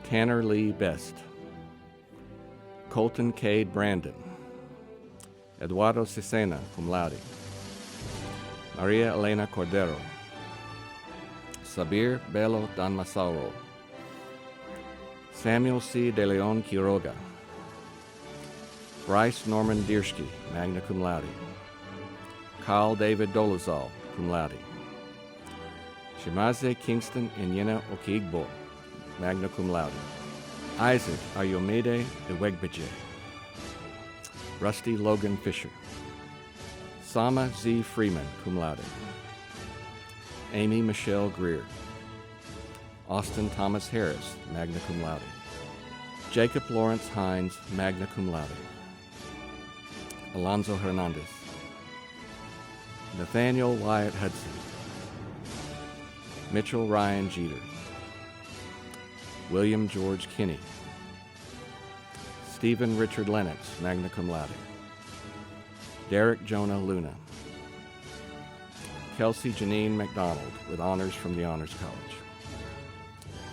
Tanner Lee Best. Colton Cade Brandon. Eduardo Cesena, cum laude. Maria Elena Cordero. Sabir Belo Danmasauro. Samuel C. De Leon Quiroga. Bryce Norman Diersky, magna cum laude. Kyle David Dolezal, cum laude. Shimaze Kingston Inyena Okigbo, magna cum laude. Isaac Ayomede Iwegbeje. Rusty Logan Fisher. Sama Z. Freeman, cum laude. Amy Michelle Greer. Austin Thomas Harris, magna cum laude. Jacob Lawrence Hines, magna cum laude. Alonzo Hernandez. Nathaniel Wyatt Hudson. Mitchell Ryan Jeter. William George Kinney. Stephen Richard Lennox, magna cum laude. Derek Jonah Luna. Kelsey Janine McDonald, with honors from the Honors College.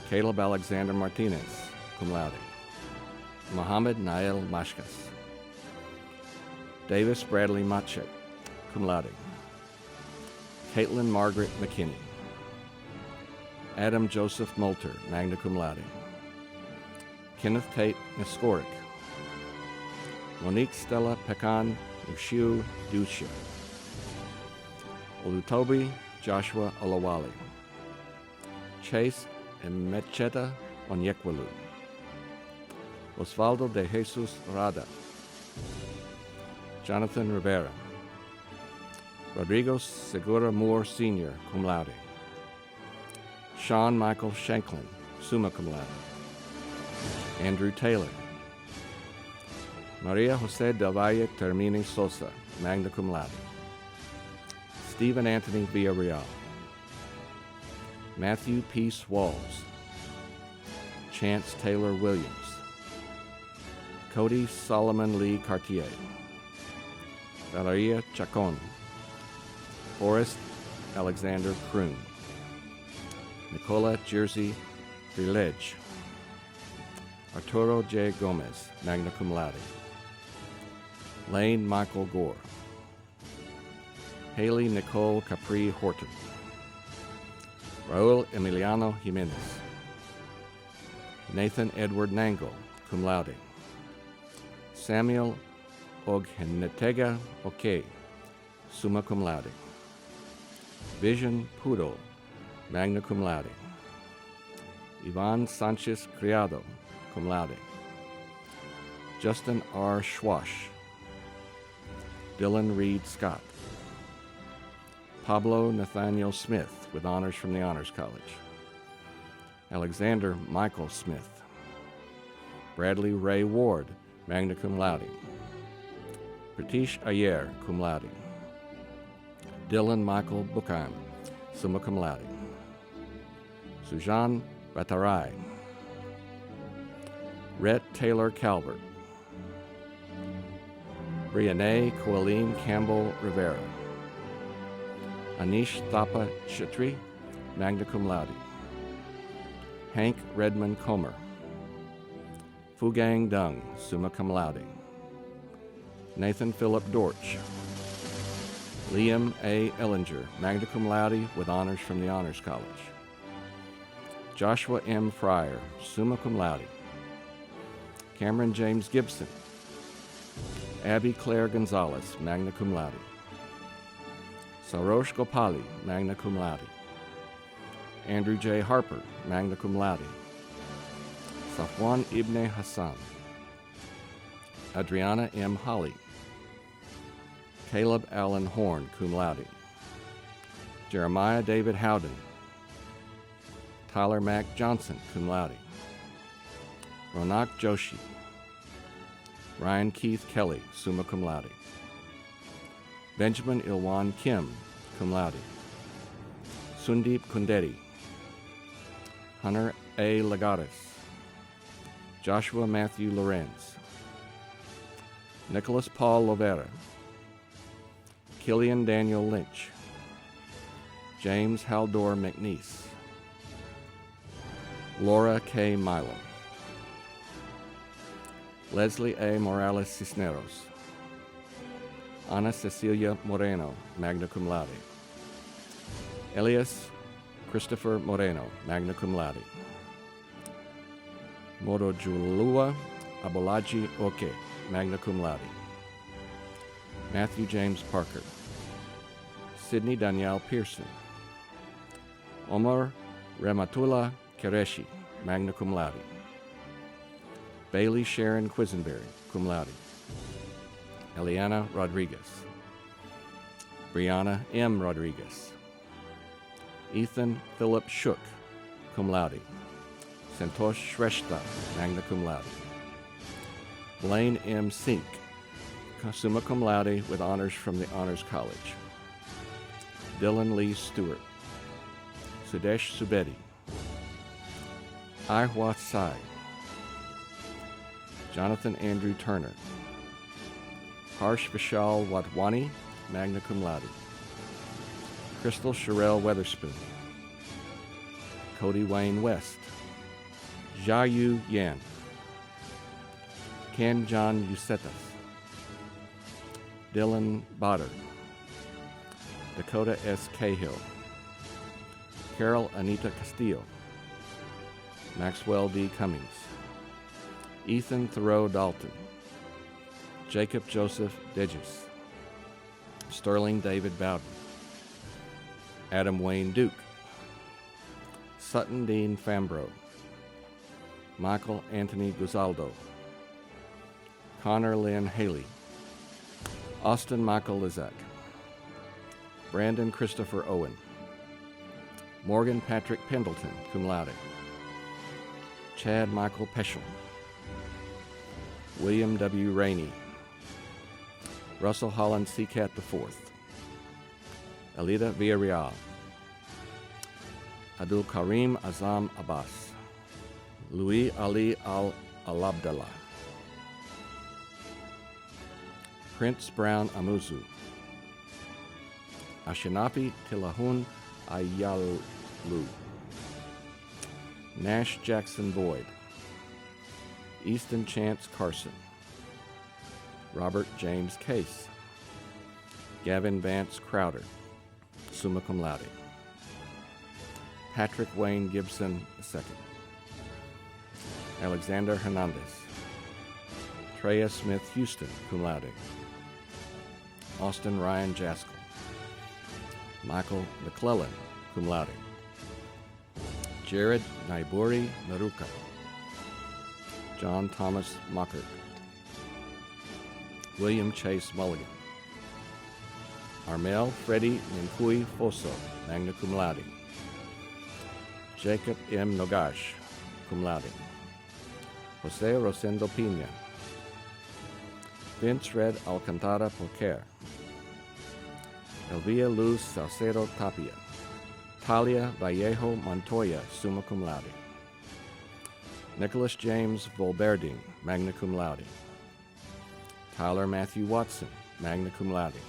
Caleb Alexander Martinez, cum laude. Mohammed Nael Mashkas. Davis Bradley Machet, cum laude. Caitlin Margaret McKinney. Adam Joseph Moulter, magna cum laude. Kenneth Tate Niskoric. Monique Stella Pekan Ushiu Ducia. Olutobi Joshua Olawale. Chase Emecheta Onyekwalu. Osvaldo de Jesus Rada. Jonathan Rivera. Rodrigo Segura Moore Sr., cum laude. Sean Michael Shanklin, summa cum laude. Andrew Taylor. Maria Jose del Valle Termini Sosa, magna cum laude. Stephen Anthony Villarreal. Matthew Peace Walls. Chance Taylor Williams. Cody Solomon Lee Cartier. Valeria Chacon. Forrest Alexander Kroon. Nicola Jersey Villedge. Arturo J. Gomez, magna cum laude. Lane Michael Gore. Haley Nicole Capri Horton. Raul Emiliano Jimenez. Nathan Edward Nangle, cum laude. Samuel Oghenetega Oke, summa cum laude. Vision Pudo, magna cum laude. Ivan Sanchez Criado, cum laude. Justin R. Schwash. Dylan Reed Scott. Pablo Nathaniel Smith, with honors from the Honors College. Alexander Michael Smith. Bradley Ray Ward, magna cum laude. Pratish Ayer, cum laude. Dylan Michael Buchheim, summa cum laude. Sujan Batarai. Rhett Taylor Calvert. Brianne Coaline Campbell Rivera. Anish Thapa Chatri, magna cum laude. Hank Redmond Comer. Fugang Dung, summa cum laude. Nathan Philip Dortch. Liam A. Ellinger, magna cum laude, with honors from the Honors College. Joshua M. Fryer, summa cum laude. Cameron James Gibson. Abby Claire Gonzalez, magna cum laude. Sarosh Gopali, magna cum laude. Andrew J. Harper, magna cum laude. Safwan Ibn Hassan. Adriana M. Holly. Caleb Allen Horn, cum laude. Jeremiah David Howden. Tyler Mack Johnson, cum laude. Ronak Joshi. Ryan Keith Kelly, summa cum laude. Benjamin Ilwan Kim, cum laude. Sundeep Kundedi. Hunter A. Lagares. Joshua Matthew Lorenz. Nicholas Paul Lovera. Killian Daniel Lynch. James Haldor McNeese. Laura K. Milam. Leslie A. Morales Cisneros. Ana Cecilia Moreno, magna cum laude. Elias Christopher Moreno, magna cum laude. Morojulua Abolaji Oke, magna cum laude. Matthew James Parker. Sidney Danielle Pearson. Omar Ramatullah Qureshi, magna cum laude. Bailey Sharon Quisenberry, cum laude. Eliana Rodriguez. Brianna M. Rodriguez. Ethan Philip Shook, cum laude. Santosh Shrestha, magna cum laude. Blaine M. Sink, summa cum laude, with honors from the Honors College. Dylan Lee Stewart. Sudesh Subedi. Ihwa Sai. Jonathan Andrew Turner. Harsh Vishal Wadwani, magna cum laude. Crystal Sherelle Weatherspoon. Cody Wayne West. Jiayu Yan. Ken John Usetas. Dylan Botter. Dakota S. Cahill. Carol Anita Castillo. Maxwell D. Cummings. Ethan Thoreau Dalton. Jacob Joseph Deges. Sterling David Bowden. Adam Wayne Duke. Sutton Dean Fambro. Michael Anthony Guzaldo. Connor Lynn Haley. Austin Michael Lizak. Brandon Christopher Owen. Morgan Patrick Pendleton, cum laude. Chad Michael Peschel. William W. Rainey, Russell Holland Seacat IV, Alida Villarreal, Abdul Karim Azam Abbas, Louis Ali Al-Abdallah, Prince Brown Amuzu, Ashinafi Tilahun Ayalu, Nash Jackson Boyd, Easton Chance Carson, Robert James Case, Gavin Vance Crowder, summa cum laude, Patrick Wayne Gibson II, Alexander Hernandez, Treya Smith Houston, cum laude, Austin Ryan Jaskell, Michael McClellan, cum laude, Jared Naiburi Naruka, John Thomas Mockert, William Chase Mulligan, Armel Freddie Ninkui Foso, magna cum laude, Jacob M. Nogash, cum laude, Jose Rosendo Pina, Vince Red Alcantara Poquer, Elvia Luz Salcedo Tapia, Talia Vallejo Montoya, summa cum laude, Nicholas James Volberding, magna cum laude, Tyler Matthew Watson, magna cum laude,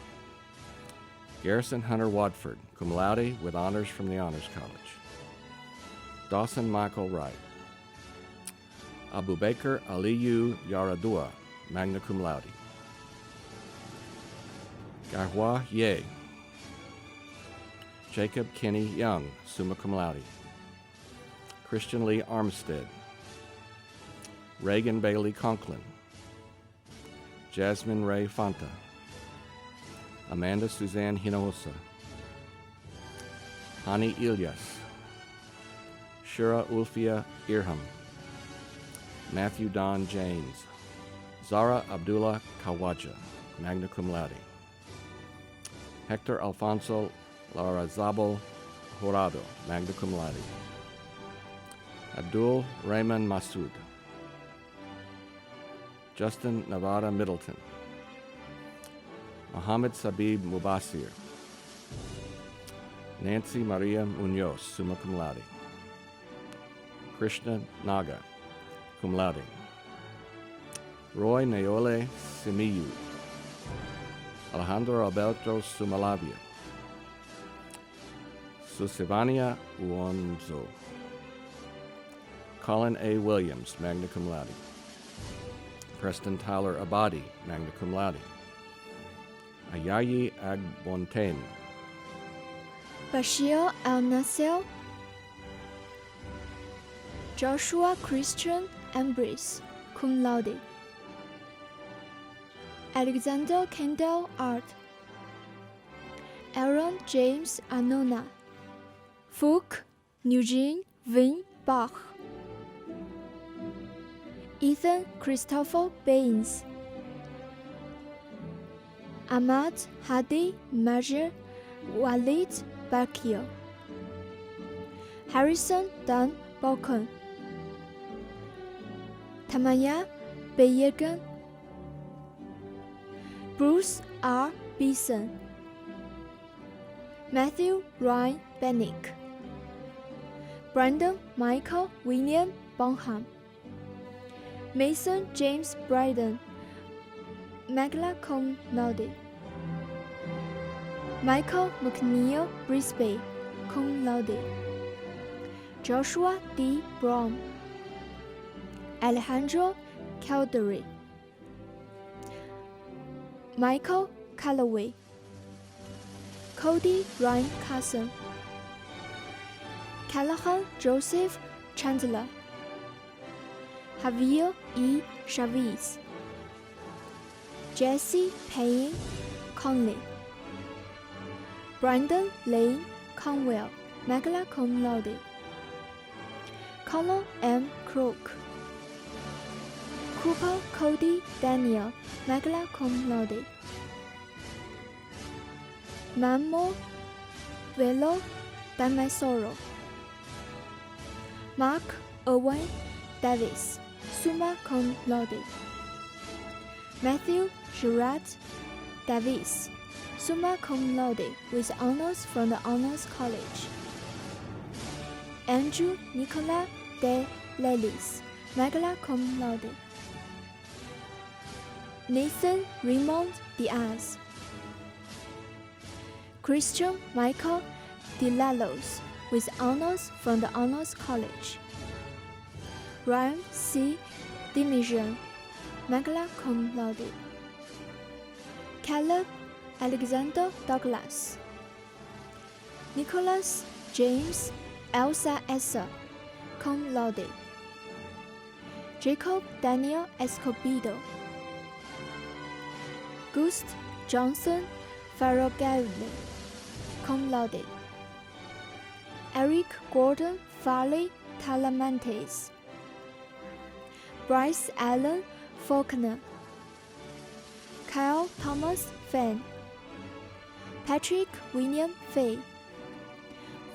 Garrison Hunter Wadford, cum laude with honors from the Honors College, Dawson Michael Wright, Abubakar Aliyu Yaradua, magna cum laude, Gahwa Ye, Jacob Kenny Young, summa cum laude, Christian Lee Armstead, Reagan Bailey Conklin, Jasmine Ray Fanta, Amanda Suzanne Hinojosa, Hani Ilyas, Shura Ulfia Irham, Matthew Don James, Zara Abdullah Kawaja, magna cum laude, Hector Alfonso Larazabal Horado, magna cum laude, Abdul Raymond Masood, Justin Nevada Middleton, Mohammed Sabib Mubasir, Nancy Maria Munoz, summa cum laude, Krishna Naga, cum laude, Roy Neole Simiyu, Alejandro Alberto Sumalavia, Susivania Uonzo, Colin A. Williams, magna cum laude, Preston Tyler Abadi, magna cum laude, Ayayi Agbontain, Bashir Al-Nasser, Joshua Christian Ambrose, cum laude, Alexander Kendall Art, Aaron James Anona, Fook Eugene Vin Bach, Ethan Christopher Baines, Ahmad Hadi Major Walid Bakir, Harrison Dan Balkan, Tamaya Beyegan, Bruce R. Beeson, Matthew Ryan Bennick, Brandon Michael William Bonham, Mason James Bryden, magna cum laude, Michael McNeil Brisbane, cum laude, Joshua D. Brown, Alejandro Caldery, Michael Calloway, Cody Ryan Carson, Callahan Joseph Chandler, Javier E. Chavez, Jesse Payne Conley, Brandon Lane Conwell, magna cum laude, Colin M. Crook, Cooper Cody Daniel, magna cum laude, Mamo Velo Damasoro, Mark Owen Davis, summa cum laude, Matthew Gerard Davis, summa cum laude with honors from the Honors College. Andrew Nicolas de Lelis, magna cum laude. Nathan Raymond Diaz. Christian Michael DeLalos with honors from the Honors College. Ryan C. Dimijan, magna cum laude. Caleb Alexander Douglas. Nicholas James Elsa Esser, cum laude. Jacob Daniel Escobedo. Gust Johnson Farragalli, cum laude. Eric Gordon Farley Talamantes. Bryce Allen Faulkner. Kyle Thomas Fenn. Patrick William Fay.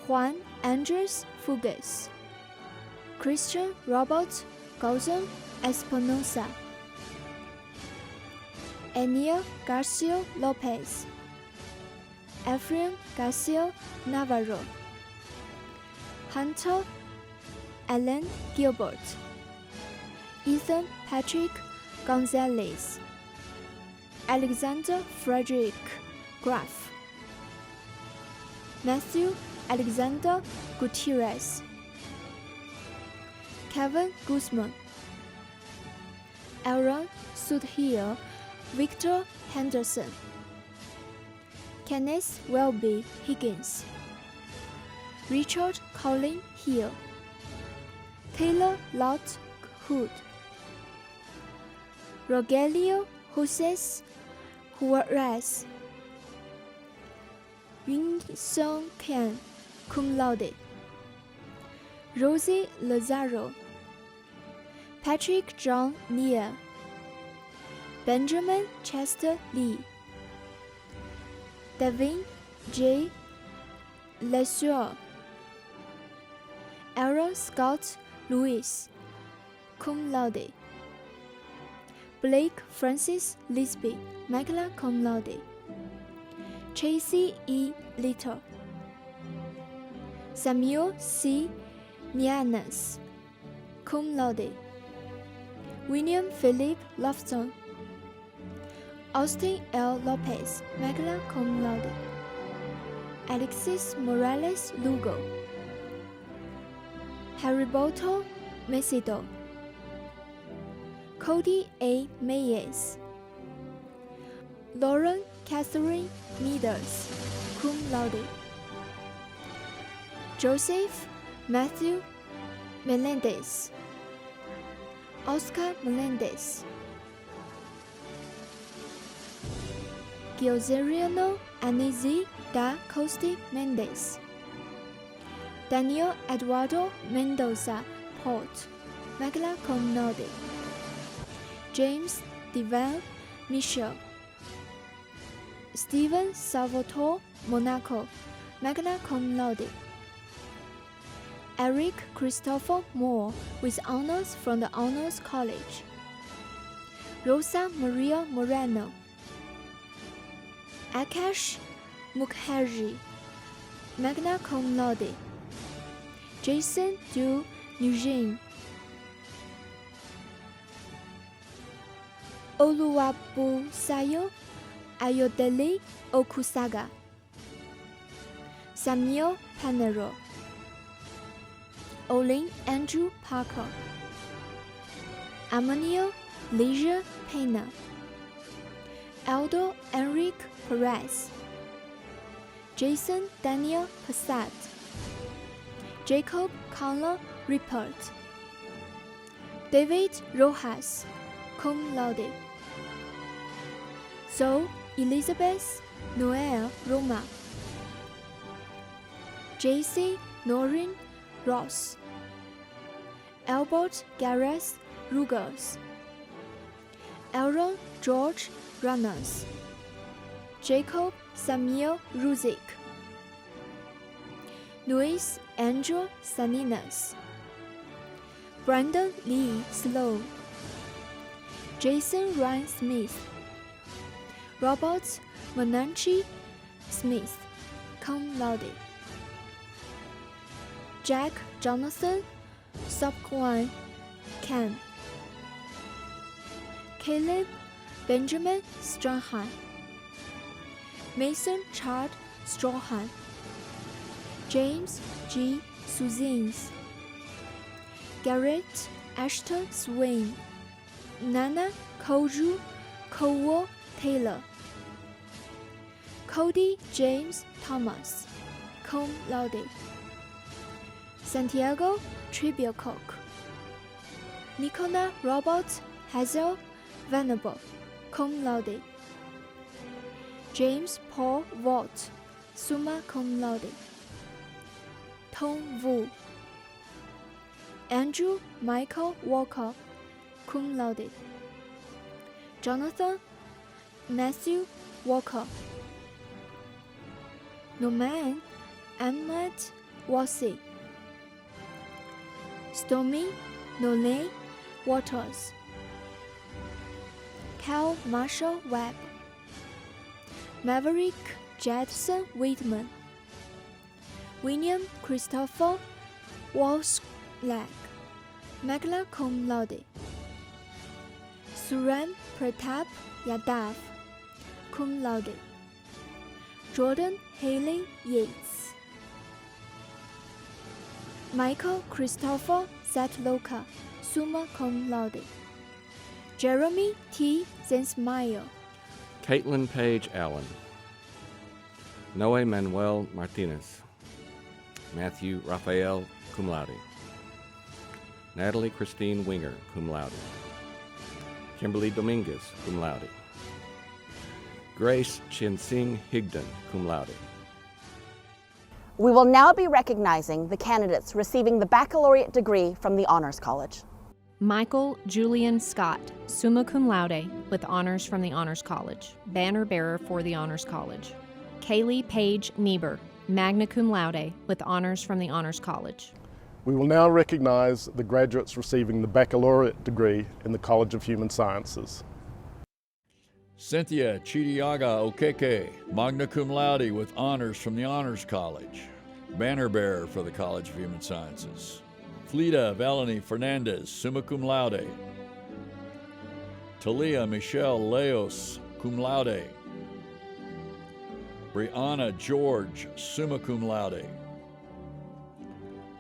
Juan Andres Fugues. Christian Robert Gauzen Espinosa. Enio Garcia Lopez. Ephraim Garcia Navarro. Hunter Allen Gilbert. Ethan Patrick Gonzalez. Alexander Frederick Graff. Matthew Alexander Gutierrez. Kevin Guzman. Aaron Sudhir Victor Henderson. Kenneth Welby Higgins. Richard Colin Hill. Taylor Lott Hood. Rogelio Joses Juarez. Yun Song Ken, cum laude. Rosie Lazaro. Patrick John Neal. Benjamin Chester Lee. Devin J. Lesueur. Aaron Scott Lewis, cum laude. Blake Francis Lisby, magna cum laude. Tracy E. Little. Samuel C. Nianas, cum laude. William Philip Lofton. Austin L. Lopez, magna cum laude. Alexis Morales Lugo. Heriberto Mesido. Cody A. Mayes. Lauren Catherine Meaders, cum laude. Joseph Matthew Melendez. Oscar Melendez. Giozeriano Anizi da Costi Mendez. Daniel Eduardo Mendoza Port, magna cum laude. James Devan Michel. Stephen Salvatore Monaco, magna cum laude. Eric Christopher Moore with honors from the Honors College. Rosa Maria Moreno. Akash Mukherjee, magna cum laude. Jason Du Nugent. Oluwabusayo Ayodele Okusaga. Samuel Panero. Olin Andrew Parker. Amanio Leisure Pena. Aldo Enrique Perez. Jason Daniel Passat. Jacob Conlon Rippert. David Rojas, cum laude. Zoe Elizabeth Noel Roma. JC Norrin Ross. Albert Gareth Rugers. Aaron George Runners. Jacob Samuel Ruzik. Luis Andrew Salinas. Brandon Lee Sloan. Jason Ryan Smith, Robert Menanchi Smith, cum laude. Jack Jonathan Subquine Ken, Caleb Benjamin Strahan, Mason Chad Strahan, James G. Suzins, Garrett Ashton Swain, Nana Koju Kowo Taylor, Cody James Thomas, cum laude. Santiago Tribiacock, Nicola Robert Hazel Venable, cum laude. James Paul Vaught, summa cum laude. Tom Wu, Andrew Michael Walker, cum laude. Jonathan Matthew Walker, Norman Ahmed Wasi, Stormy Nole Waters, Cal Marshall Webb, Maverick Jadson Whitman, William Christopher Walsh-Lag, magna cum laude. Suran Pratap Yadav, cum laude. Jordan Haley Yates, Michael Christopher Zatloka, summa cum laude. Jeremy T. Zensmeyer, Caitlin Page Allen, Noe Manuel Martinez, Matthew Raphael, cum laude. Natalie Christine Winger, cum laude. Kimberly Dominguez, cum laude. Grace Chinsing Higdon, cum laude. We will now be recognizing the candidates receiving the baccalaureate degree from the Honors College. Michael Julian Scott, summa cum laude, with honors from the Honors College, banner bearer for the Honors College. Kaylee Page Niebuhr, magna cum laude, with honors from the Honors College. We will now recognize the graduates receiving the baccalaureate degree in the College of Human Sciences. Cynthia Chidiaga Okeke, magna cum laude with honors from the Honors College, banner bearer for the College of Human Sciences. Flida Valeni Fernandez, summa cum laude. Talia Michelle Leos, cum laude. Brianna George, summa cum laude.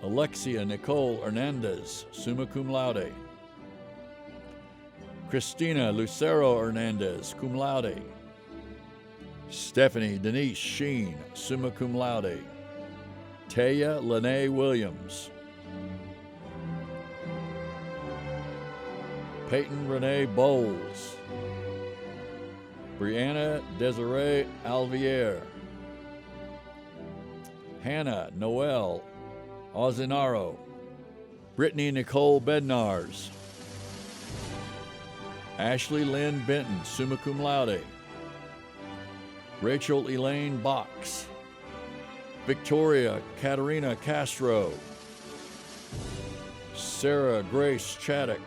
Alexia Nicole Hernandez, summa cum laude. Christina Lucero Hernandez, cum laude. Stephanie Denise Sheen, summa cum laude. Taya Lene Williams. Peyton Renee Bowles. Brianna Desiree Alvier. Hannah Noel Ozinaro. Brittany Nicole Bednars. Ashley Lynn Benton, summa cum laude. Rachel Elaine Box. Victoria Katerina Castro. Sarah Grace Chaddock.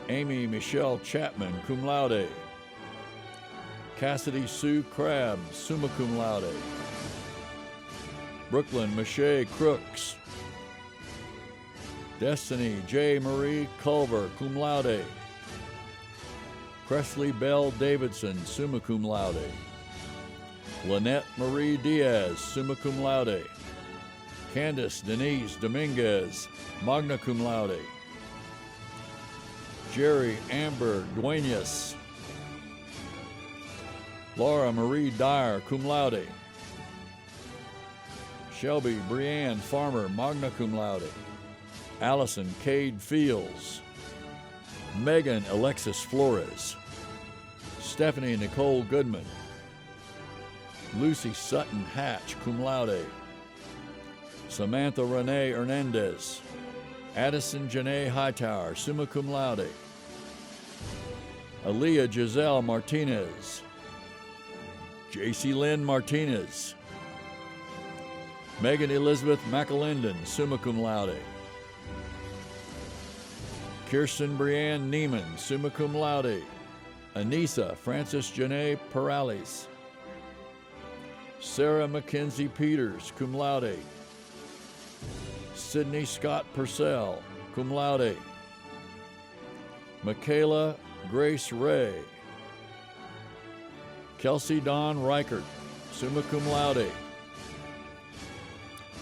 Amy Michelle Chapman, cum laude. Cassidy Sue Crabb, summa cum laude. Brooklyn Michelle Crooks. Destiny J. Marie Culver, cum laude. Presley Bell Davidson, summa cum laude. Lynette Marie Diaz, summa cum laude. Candace Denise Dominguez, magna cum laude. Jerry Amber Duenas. Laura Marie Dyer, cum laude. Shelby Brianne Farmer, magna cum laude. Allison Cade Fields. Megan Alexis Flores. Stephanie Nicole Goodman. Lucy Sutton Hatch, cum laude. Samantha Renee Hernandez. Addison Janae Hightower, summa cum laude. Aaliyah Giselle Martinez. JC Lynn Martinez. Megan Elizabeth McAlinden, summa cum laude. Kirsten Brianne Neiman, summa cum laude. Anissa Frances Janae Perales. Sarah Mackenzie Peters, cum laude. Sydney Scott Purcell, cum laude. Michaela Grace Ray. Kelsey Dawn Reichert, summa cum laude.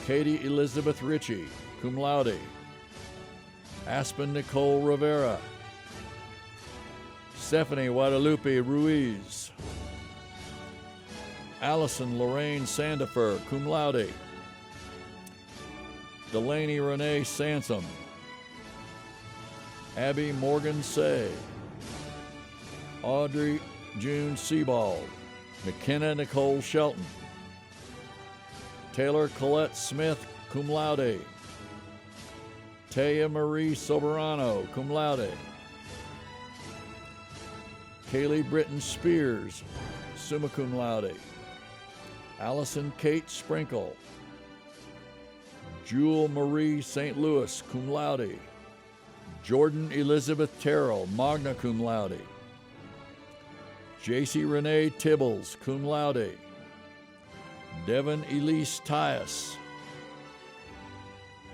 Katie Elizabeth Ritchie, cum laude. Aspen Nicole Rivera. Stephanie Guadalupe Ruiz. Allison Lorraine Sandifer, cum laude. Delaney Renee Sansom. Abby Morgan Say. Audrey June Sebald. McKenna Nicole Shelton. Taylor Colette Smith, cum laude. Taya Marie Soberano, cum laude. Kaylee Britton Spears, summa cum laude. Allison Kate Sprinkle. Jewel Marie St. Louis, cum laude. Jordan Elizabeth Terrell, magna cum laude. JC Renee Tibbles, cum laude. Devin Elise Tyus.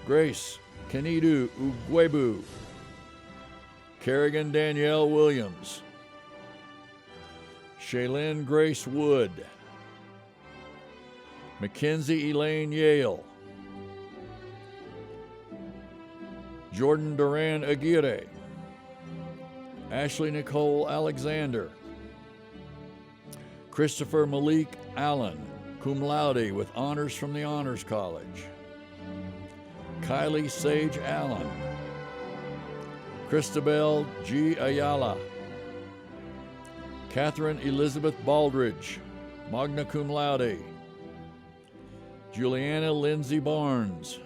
Grace Kenidu Ugwebu. Kerrigan Danielle Williams. Shaylin Grace Wood. Mackenzie Elaine Yale. Jordan Duran Aguirre. Ashley Nicole Alexander. Christopher Malik Allen, cum laude with honors from the Honors College. Kylie Sage Allen. Christabel G. Ayala. Catherine Elizabeth Baldridge, magna cum laude. Juliana Lindsay Barnes.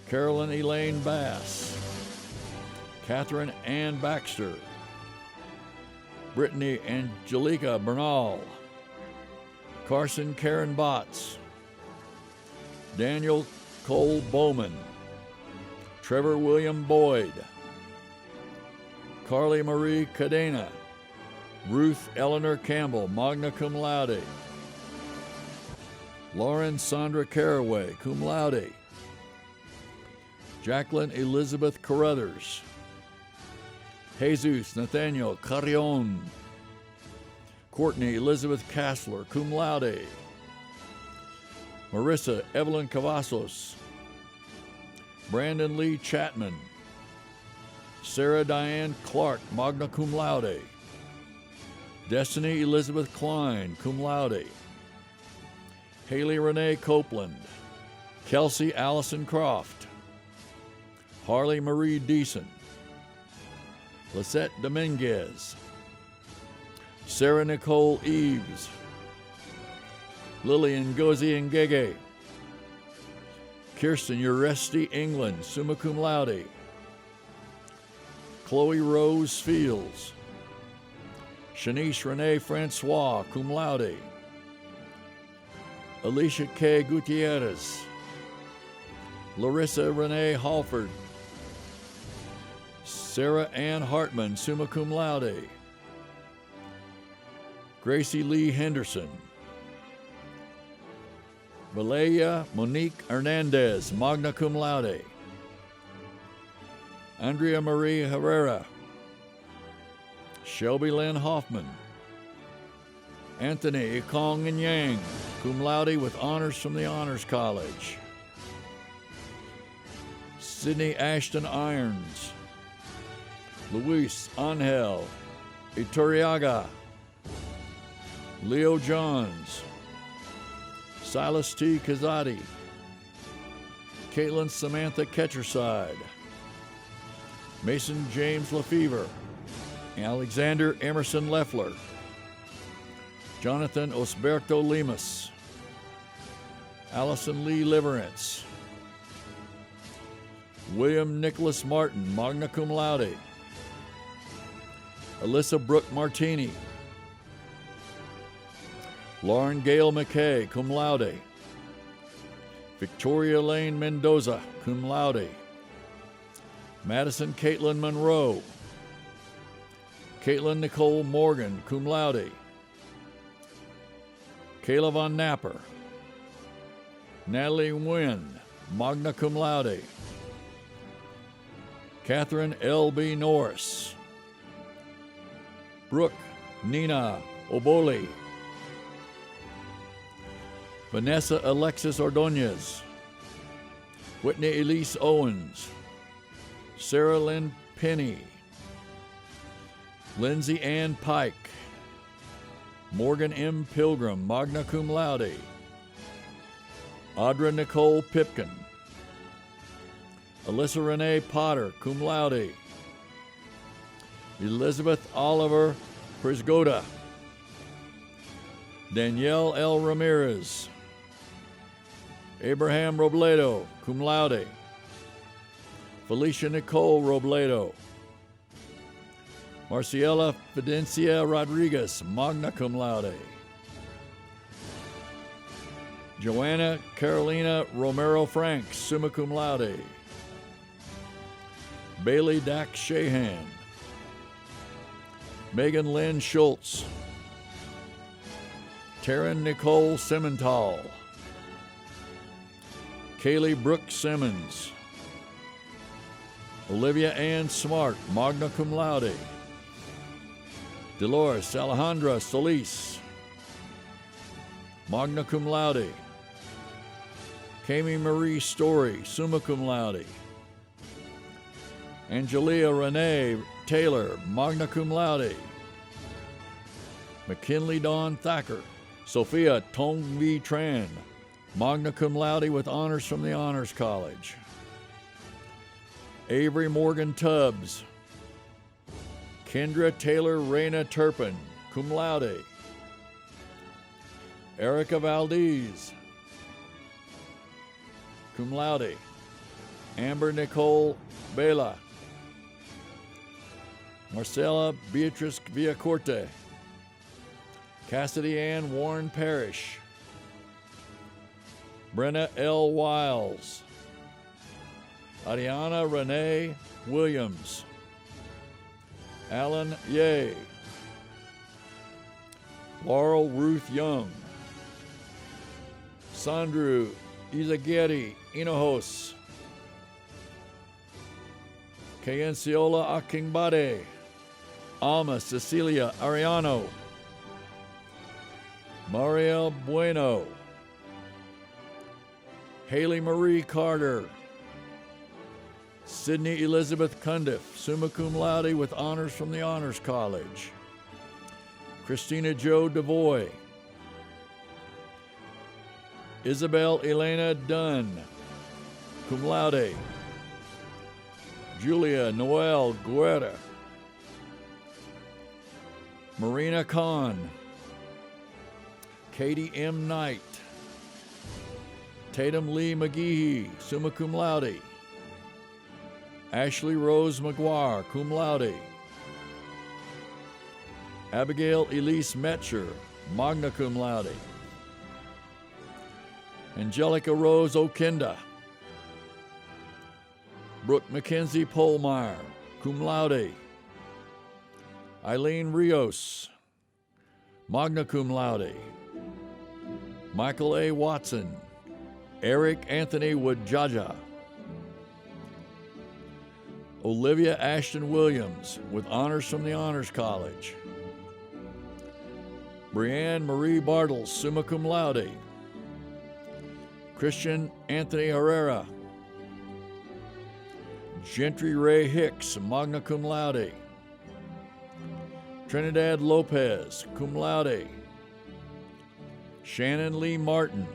Carolyn Elaine Bass. Catherine Ann Baxter. Brittany Angelica Bernal. Carson Karen Botts. Daniel Cole Bowman. Trevor William Boyd. Carly Marie Cadena. Ruth Eleanor Campbell, magna cum laude. Lauren Sandra Caraway, cum laude. Jacqueline Elizabeth Carruthers. Jesus Nathaniel Carrion. Courtney Elizabeth Kassler, cum laude. Marissa Evelyn Cavazos. Brandon Lee Chapman. Sarah Diane Clark, magna cum laude. Destiny Elizabeth Klein, cum laude. Haley Renee Copeland. Kelsey Allison Croft. Harley Marie Deason. Lisette Dominguez. Sarah Nicole Eves. Lillian Ngozi Ngege. Kirsten Uresti England, summa cum laude. Chloe Rose Fields. Shanice Renee Francois, cum laude. Alicia K. Gutierrez. Larissa Renee Halford. Sarah Ann Hartman, summa cum laude. Gracie Lee Henderson. Valeria Monique Hernandez, magna cum laude. Andrea Marie Herrera. Shelby Lynn Hoffman. Anthony Ikong and Yang, cum laude with honors from the Honors College. Sydney Ashton Irons. Luis Angel Iturriaga. Leo Johns. Silas T. Kazadi. Caitlin Samantha Ketcherside. Mason James Lefevre. Alexander Emerson Leffler. Jonathan Osberto Lemus. Allison Lee Liverance. William Nicholas Martin, magna cum laude. Alyssa Brooke Martini. Lauren Gale McKay, cum laude. Victoria Lane Mendoza, cum laude. Madison Caitlin Monroe. Caitlin Nicole Morgan, cum laude. Kayla Von Napper. Natalie Nguyen, magna cum laude. Catherine L.B. Norris. Brooke Nina Oboli. Vanessa Alexis Ordonez. Whitney Elise Owens. Sarah Lynn Penny. Lindsay Ann Pike. Morgan M. Pilgrim, magna cum laude. Audra Nicole Pipkin. Alyssa Renee Potter, cum laude. Elizabeth Oliver Prisgoda. Danielle L. Ramirez. Abraham Robledo, cum laude. Felicia Nicole Robledo. Marciela Fidencia Rodriguez, magna cum laude. Joanna Carolina Romero Franks, summa cum laude. Bailey Dax Shahan. Megan Lynn Schultz. Taryn Nicole Simmental. Kaylee Brooke Simmons. Olivia Ann Smart, magna cum laude. Dolores Alejandra Solis, magna cum laude. Kami Marie Story, summa cum laude. Angelia Renee Taylor, magna cum laude. McKinley Dawn Thacker. Sophia Tong V. Tran, magna cum laude with honors from the Honors College. Avery Morgan Tubbs. Kendra Taylor Reyna Turpin, cum laude. Erica Valdez, cum laude. Amber Nicole Bela. Marcella Beatrice Villacorte. Cassidy Ann Warren Parrish. Brenna L. Wiles. Ariana Renee Williams. Alan Ye. Laurel Ruth Young. Sandru Izagiri Inojos. Kayenciola Akingbade. Alma Cecilia Ariano. Mariel Bueno. Haley Marie Carter. Sydney Elizabeth Cundiff, summa cum laude with honors from the Honors College. Christina Jo DeVoy. Isabel Elena Dunn, cum laude. Julia Noel Guerra. Marina Khan. Katie M. Knight. Tatum Lee McGehee, summa cum laude. Ashley Rose McGuire, cum laude. Abigail Elise Metcher, magna cum laude. Angelica Rose Okenda. Brooke Mackenzie Polmeyer, cum laude. Eileen Rios, magna cum laude. Michael A. Watson. Eric Anthony Wadjaja. Olivia Ashton Williams, with honors from the Honors College. Brianne Marie Bartles, summa cum laude. Christian Anthony Herrera. Gentry Ray Hicks, magna cum laude. Trinidad Lopez, cum laude. Shannon Lee Martin.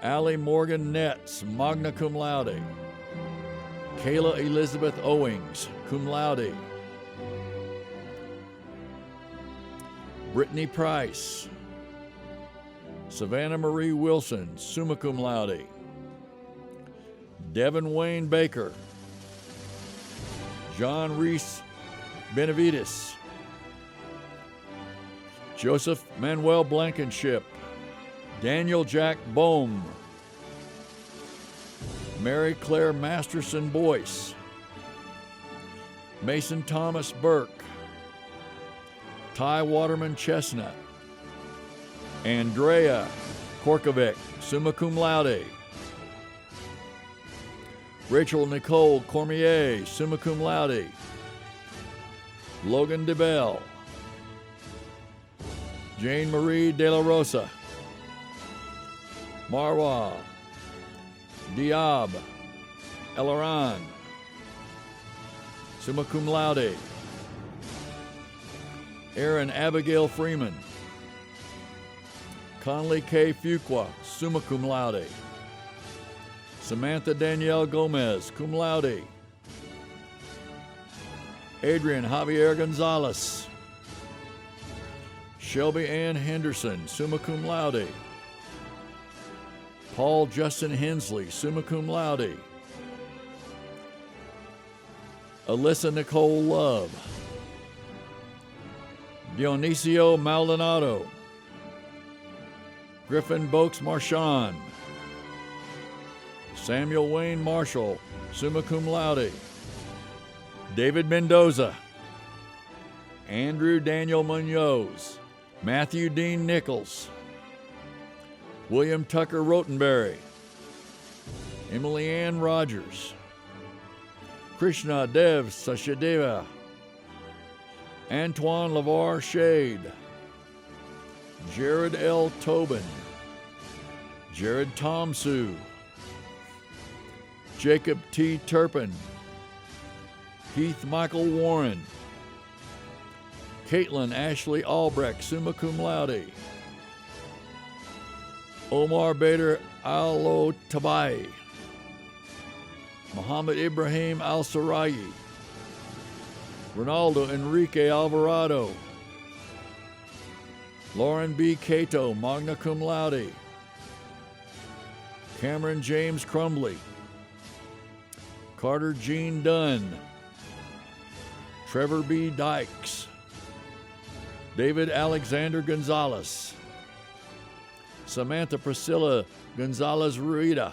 Allie Morgan Netz, magna cum laude. Kayla Elizabeth Owings, cum laude. Brittany Price. Savannah Marie Wilson, summa cum laude. Devin Wayne Baker. John Reese Benavides. Joseph Manuel Blankenship. Daniel Jack Bohm. Mary Claire Masterson Boyce, Mason Thomas Burke, Ty Waterman Chestnut, Andrea Korkovic, summa cum laude. Rachel Nicole Cormier, summa cum laude. Logan DeBell, Jane Marie De La Rosa, Marwa Diab Elaran, summa cum laude. Erin Abigail Freeman, Conley K. Fuqua, summa cum laude. Samantha Danielle Gomez, cum laude. Adrian Javier Gonzalez, Shelby Ann Henderson, summa cum laude. Paul Justin Hensley, summa cum laude. Alyssa Nicole Love, Dionisio Maldonado, Griffin Boakes Marchand, Samuel Wayne Marshall, summa cum laude. David Mendoza, Andrew Daniel Munoz, Matthew Dean Nichols, William Tucker Rotenberry, Emily Ann Rogers, Krishna Dev Sachadeva, Antoine LeVar Shade, Jared L. Tobin, Jared Tomsu, Jacob T. Turpin, Keith Michael Warren, Caitlin Ashley Albrecht, summa cum laude. Omar Bader Alo Tabai, Muhammad Ibrahim Al Sarayi, Ronaldo Enrique Alvarado, Lauren B. Cato, magna cum laude. Cameron James Crumbly, Carter Jean Dunn, Trevor B. Dykes, David Alexander Gonzalez, Samantha Priscilla Gonzalez Ruida,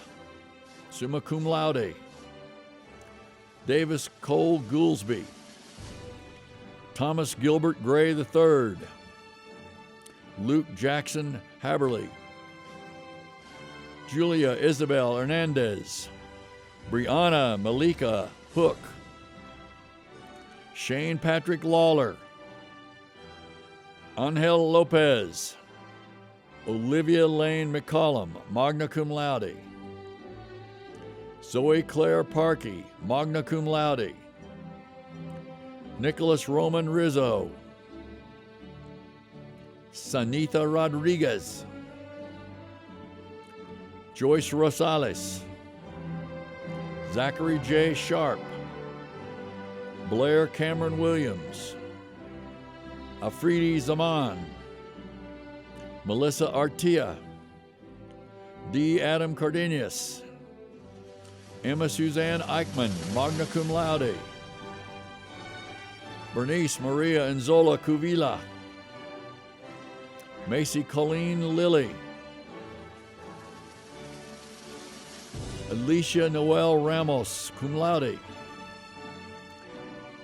summa cum laude. Davis Cole Goolsby, Thomas Gilbert Gray III, Luke Jackson Haberly, Julia Isabel Hernandez, Brianna Malika Hook, Shane Patrick Lawler, Angel Lopez, Olivia Lane McCollum, magna cum laude. Zoe Claire Parkey, magna cum laude. Nicholas Roman Rizzo, Sanitha Rodriguez, Joyce Rosales, Zachary J. Sharp, Blair Cameron Williams, Afridi Zaman, Melissa Artia, D. Adam Cardenas, Emma Suzanne Eichmann, magna cum laude. Bernice Maria Enzola Cuvila, Macy Colleen Lilly, Alicia Noel Ramos, cum laude.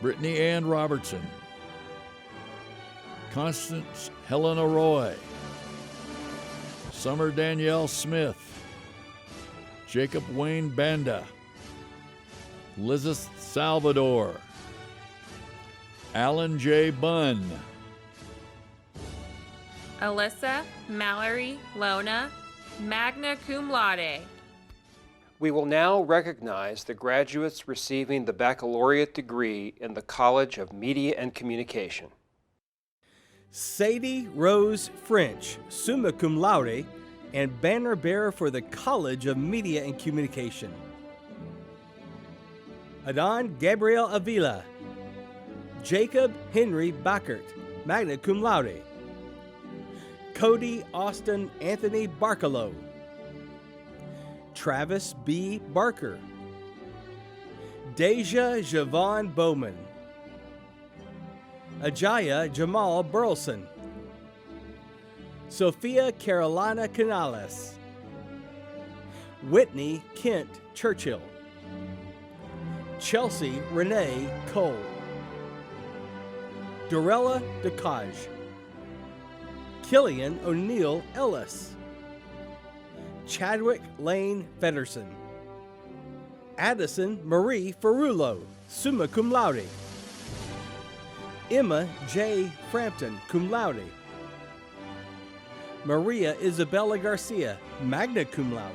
Brittany Ann Robertson, Constance Helena Roy, Summer Danielle Smith, Jacob Wayne Banda, Lizeth Salvador, Alan J. Bunn, Alyssa Mallory Lona, magna cum laude. We will now recognize the graduates receiving the baccalaureate degree in the College of Media and Communication. Sadie Rose French, summa cum laude, and banner bearer for the College of Media and Communication. Adon Gabriel Avila, Jacob Henry Backert, magna cum laude. Cody Austin Anthony Barkalow, Travis B. Barker, Deja Javon Bowman, Ajaya Jamal Burleson, Sophia Carolina Canales, Whitney Kent Churchill. Chelsea Renee Cole. Dorella DeCage. Killian O'Neill Ellis. Chadwick Lane Fedderson. Addison Marie Ferrulo, summa cum laude. Emma J. Frampton, cum laude. Maria Isabella Garcia, magna cum laude.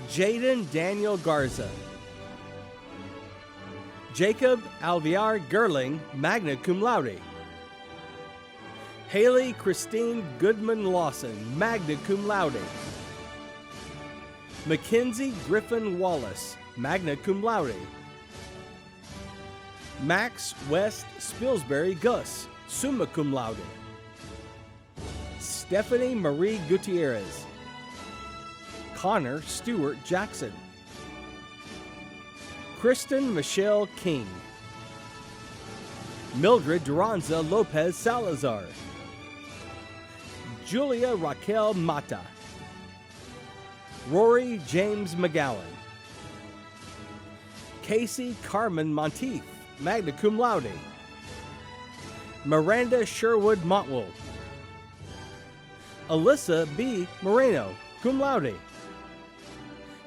Jaden Daniel Garza. Jacob Alviar Gerling, magna cum laude. Haley Christine Goodman Lawson, magna cum laude. Mackenzie Griffin Wallace, magna cum laude. Max West Spilsbury Gus, summa cum laude. Stephanie Marie Gutierrez. Connor Stewart Jackson. Kristen Michelle King. Mildred Duranza Lopez Salazar. Julia Raquel Mata. Rory James McGowan. Casey Carmen Monteith, magna cum laude. Miranda Sherwood Montwold. Alyssa B. Moreno, cum laude.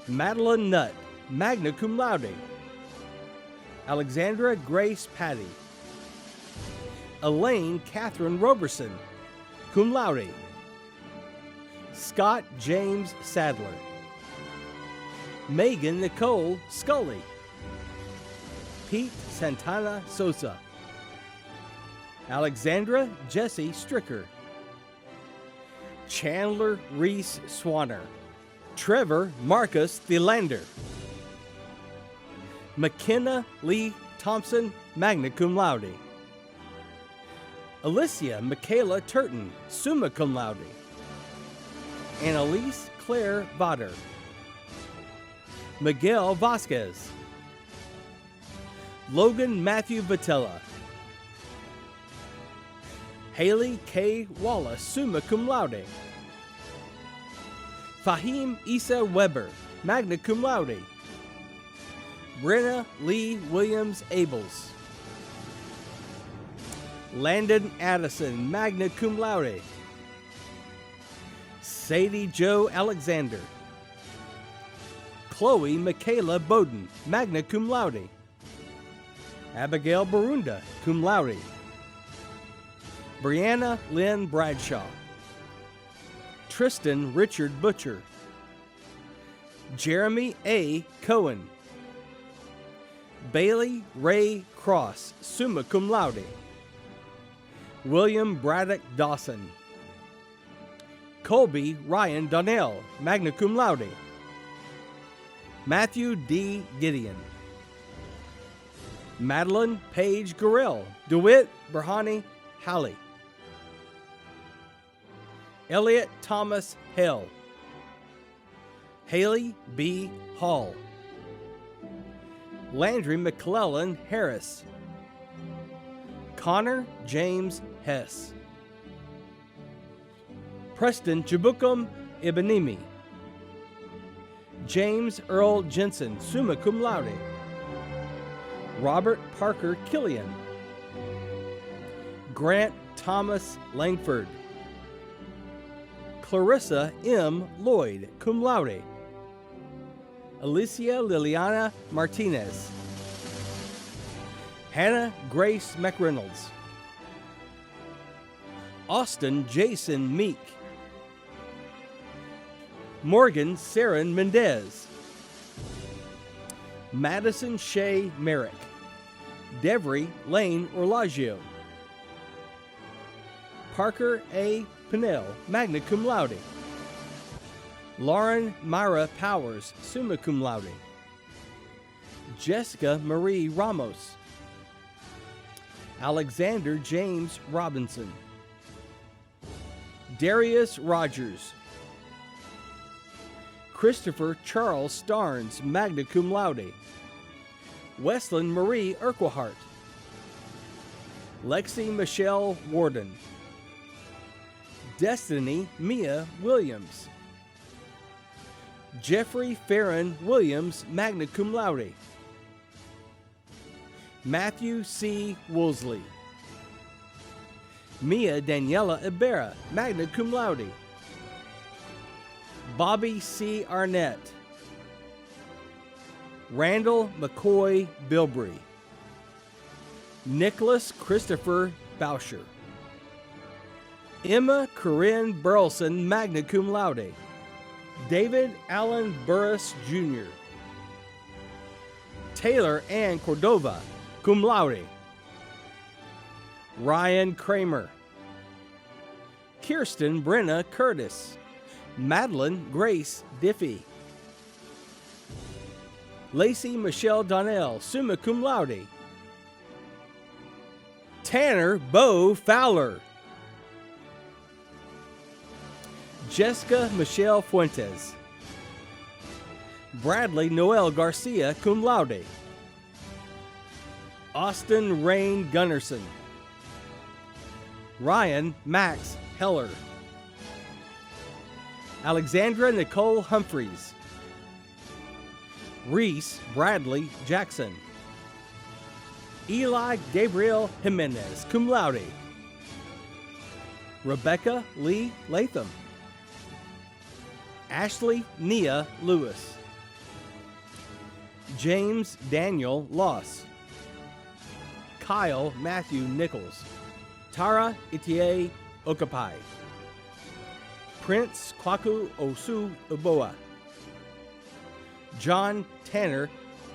Madeline Nutt, magna cum laude. Alexandra Grace Patty. Elaine Catherine Roberson, cum laude. Scott James Sadler. Megan Nicole Scully. Pete Santana Sosa. Alexandra Jesse Stricker. Chandler Reese Swanner. Trevor Marcus Thielander. McKenna Lee Thompson, magna cum laude. Alicia Michaela Turton, summa cum laude. Annalise Claire Vodder. Miguel Vasquez. Logan Matthew Vitella. Haley K. Wallace, summa cum laude. Fahim Issa Weber, magna cum laude. Brenna Lee Williams Abels. Landon Addison, magna cum laude. Sadie Joe Alexander. Chloe Michaela Bowden, magna cum laude. Abigail Barunda, cum laude. Brianna Lynn Bradshaw. Tristan Richard Butcher. Jeremy A. Cohen. Bailey Ray Cross, summa cum laude. William Braddock Dawson. Colby Ryan Donnell, magna cum laude. Matthew D. Gideon. Madeline Paige Gorell, DeWitt Berhani Halley. Elliot Thomas Hell. Haley B. Hall. Landry McClellan Harris. Connor James Hess. Preston Chibukum Ibanimi. James Earl Jensen, summa cum laude. Robert Parker Killian. Grant Thomas Langford. Clarissa M. Lloyd, cum laude. Alicia Liliana Martinez. Hannah Grace McReynolds. Austin Jason Meek. Morgan Saren Mendez. Madison Shea Merrick. Devry Lane Orlagio. Parker A. Pinnell, magna cum laude. Lauren Myra Powers, summa cum laude. Jessica Marie Ramos. Alexander James Robinson. Darius Rogers. Christopher Charles Starnes, magna cum laude. Westlyn Marie Urquhart. Lexi Michelle Warden. Destiny Mia Williams. Jeffrey Farron Williams, magna cum laude. Matthew C. Woolsey. Mia Daniela Ibarra, magna cum laude. Bobby C. Arnett. Randall McCoy Bilbrey. Nicholas Christopher Boucher. Emma Corinne Burleson, magna cum laude. David Allen Burris Jr. Taylor Ann Cordova, cum laude. Ryan Kramer. Kirsten Brenna Curtis. Madeline Grace Diffie. Lacey Michelle Donnell, summa cum laude. Tanner Bo Fowler. Jessica Michelle Fuentes. Bradley Noel Garcia, cum laude. Austin Rain Gunnarsson. Ryan Max Heller. Alexandra Nicole Humphreys. Reese Bradley Jackson. Eli Gabriel Jimenez, cum laude. Rebecca Lee Latham. Ashley Nia Lewis. James Daniel Loss. Kyle Matthew Nichols. Tara Itie Okapai. Prince Kwaku Osu Uboa. John Tanner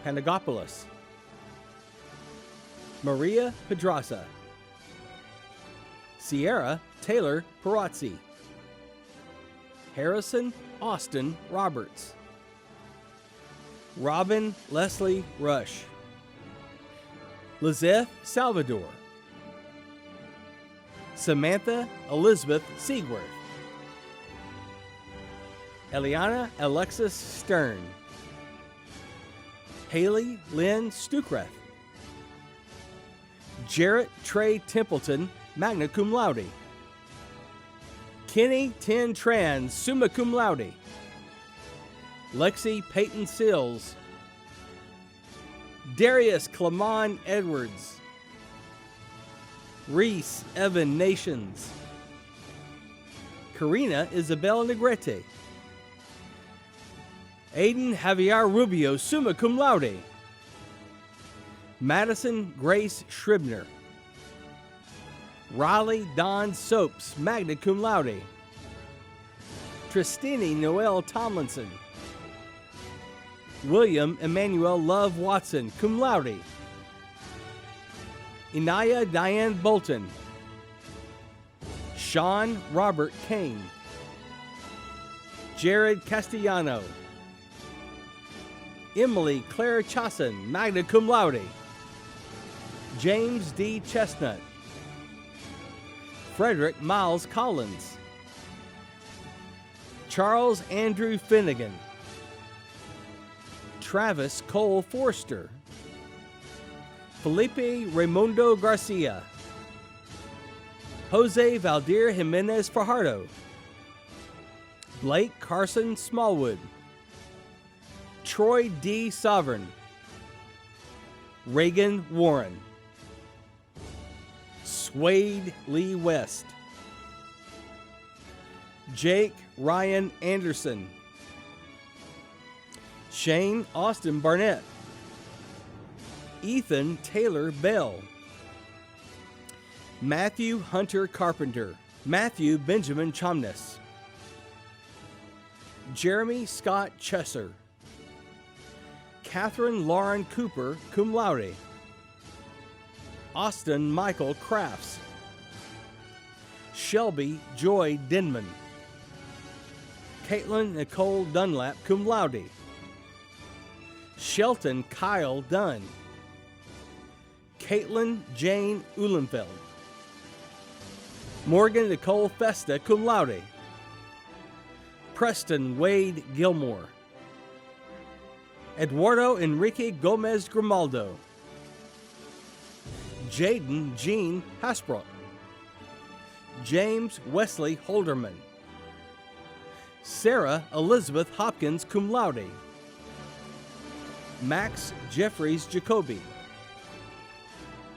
Panagopoulos. Maria Pedraza. Sierra Taylor Perazzi. Harrison Austin Roberts. Robin Leslie Rush. Lizeth Salvador. Samantha Elizabeth Seaworth. Eliana Alexis Stern. Haley Lynn Stukreth. Jarrett Trey Templeton, magna cum laude. Kenny Tin Tran, summa cum laude. Lexi Peyton Sills. Darius Clemon Edwards. Reese Evan Nations. Karina Isabel Negrete. Aiden Javier Rubio, summa cum laude. Madison Grace Shribner. Riley Don Soaps, magna cum laude. Tristini Noel Tomlinson. William Emmanuel Love Watson, cum laude. Inaya Diane Bolton. Sean Robert Kane. Jared Castellano. Emily Claire Chasson, magna cum laude. James D. Chestnut. Frederick Miles Collins. Charles Andrew Finnegan. Travis Cole Forster. Felipe Raimundo Garcia. Jose Valdir Jimenez Fajardo. Blake Carson Smallwood. Troy D. Sovereign. Reagan Warren. Swade Lee West. Jake Ryan Anderson. Shane Austin Barnett. Ethan Taylor Bell. Matthew Hunter Carpenter. Matthew Benjamin Chomness. Jeremy Scott Chesser. Catherine Lauren Cooper, cum laude. Austin Michael Crafts. Shelby Joy Denman. Caitlin Nicole Dunlap, cum laude. Shelton Kyle Dunn. Caitlin Jane Uhlenfeld. Morgan Nicole Festa, cum laude. Preston Wade Gilmore. Eduardo Enrique Gomez Grimaldo. Jaden Jean Hasbrook. James Wesley Holderman. Sarah Elizabeth Hopkins, cum laude. Max Jeffries Jacoby.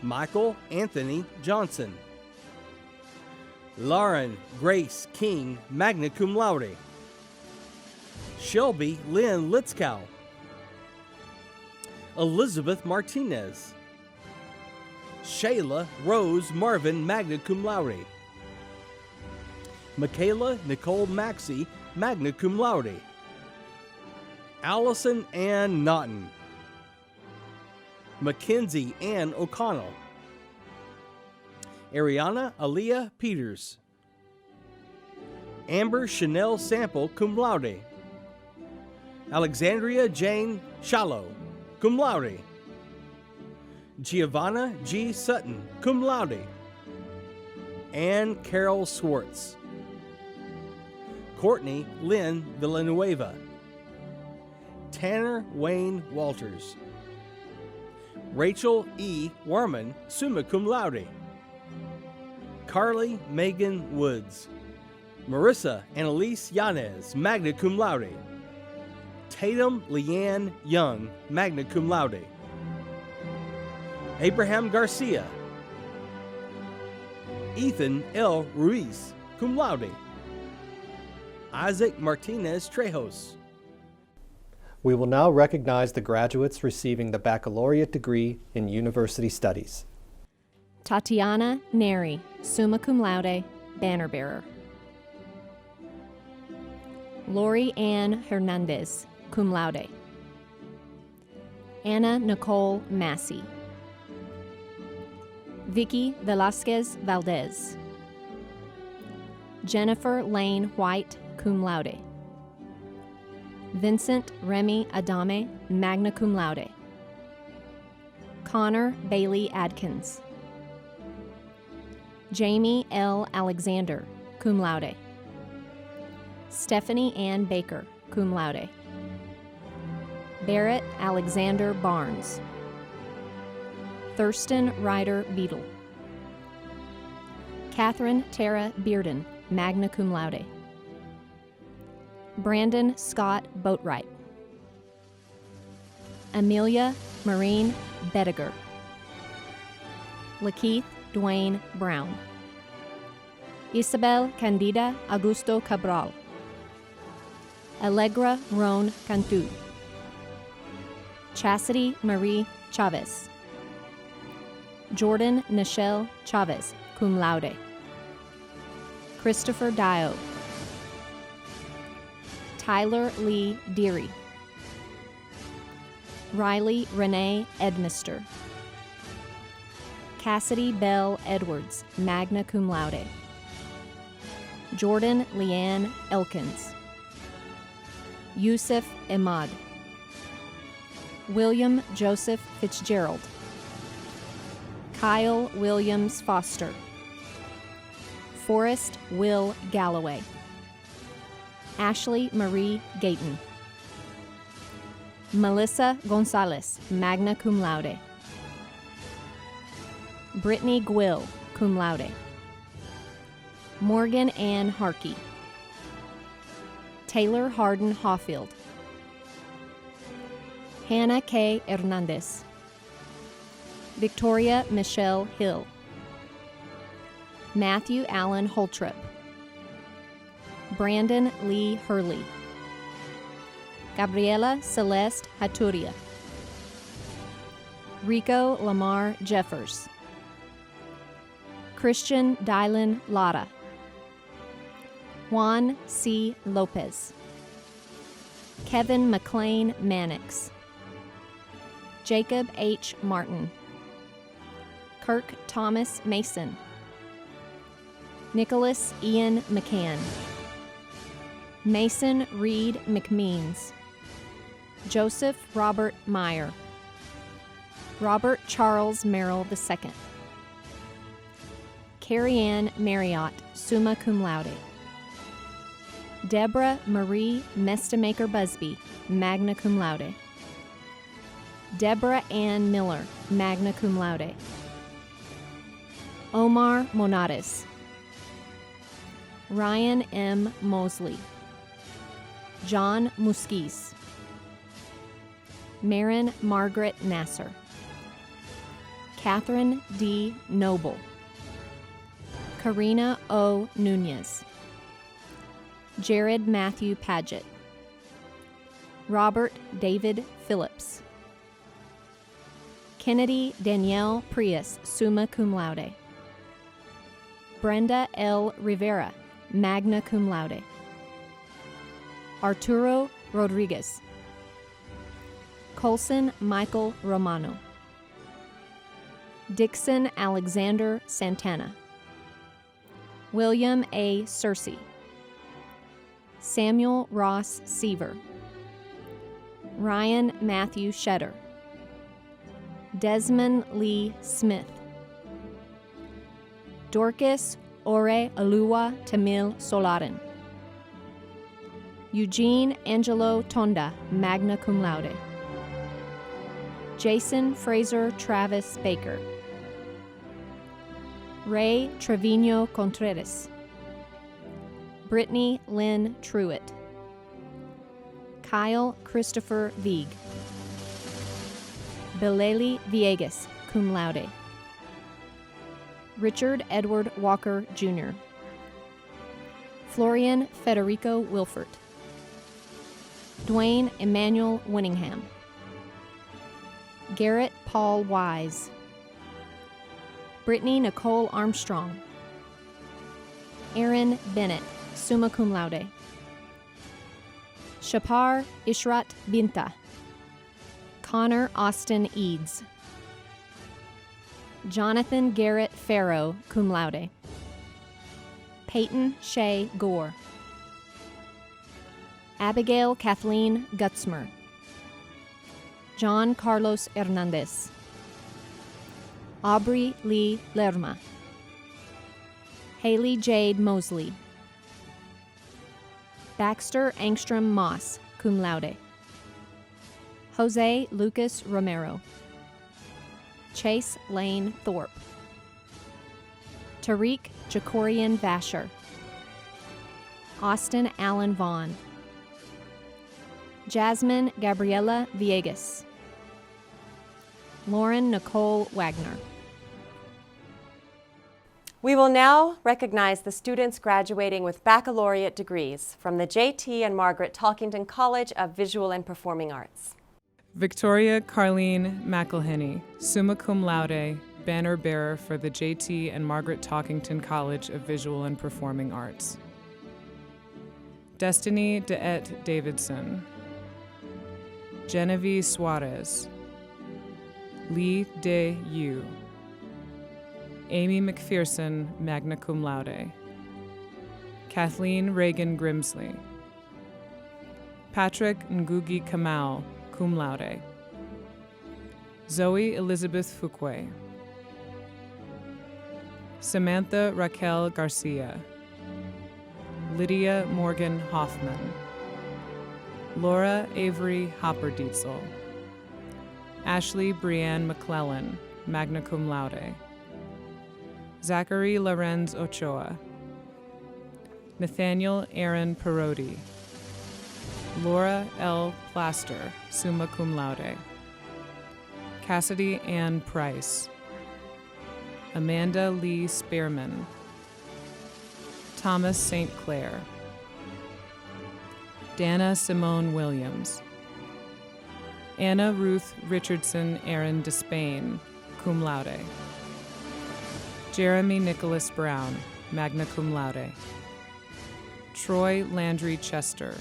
Michael Anthony Johnson. Lauren Grace King, magna cum laude. Shelby Lynn Litzkow. Elizabeth Martinez. Shayla Rose Marvin, magna cum laude. Michaela Nicole Maxey, magna cum laude. Allison Ann Naughton. Mackenzie Ann O'Connell. Ariana Aaliyah Peters. Amber Chanel Sample, cum laude. Alexandria Jane Shallow, cum laude. Giovanna G. Sutton, cum laude. Ann Carol Swartz. Courtney Lynn Villanueva. Tanner Wayne Walters. Rachel E. Warman, summa cum laude. Carly Megan Woods. Marissa Annalise Yanez, magna cum laude. Tatum Leanne Young, magna cum laude. Abraham Garcia. Ethan L. Ruiz, cum laude. Isaac Martinez Trejos. We will now recognize the graduates receiving the baccalaureate degree in University Studies. Tatiana Neri, summa cum laude, banner bearer. Lori Ann Hernandez, cum laude. Anna Nicole Massey. Vicky Velasquez Valdez. Jennifer Lane White, cum laude. Vincent Remy Adame, magna cum laude. Connor Bailey Adkins. Jamie L. Alexander, cum laude. Stephanie Ann Baker, cum laude. Barrett Alexander Barnes. Thurston Ryder Beadle. Catherine Tara Bearden, magna cum laude. Brandon Scott Boatwright. Amelia Marine Bediger. Lakeith Dwayne Brown. Isabel Candida Augusto Cabral. Allegra Roan Cantu. Chastity Marie Chavez. Jordan Nichelle Chavez, cum laude. Christopher Dio. Tyler Lee Deary. Riley Renee Edmister. Cassidy Bell Edwards, magna cum laude. Jordan Leanne Elkins. Yusuf Ahmad. William Joseph Fitzgerald. Kyle Williams Foster. Forrest Will Galloway. Ashley Marie Gayton. Melissa Gonzalez, magna cum laude. Brittany Gwill, cum laude. Morgan Ann Harkey. Taylor Harden Hawfield. Hannah K. Hernandez. Victoria Michelle Hill. Matthew Allen Holtrip. Brandon Lee Hurley. Gabriela Celeste Haturia. Rico Lamar Jeffers. Christian Dylan Lara. Juan C. Lopez. Kevin McLean Mannix. Jacob H. Martin. Kirk Thomas Mason. Nicholas Ian McCann. Mason Reed McMeans. Joseph Robert Meyer. Robert Charles Merrill II. Carrie Ann Marriott, summa cum laude. Deborah Marie Mestamaker Busby, magna cum laude. Deborah Ann Miller, magna cum laude. Omar Monares. Ryan M. Mosley. John Muskis. Marin Margaret Nasser. Catherine D. Noble. Karina O. Nunez. Jared Matthew Paget. Robert David Phillips. Kennedy Danielle Prius, summa cum laude. Brenda L. Rivera, magna cum laude. Arturo Rodriguez. Colson Michael Romano. Dixon Alexander Santana. William A. Searcy. Samuel Ross Seaver. Ryan Matthew Shetter. Desmond Lee Smith. Dorcas Ore Alua Tamil Solarin. Eugene Angelo Tonda, magna cum laude. Jason Fraser Travis Baker. Ray Trevino Contreras. Brittany Lynn Truitt. Kyle Christopher Vieg. Bileli Villegas, cum laude. Richard Edward Walker, Jr. Florian Federico Wilfert. Dwayne Emmanuel Winningham. Garrett Paul Wise. Brittany Nicole Armstrong. Aaron Bennett, summa cum laude. Shapar Ishrat Binta. Connor Austin Eads. Jonathan Garrett Farrow, cum laude. Peyton Shea Gore. Abigail Kathleen Gutzmer. John Carlos Hernandez. Aubrey Lee Lerma. Haley Jade Mosley. Baxter Angstrom Moss, cum laude. Jose Lucas Romero. Chase Lane Thorpe. Tariq Jacorian Vasher. Austin Allen Vaughn. Jasmine Gabriela Villegas. Lauren Nicole Wagner. We will now recognize the students graduating with baccalaureate degrees from the J.T. and Margaret Talkington College of Visual and Performing Arts. Victoria Carleen McElhenney, summa cum laude, banner bearer for the J.T. and Margaret Talkington College of Visual and Performing Arts. Destiny DeEtte Davidson. Genevieve Suarez. Lee De Yu. Amy McPherson, magna cum laude. Kathleen Reagan Grimsley. Patrick Ngugi Kamau, cum laude. Zoe Elizabeth Fuquay. Samantha Raquel Garcia. Lydia Morgan Hoffman. Laura Avery Hopperdietzel. Ashley Brianne McClellan, magna cum laude. Zachary Lorenz Ochoa. Nathaniel Aaron Parodi. Laura L. Plaster, summa cum laude. Cassidy Ann Price. Amanda Lee Spearman. Thomas St. Clair. Dana Simone Williams. Anna Ruth Richardson Aaron Despain, cum laude. Jeremy Nicholas Brown, magna cum laude. Troy Landry Chester.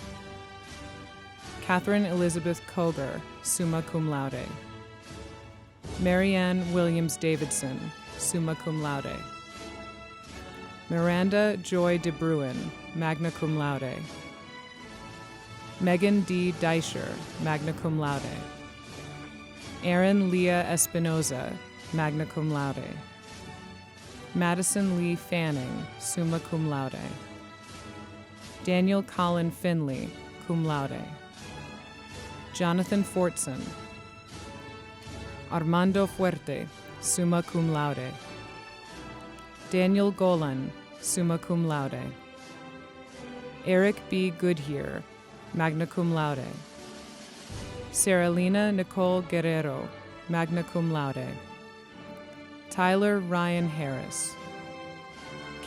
Catherine Elizabeth Koger, summa cum laude. Marianne Williams Davidson, summa cum laude. Miranda Joy DeBruin, magna cum laude. Megan D. Deischer, magna cum laude. Erin Leah Espinoza, magna cum laude. Madison Lee Fanning, summa cum laude. Daniel Colin Finley, cum laude. Jonathan Fortson. Armando Fuerte, summa cum laude. Daniel Golan, summa cum laude. Eric B. Goodyear, magna cum laude. Saralina Nicole Guerrero, magna cum laude. Tyler Ryan Harris.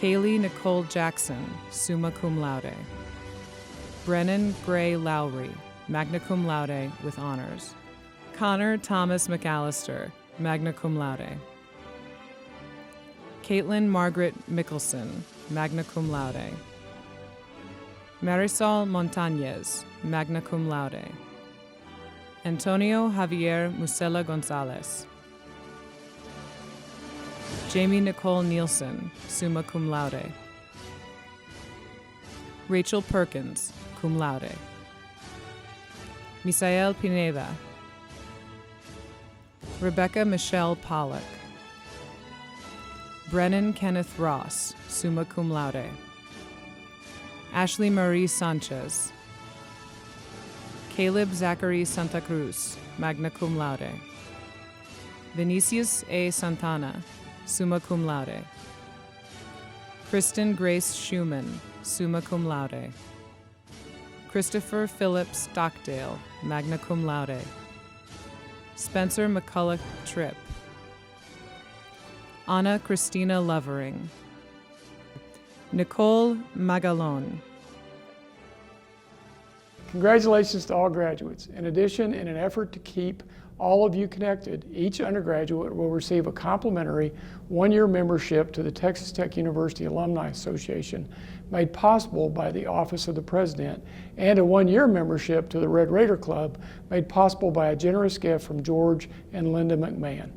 Kaylee Nicole Jackson, summa cum laude. Brennan Gray Lowry, magna cum laude with honors. Connor Thomas McAllister, magna cum laude. Caitlin Margaret Mickelson, magna cum laude. Marisol Montañez, magna cum laude. Antonio Javier Musella Gonzalez. Jamie Nicole Nielsen, summa cum laude. Rachel Perkins, cum laude. Misael Pineda. Rebecca Michelle Pollock. Brennan Kenneth Ross, summa cum laude. Ashley Marie Sanchez. Caleb Zachary Santa Cruz, magna cum laude. Vinicius A. Santana, summa cum laude. Kristen Grace Schumann, summa cum laude. Christopher Philip Stockdale, magna cum laude. Spencer McCulloch Tripp. Anna Christina Lovering. Nicole Magalon. Congratulations to all graduates. In addition, in an effort to keep all of you connected, each undergraduate will receive a complimentary one-year membership to the Texas Tech University Alumni Association, made possible by the Office of the President, and a one-year membership to the Red Raider Club, made possible by a generous gift from George and Linda McMahon.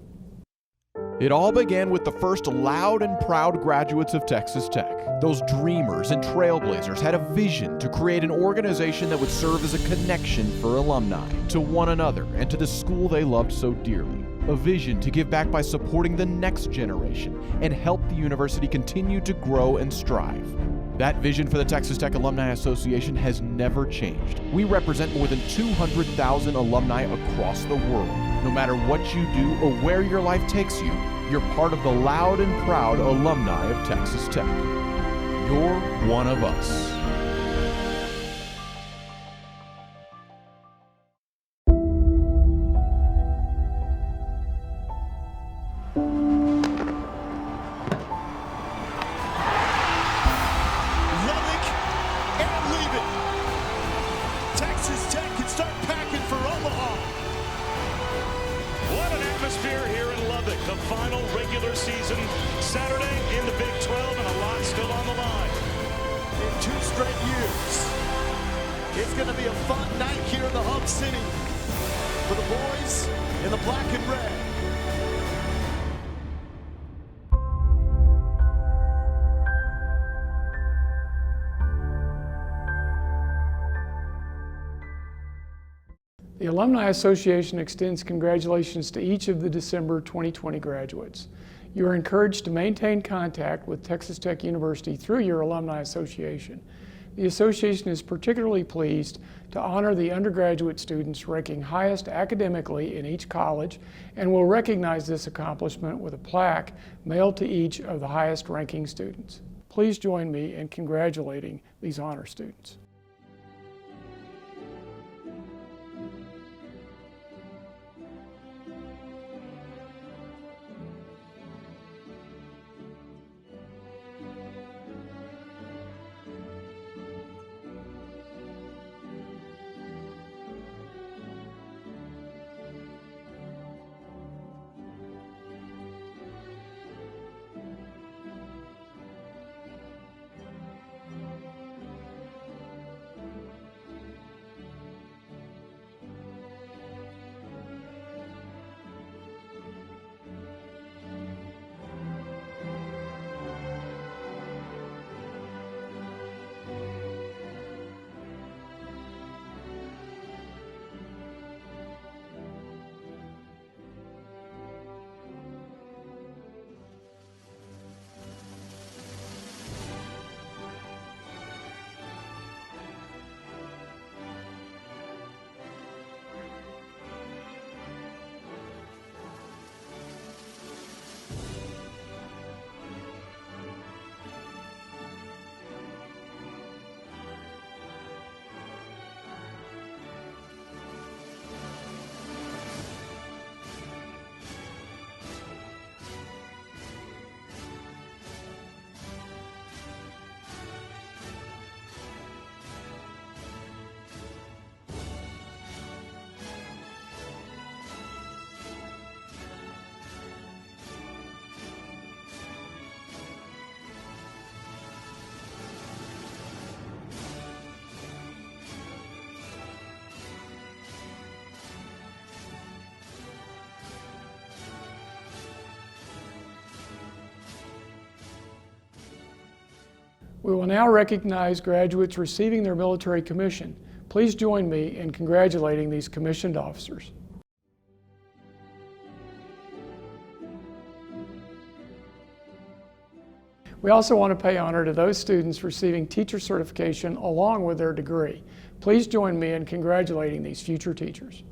It all began with the first loud and proud graduates of Texas Tech. Those dreamers and trailblazers had a vision to create an organization that would serve as a connection for alumni to one another and to the school they loved so dearly. A vision to give back by supporting the next generation and help the university continue to grow and strive. That vision for the Texas Tech Alumni Association has never changed. We represent more than 200,000 alumni across the world. No matter what you do or where your life takes you, you're part of the loud and proud alumni of Texas Tech. You're one of us. The Alumni Association extends congratulations to each of the December 2020 graduates. You are encouraged to maintain contact with Texas Tech University through your Alumni Association. The association is particularly pleased to honor the undergraduate students ranking highest academically in each college and will recognize this accomplishment with a plaque mailed to each of the highest ranking students. Please join me in congratulating these honor students. We will now recognize graduates receiving their military commission. Please join me in congratulating these commissioned officers. We also want to pay honor to those students receiving teacher certification along with their degree. Please join me in congratulating these future teachers.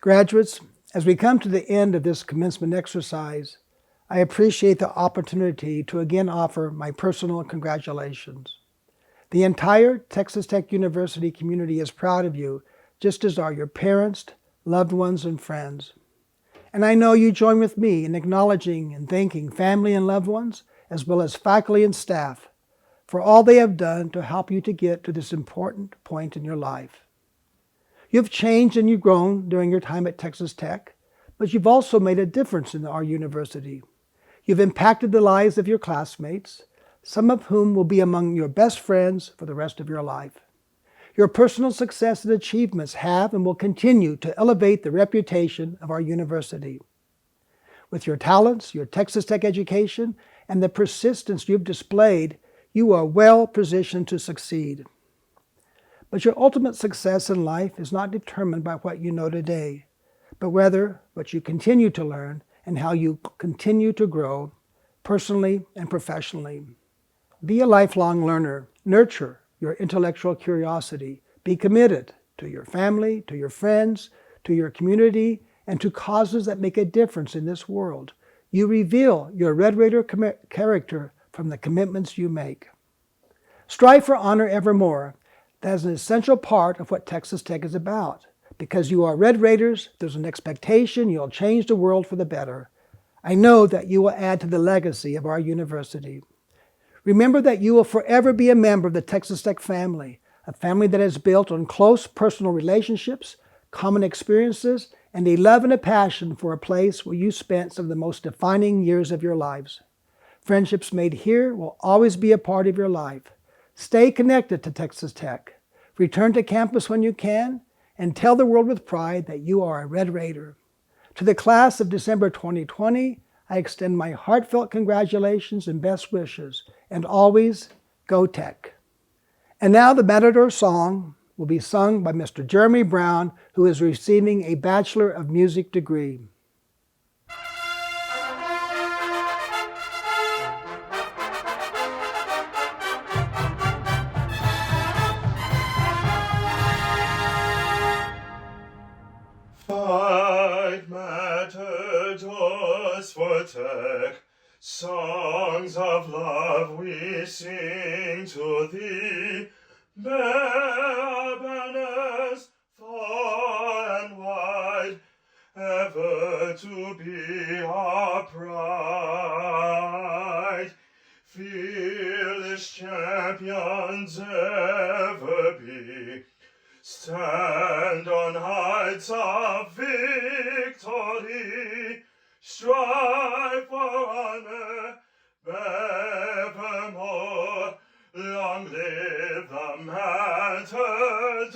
Graduates, as we come to the end of this commencement exercise, I appreciate the opportunity to again offer my personal congratulations. The entire Texas Tech University community is proud of you, just as are your parents, loved ones, and friends. And I know you join with me in acknowledging and thanking family and loved ones, as well as faculty and staff, for all they have done to help you to get to this important point in your life. You've changed and you've grown during your time at Texas Tech, but you've also made a difference in our university. You've impacted the lives of your classmates, some of whom will be among your best friends for the rest of your life. Your personal success and achievements have and will continue to elevate the reputation of our university. With your talents, your Texas Tech education, and the persistence you've displayed, you are well positioned to succeed. But your ultimate success in life is not determined by what you know today, but rather what you continue to learn and how you continue to grow personally and professionally. Be a lifelong learner. Nurture your intellectual curiosity. Be committed to your family, to your friends, to your community, and to causes that make a difference in this world. You reveal your Red Raider character from the commitments you make. Strive for honor evermore. That is an essential part of what Texas Tech is about. Because you are Red Raiders, there's an expectation you'll change the world for the better. I know that you will add to the legacy of our university. Remember that you will forever be a member of the Texas Tech family, a family that is built on close personal relationships, common experiences, and a love and a passion for a place where you spent some of the most defining years of your lives. Friendships made here will always be a part of your life. Stay connected to Texas Tech. Return to campus when you can, and tell the world with pride that you are a Red Raider. To the class of December 2020, I extend my heartfelt congratulations and best wishes, and always, go Tech. And now the Matador song will be sung by Mr. Jeremy Brown, who is receiving a Bachelor of Music degree. Fight, matadors, for Tech, songs of love we sing to thee. Bear our banners far and wide, ever to be our pride. Fearless champions ever be, stand on heights of victory, strive for honor evermore. Long live the martyrdom